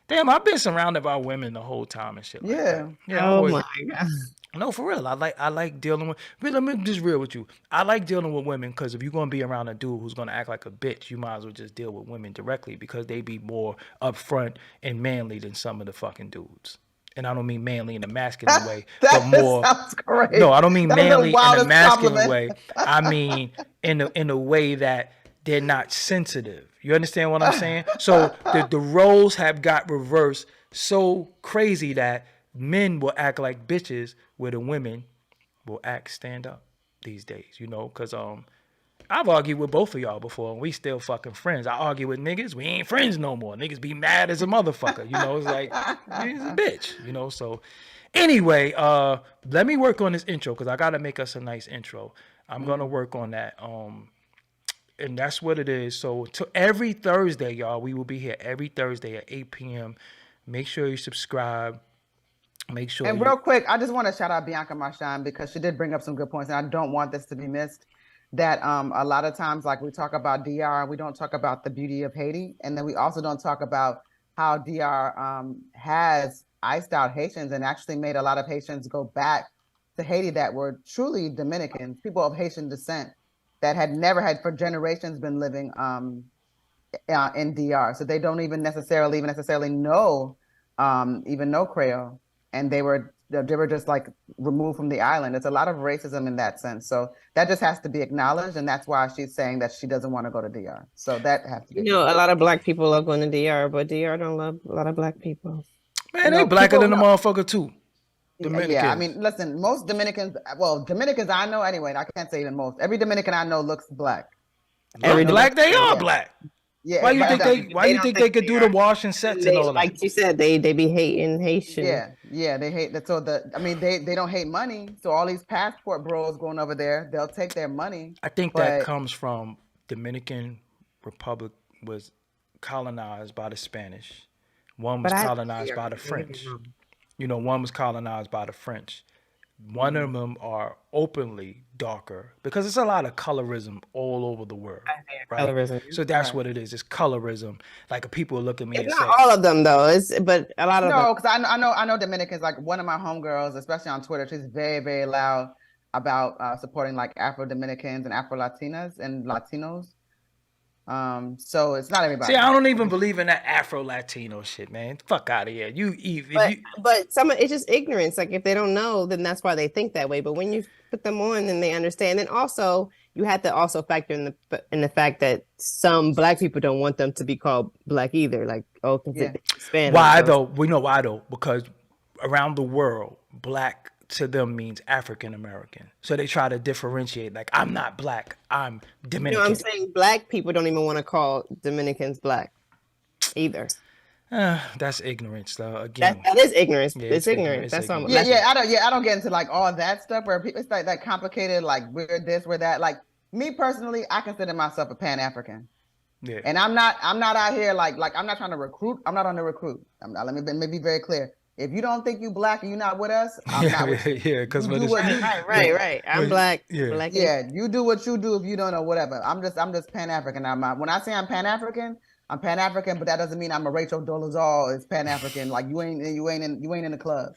Damn, I've been surrounded by women the whole time and shit like that. Yeah, I Oh always- my god. no, for real. I like dealing with. Let me just real with you. I like dealing with women because if you're gonna be around a dude who's gonna act like a bitch, you might as well just deal with women directly because they be more upfront and manly than some of the fucking dudes. And I don't mean manly in a masculine way, but more. sounds great. No, I don't mean That was the manly in a wildest masculine compliment. way. I mean in a way that they're not sensitive. You understand what I'm saying? So the roles have got reversed so crazy that men will act like bitches where the women will act stand up these days, because I've argued with both of y'all before and we still fucking friends. I argue with niggas, we ain't friends no more. Niggas be mad as a motherfucker, it's like he's a bitch, so anyway, let me work on this intro because I gotta make us a nice intro. I'm gonna work on that. And that's what it is. So to every Thursday, y'all, we will be here every Thursday at 8 p.m. Make sure you subscribe. Make sure. And real quick, I just want to shout out Bianca Marchand because she did bring up some good points, and I don't want this to be missed. That a lot of times, like we talk about DR, we don't talk about the beauty of Haiti, and then we also don't talk about how DR has iced out Haitians and actually made a lot of Haitians go back to Haiti that were truly Dominicans, people of Haitian descent that had never had for generations been living in DR, so they don't even necessarily know Creole, and they were just like removed from the island. It's a lot of racism in that sense, so that just has to be acknowledged, and that's why she's saying that she doesn't want to go to DR. So that has to be. A lot of black people love going to DR, but DR don't love a lot of black people. Man, they blacker than the motherfucker too. Dominicans. Yeah, I mean, listen, most Dominicans I know anyway, I can't say even most. Every Dominican I know looks black. Every black, they are black. Yeah. Why you think they could do the wash and sets and all that? Like you said, they be hating Haitian. Yeah, they hate that. So they don't hate money. So all these passport bros going over there, they'll take their money. I think that comes from Dominican Republic was colonized by the Spanish. One was colonized by the French. One was colonized by the French. One of them are openly darker because it's a lot of colorism all over the world. Right? Colorism. So that's what it is. It's colorism. Like people look at me and say, not all of them though. But a lot of them. No, because I know Dominicans. Like one of my homegirls, especially on Twitter, she's very, very loud about supporting like Afro Dominicans and Afro Latinas and Latinos. So it's not everybody. See, I don't even believe in that Afro Latino shit, man. Fuck out of here. But it's just ignorance. Like if they don't know, then that's why they think that way. But when you put them on, then they understand. And also, you have to also factor in the fact that some black people don't want them to be called black either. Like Spanish. Why though? We know why though, because around the world, black to them means African American. So they try to differentiate. Like I'm not black. I'm Dominican. I'm saying black people don't even want to call Dominicans black either. That's ignorance, though. Again, that is ignorance. Yeah, it's ignorance. That's all. I don't get into like all that stuff where people it's like that complicated. Like we're this, we're that. Like me personally, I consider myself a Pan African. Yeah. And I'm not out here like I'm not trying to recruit. I'm not on the recruit. Let me be very clear. If you don't think you black and you're not with us, I'm not with you. Yeah, because right. I'm black. Yeah, you do what you do if you don't know whatever. I'm just Pan African. When I say I'm Pan African, I'm Pan African, but that doesn't mean I'm a Rachel Dolezal. It's Pan African. Like you ain't in the club.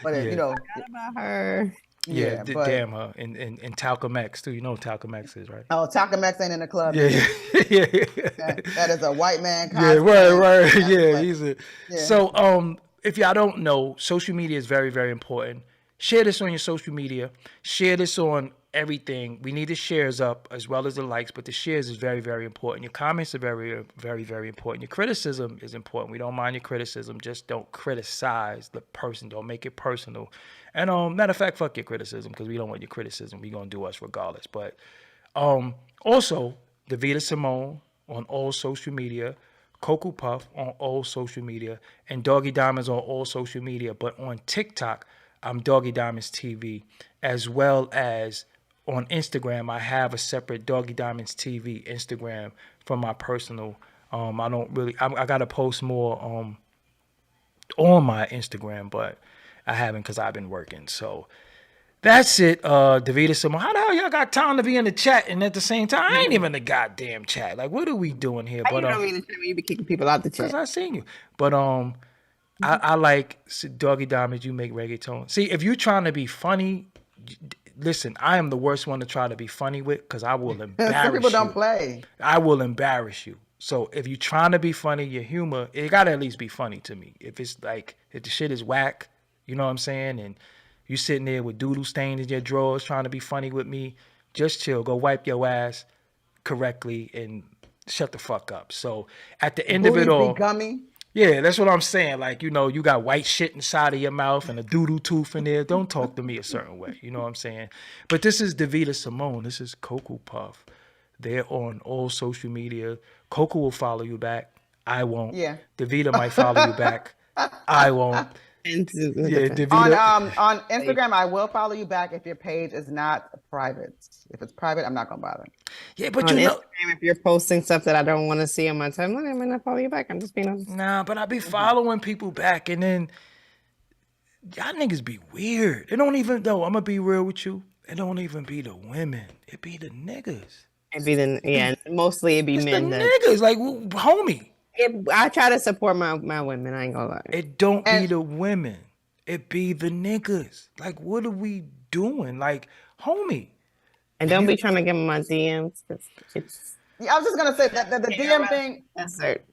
But Yeah. you know, Forgot about her. yeah. But damn her. And Talcum X too. You know what Talcum X is, right? oh, Taco Max ain't in the club. Yeah, yeah, That is a white man. yeah, right. That's Yeah, what- he's a. yeah. So, if y'all don't know, social media is very, very important. Share this on your social media. Share this on everything. We need the shares up as well as the likes, but the shares is very, very important. Your comments are very, very, very important. Your criticism is important. We don't mind your criticism. Just don't criticize the person. Don't make it personal. And matter of fact, fuck your criticism because we don't want your criticism. We're gonna do us regardless. But also, Davida Simone on all social media, Coco Puff on all social media, and Doggie Diamonds on all social media. But on TikTok, I'm Doggie Diamonds TV, as well as on Instagram. I have a separate Doggie Diamonds TV Instagram from my personal. I don't really. I gotta post more on my Instagram, but I haven't because I've been working. So that's it, Davida Simone. How the hell y'all got time to be in the chat and at the same time I ain't even in the goddamn chat? Like, what are we doing here? How But you don't mean to you be kicking people out the chat? because I seen you. But I like Doggie Diamonds. You make reggaeton. See, if you're trying to be funny, listen. I am the worst one to try to be funny with because I will embarrass Some people don't you. play. I will embarrass you. So if you're trying to be funny, your humor, it gotta at least be funny to me. If it's like, if the shit is whack, you know what I'm saying? And you sitting there with doodle stains in your drawers trying to be funny with me, just chill. Go wipe your ass correctly and shut the fuck up. So at the end of it Booties all, be gummy. yeah, that's what I'm saying. Like, you know, you got white shit inside of your mouth and a doodle tooth in there. Don't talk to me a certain way. You know what I'm saying? But this is Davida Simone. This is Coco Puff. They're on all social media. Coco will follow you back. I won't. Yeah. Davida might follow you back. I won't. And Yeah, Davida. On Instagram, I will follow you back if your page is not private. If it's private, I'm not gonna bother. Yeah, but on you know. Instagram, if you're posting stuff that I don't want to see on my timeline, I'm gonna follow you back. I'm just being honest. Nah, but I be following people back and then y'all niggas be weird. It don't even, though, I'm gonna be real with you. It don't even be the women. It be the niggas. It'd be mostly it'd be It's the men. niggas. Like, homie. I try to support my women. I ain't gonna lie. It don't be the women. It be the niggas. Like, what are we doing? Like, homie. And don't be trying to get in my DMs. It's Yeah, I was just gonna say that the DM thing. that's it.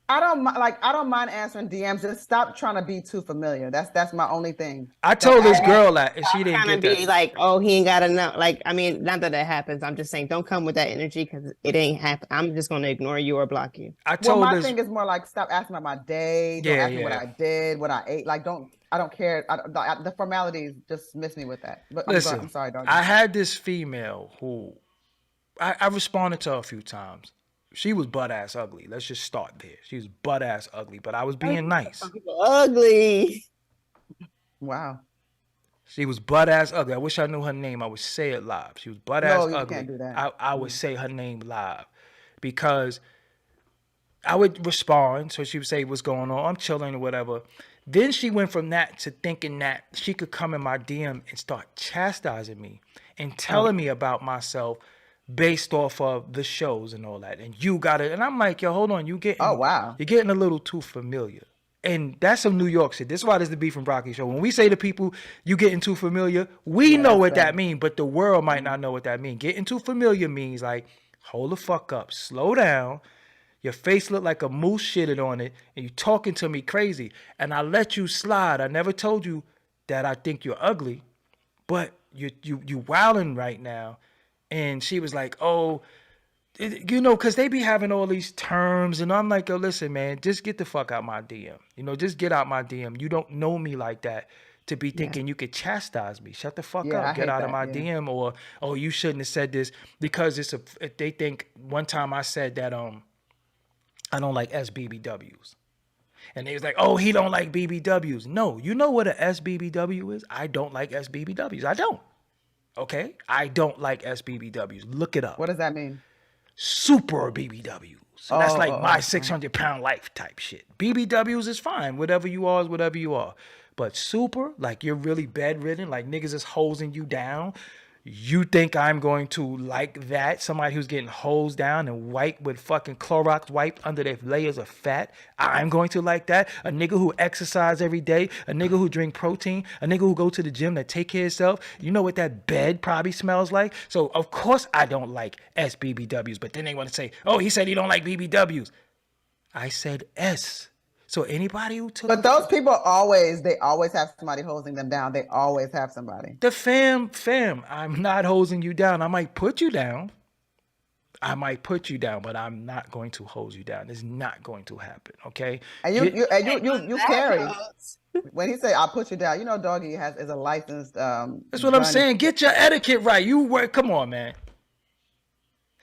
I don't mind answering DMs. Just stop trying to be too familiar. That's my only thing. I told this girl that, and she didn't Kind get of be that. like, oh, he ain't got enough. Like, I mean, not that happens. I'm just saying, don't come with that energy because it ain't happen. I'm just gonna ignore you or block you. I Well, told my this. thing is more like stop asking about my day. Don't Yeah, ask me what yeah. I did, what I ate. Like, I don't care. The formalities just miss me with that. But Listen, I'm sorry, dog. I had this female who I responded to her a few times. She was butt ass ugly. Let's just start there. She was butt ass ugly, but I was being nice. People ugly. Wow. She was butt ass ugly. I wish I knew her name. I would say it live. She was butt ass you ugly. can't do that. I would say her name live because I would respond. So she would say, what's going on? I'm chilling or whatever. Then she went from that to thinking that she could come in my DM and start chastising me and telling me about myself based off of the shows and all that. And you got it. And I'm like, yo, hold on. You're getting a little too familiar. And that's some New York shit. This is why there's the Beef and Broccoli show. When we say to people, you getting too familiar, we know what that means, but the world might not know what that means. Getting too familiar means like, hold the fuck up, slow down. Your face look like a moose shitted on it, and you talking to me crazy. And I let you slide. I never told you that I think you're ugly, but you wilding right now. And she was like, oh, you know, because they be having all these terms. And I'm like, yo, listen, man, just get the fuck out my DM. You know, just get out my DM. You don't know me like that to be thinking you could chastise me. Shut the fuck up. Get out of my DM. Or, oh, you shouldn't have said this. Because they think one time I said that I don't like SBBWs. And they was like, oh, he don't like BBWs. No, you know what a SBBW is? I don't like SBBWs. I don't. Okay? I don't like SBBWs. Look it up. What does that mean? Super BBWs. So that's like my 600-pound life type shit. BBWs is fine. Whatever you are is whatever you are. But super, like you're really bedridden, like niggas is hosing you down. You think I'm going to like that? Somebody who's getting hosed down and wiped with fucking Clorox wipe under their layers of fat? I'm going to like that? A nigga who exercise every day, a nigga who drink protein, a nigga who go to the gym that take care of himself. You know what that bed probably smells like? So of course I don't like SBBWs, but then they want to say, oh, he said he don't like BBWs. I said S. So anybody who took But those people they always have somebody hosing them down. They always have somebody. the fam, I'm not hosing you down. I might put you down. But I'm not going to hose you down. It's not going to happen. Okay. And you carry. When he say I'll put you down, you know, Doggie is a licensed. That's what I'm saying. Get your etiquette right. You work. Come on, man.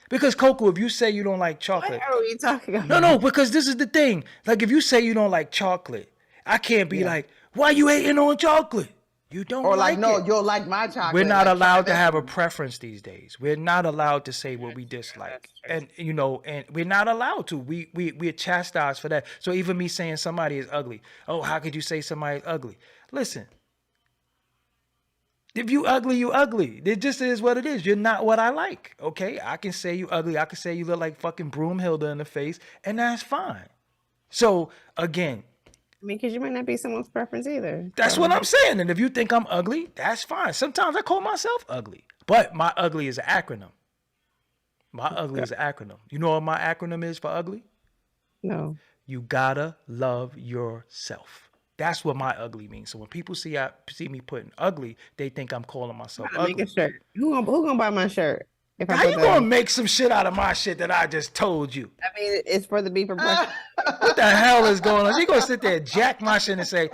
Because Coco, if you say you don't like chocolate, what are we talking about? no, because this is the thing. Like if you say you don't like chocolate, I can't be like, why you hating on chocolate? You don't or like no, it. you'll like my chocolate. We're not like allowed to have a preference these days. We're not allowed to say what we dislike, and we're not allowed to. We're chastised for that. So even me saying somebody is ugly, oh, how could you say somebody's ugly? Listen. If you ugly, you ugly. It just is what it is. You're not what I like. Okay? I can say you ugly. I can say you look like fucking Broomhilda in the face, and that's fine. So again, I mean, because you might not be someone's preference either. that's what I'm saying. And if you think I'm ugly, that's fine. Sometimes I call myself ugly, but my ugly is an acronym. My ugly is an acronym. You know what my acronym is for ugly? No. You gotta love yourself. That's what my ugly means. So when people see me putting ugly, they think I'm calling myself ugly. Make a shirt. Who gonna buy my shirt? If How you gonna make some shit out of my shit that I just told you? I mean, it's for the beef impression. What the hell is going on? You gonna sit there and jack my shit and say,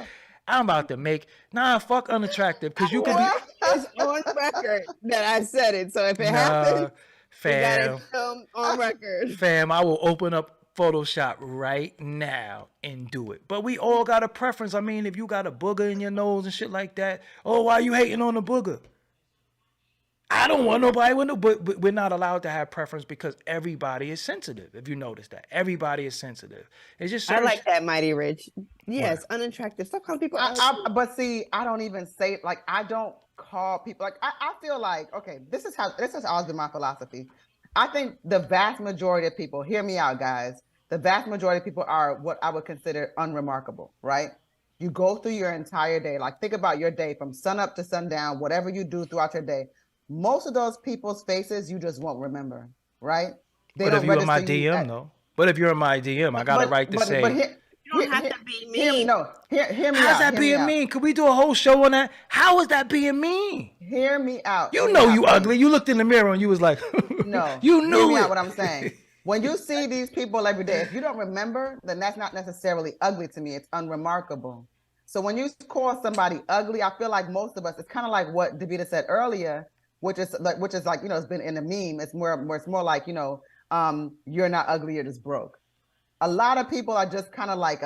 I'm about to make fuck unattractive, because you could be It's on record that I said it. So if it happens, fam, we got it filmed on record. Fam, I will open up Photoshop right now and do it. But we all got a preference. I mean, if you got a booger in your nose and shit like that, oh, why you hating on the booger? I don't want nobody with no, but we're not allowed to have preference because everybody is sensitive. If you notice that, everybody is sensitive. It's just I like that, Mighty Rich. Yes, unattractive. Stop calling people. But see, I don't even say like I don't call people like I feel like okay. This has always been my philosophy. I think the vast majority of people, hear me out, guys. The vast majority of people are what I would consider unremarkable, right? You go through your entire day, like think about your day from sun up to sundown, whatever you do throughout your day. Most of those people's faces you just won't remember, right? But if you're in my DM, though. But if you're in my DM, I got a right to say. You don't have to be mean. Hear me out. How's that being mean? Could we do a whole show on that? How is that being mean? Hear me out. You know you ugly. You looked in the mirror and you was like, no. You knew hear me it. out what I'm saying. When you see these people every day, if you don't remember, then that's not necessarily ugly to me. It's unremarkable. So when you call somebody ugly, I feel like most of us, it's kind of like what Davida said earlier, which is like, it's been in a meme. It's more like, you're not ugly, you're just broke. A lot of people are just kind of like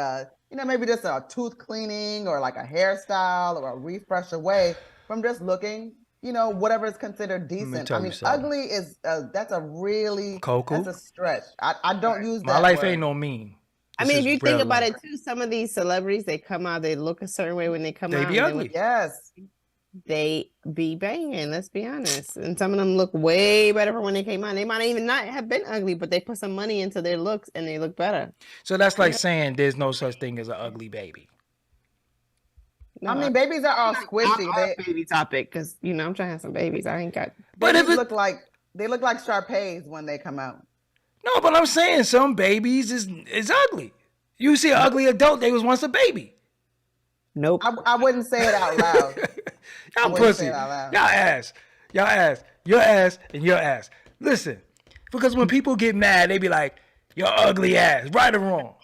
maybe just a tooth cleaning or like a hairstyle or a refresh away from just looking, whatever is considered decent. I mean, ugly is that's a stretch. I don't use that. My life word. ain't no meme. I mean, if you think about it too, some of these celebrities, they come out, they look a certain way when they come out. They be ugly. Yes. They be banging, let's be honest. And some of them look way better from when they came out. They might even not have been ugly, but they put some money into their looks and they look better. So that's like saying there's no such thing as an ugly baby. No, I mean, babies are all squishy. Baby topic, because I'm trying to have some babies. I ain't got. But if they look like Sharpays when they come out. No, but I'm saying some babies is ugly. You see an ugly adult, they was once a baby. Nope. I wouldn't say it out loud. Y'all pussy. Y'all ass. Your ass and your ass. Listen, because when people get mad, they be like, "Your ugly ass," right or wrong.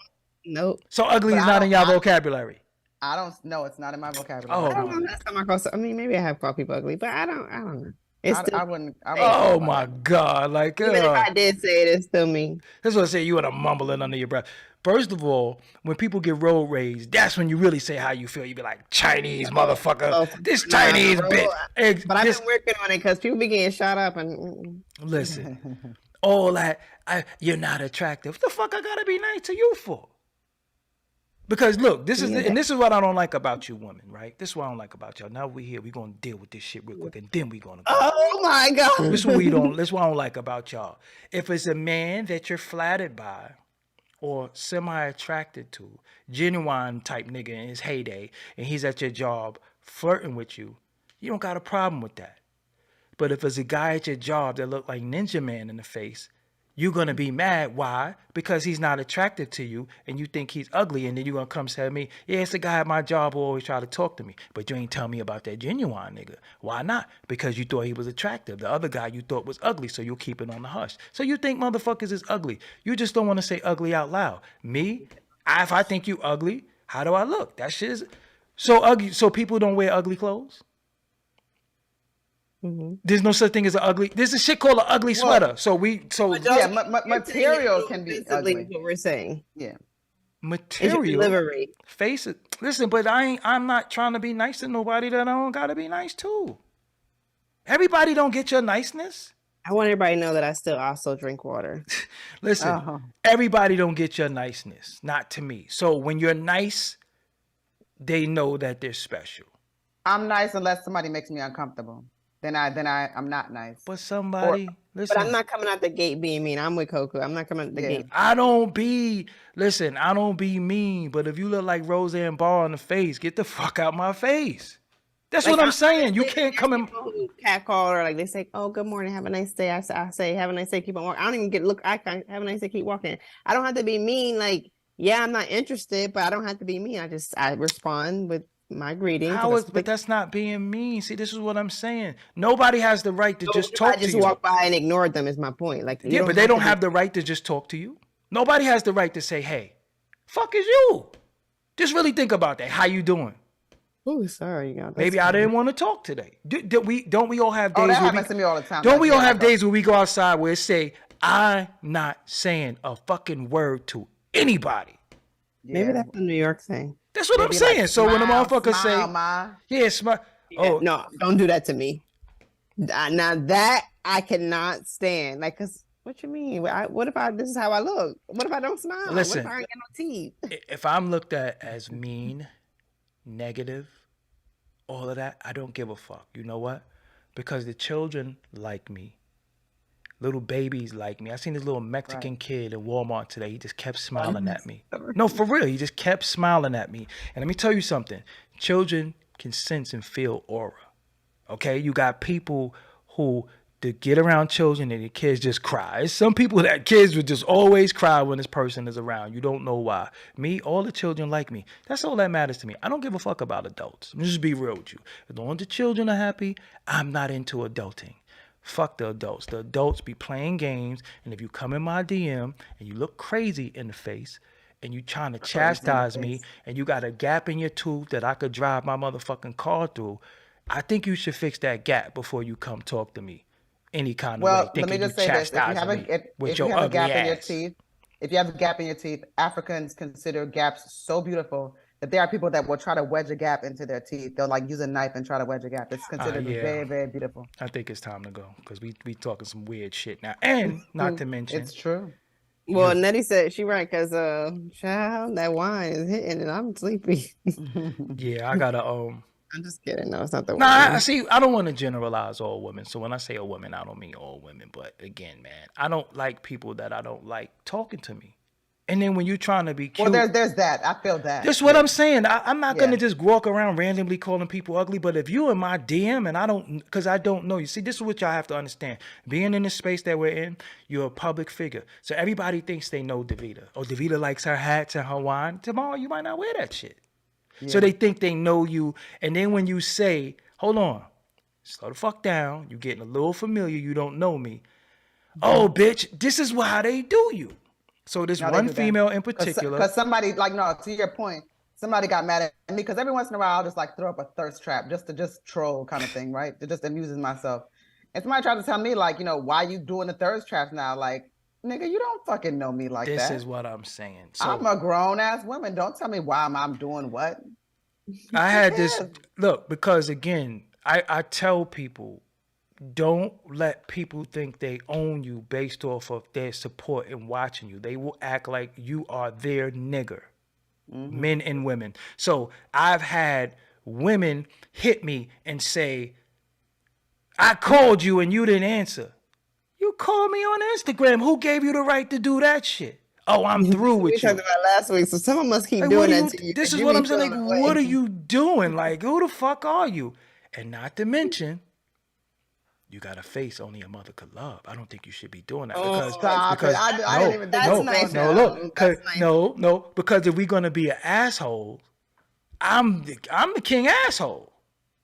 Nope. So ugly is not in y'all vocabulary. I don't know. It's not in my vocabulary. Oh, I don't know. Last time I called. I mean, maybe I have called people ugly, but I don't know. I wouldn't. Oh my God! Like, even if I did say it, it's still me. That's what I say. You want to mumbling under your breath. First of all, when people get road rage, that's when you really say how you feel. You be like, Chinese motherfucker, this Chinese bitch. But I've been working on it because people be getting shot up and. Listen, all that you're not attractive. What the fuck I gotta be nice to you for? Because look, this is what I don't like about you women, right? This is what I don't like about y'all. Now we here, we gonna deal with this shit real quick, and then we gonna go. Oh my God. This is what we don't. This is what I don't like about y'all. If it's a man that you're flattered by, or semi-attracted to, genuine type nigga in his heyday, and he's at your job flirting with you, you don't got a problem with that. But if it's a guy at your job that look like Ninja Man in the face, you're going to be mad. Why? Because he's not attractive to you and you think he's ugly, and then you're going to come tell me, yeah, it's a guy at my job who always try to talk to me. But you ain't tell me about that genuine nigga. Why not? Because you thought he was attractive. The other guy you thought was ugly, so you'll keep it on the hush. So you think motherfuckers is ugly. You just don't want to say ugly out loud. Me, if I think you ugly, how do I look? That shit is so ugly. So people don't wear ugly clothes? There's no such thing as an ugly. There's a shit called an ugly sweater. Material can be ugly. What we're saying. Yeah. Material. Delivery. Face it. Listen, but I'm not trying to be nice to nobody that I don't gotta be nice to. Everybody don't get your niceness. I want everybody to know that I still also drink water. Listen, everybody don't get your niceness. Not to me. So when you're nice, they know that they're special. I'm nice unless somebody makes me uncomfortable. Then I'm not nice. But somebody, listen. But I'm not coming out the gate being mean. I'm with Coco. I'm not coming out the gate. I don't be mean. But if you look like Roseanne Barr in the face, get the fuck out my face. That's like, what I'm saying. You can't come in. Catcall or like they say, oh, good morning, have a nice day. I say, have a nice day, keep on walking. I don't even get look. I can have a nice day, keep walking. I don't have to be mean. Like, yeah, I'm not interested, but I don't have to be mean. I respond with my greeting. But that's not being mean. See, this is what I'm saying. Nobody has the right to just talk to you. I just walk by and ignore them is my point. Like, yeah, but they don't have the right to just talk to you. Nobody has the right to say, hey, fuck is you? Just really think about that. How you doing? Oh, sorry. God, maybe I didn't want to talk today. Don't we all have days that happens to me all the time. Don't we all have days where we go outside where it say, I'm not saying a fucking word to anybody? Yeah. Maybe that's a New York thing. That's what I'm saying. Like, so when the motherfuckers say, ma. yeah, smile. Oh, no, don't do that to me. Now that I cannot stand. Like, cause what you mean? What if this is how I look? What if I don't smile? Listen, what if I ain't got no teeth? If I'm looked at as mean, negative, all of that, I don't give a fuck. You know what? Because the children like me. Little babies like me. I seen this little Mexican kid in Walmart today. He just kept smiling at me. No, for real. He just kept smiling at me. And let me tell you something. Children can sense and feel aura. Okay? You got people who to get around children and the kids just cry. There's some people that kids would just always cry when this person is around. You don't know why. Me, all the children like me. That's all that matters to me. I don't give a fuck about adults. I'm just be real with you. As long as the children are happy, I'm not into adulting. Fuck the adults. The adults be playing games, and if you come in my DM and you look crazy in the face and you trying to chastise me and you got a gap in your tooth that I could drive my motherfucking car through, I think you should fix that gap before you come talk to me any kind of way. Well, let me just say this. If you have a gap in your teeth, if you have a gap in your teeth, Africans consider gaps so beautiful that there are people that will try to wedge a gap into their teeth. They'll like use a knife and try to wedge a gap. It's considered very, very beautiful. I think it's time to go because we talking some weird shit now. And not to mention, it's true. Well, Nettie said she right because child, that wine is hitting and I'm sleepy. Yeah, I gotta I'm just kidding. No, it's not the wine. I see. I don't want to generalize all women. So when I say a woman, I don't mean all women. But again, man, I don't like people that I don't like talking to me. And then when you're trying to be cute, well, there's that. I feel that. That's what I'm saying. I'm not gonna just walk around randomly calling people ugly. But if you in my DM and I don't know you, see, this is what y'all have to understand. Being in the space that we're in, you're a public figure, so everybody thinks they know Davita. Oh, Davita likes her hats and her wine. Tomorrow you might not wear that shit. Yeah. So they think they know you, and then when you say, "Hold on, slow the fuck down," you getting a little familiar. You don't know me. Oh, bitch, this is why they do you. So this one female in particular. Because somebody, like, no, to your point, somebody got mad at me because every once in a while I'll just like throw up a thirst trap just to troll kind of thing, right? To just amuses myself. And somebody tried to tell me like, why you doing the thirst traps now? Like, nigga, you don't fucking know me like that. This is what I'm saying. So, I'm a grown ass woman. Don't tell me why I'm doing what. I had this, look, because again, I tell people, don't let people think they own you based off of their support and watching you. They will act like you are their nigger. men and women. So I've had women hit me and say, I called you and you didn't answer. You called me on Instagram. Who gave you the right to do that shit? Oh, I'm through with We you. talked about last week, so someone must keep Like, doing that to you. This is You what be I'm saying. feeling Like, away. what are you doing? Like, who the fuck are you? And not to mention, you got a face only a mother could love. I don't think you should be doing that because I didn't even think That's you were nice. doing no, that. look, That's nice. no, because if we're gonna be an asshole, I'm the king asshole.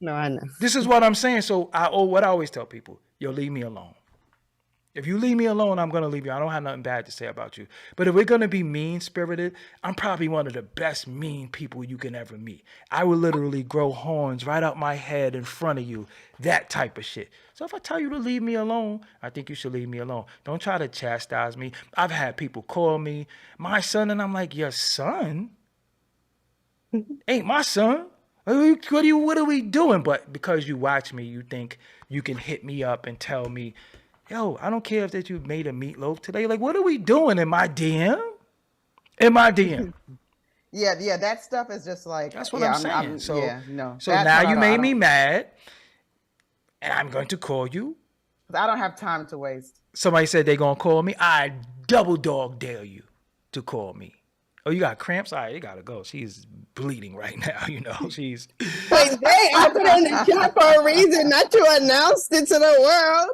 No, I know. This is what I'm saying. So what I always tell people, yo, leave me alone. If you leave me alone, I'm going to leave you. I don't have nothing bad to say about you. But if we're going to be mean-spirited, I'm probably one of the best mean people you can ever meet. I will literally grow horns right out my head in front of you, that type of shit. So if I tell you to leave me alone, I think you should leave me alone. Don't try to chastise me. I've had people call me my son, and I'm like, your son? Ain't my son. What are we doing? But because you watch me, you think you can hit me up and tell me, yo, I don't care if that you made a meatloaf today. Like, what are we doing in my DM? In my DM. Yeah, that stuff is just like That's what I'm saying. So That's now what you I made don't- me mad, and I'm going to call you. I don't have time to waste. Somebody said they're going to call me. I double dog dare you to call me. Oh, you got cramps? All right, you got to go. She's bleeding right now, you know. She's... Wait, I put it in the chat for a reason, not to announce it to the world.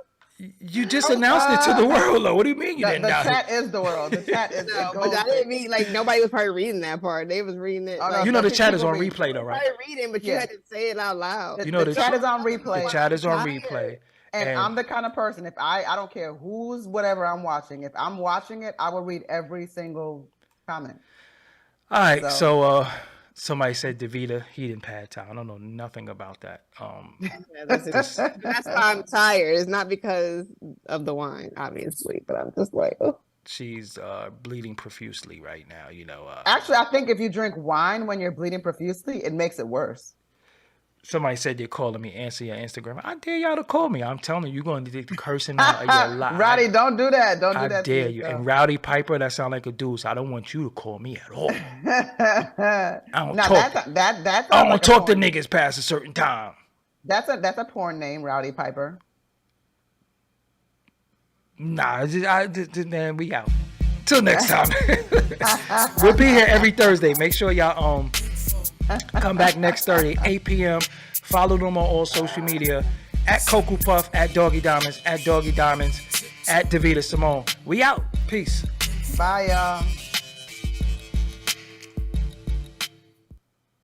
You just announced it to the world, though. What do you mean you The didn't know? chat is the world. The chat is No, it but goes- I didn't mean like nobody was probably reading that part. They was reading it. Oh, no, like, You know the People chat is on read- replay, though, right? probably reading, but you Yeah. had to say it out loud. You know the the chat is on replay. The chat is on Tired. replay. And I'm the kind of person, if I don't care who's whatever I'm watching, if I'm watching it, I will read every single comment. All right, so somebody said DeVita, he didn't pad time. I don't know nothing about that. Yeah, that's why I'm tired. It's not because of the wine, obviously, but I'm just like, oh. She's bleeding profusely right now, you know. Actually, I think if you drink wine when you're bleeding profusely, it makes it worse. Somebody said they're calling me. Answer your Instagram. I dare y'all to call me. I'm telling you, you're going to get cursing out of your life. Rowdy, don't do that. Don't do I that. to dare you. yourself. And Rowdy Piper, that sound like a dude, so I don't want you to call me at all. I don't Now, talk. that's I don't like a talk to porn- niggas past a certain time. That's a porn name, Rowdy Piper. Nah, man, we out. Till next time. We'll be here every Thursday. Make sure y'all come back next Thursday, 8 p.m. Follow them on all social media. At Cocoa Puff, at Doggie Diamonds, at Doggie Diamonds, at DeVita Simone. We out. Peace. Bye, y'all.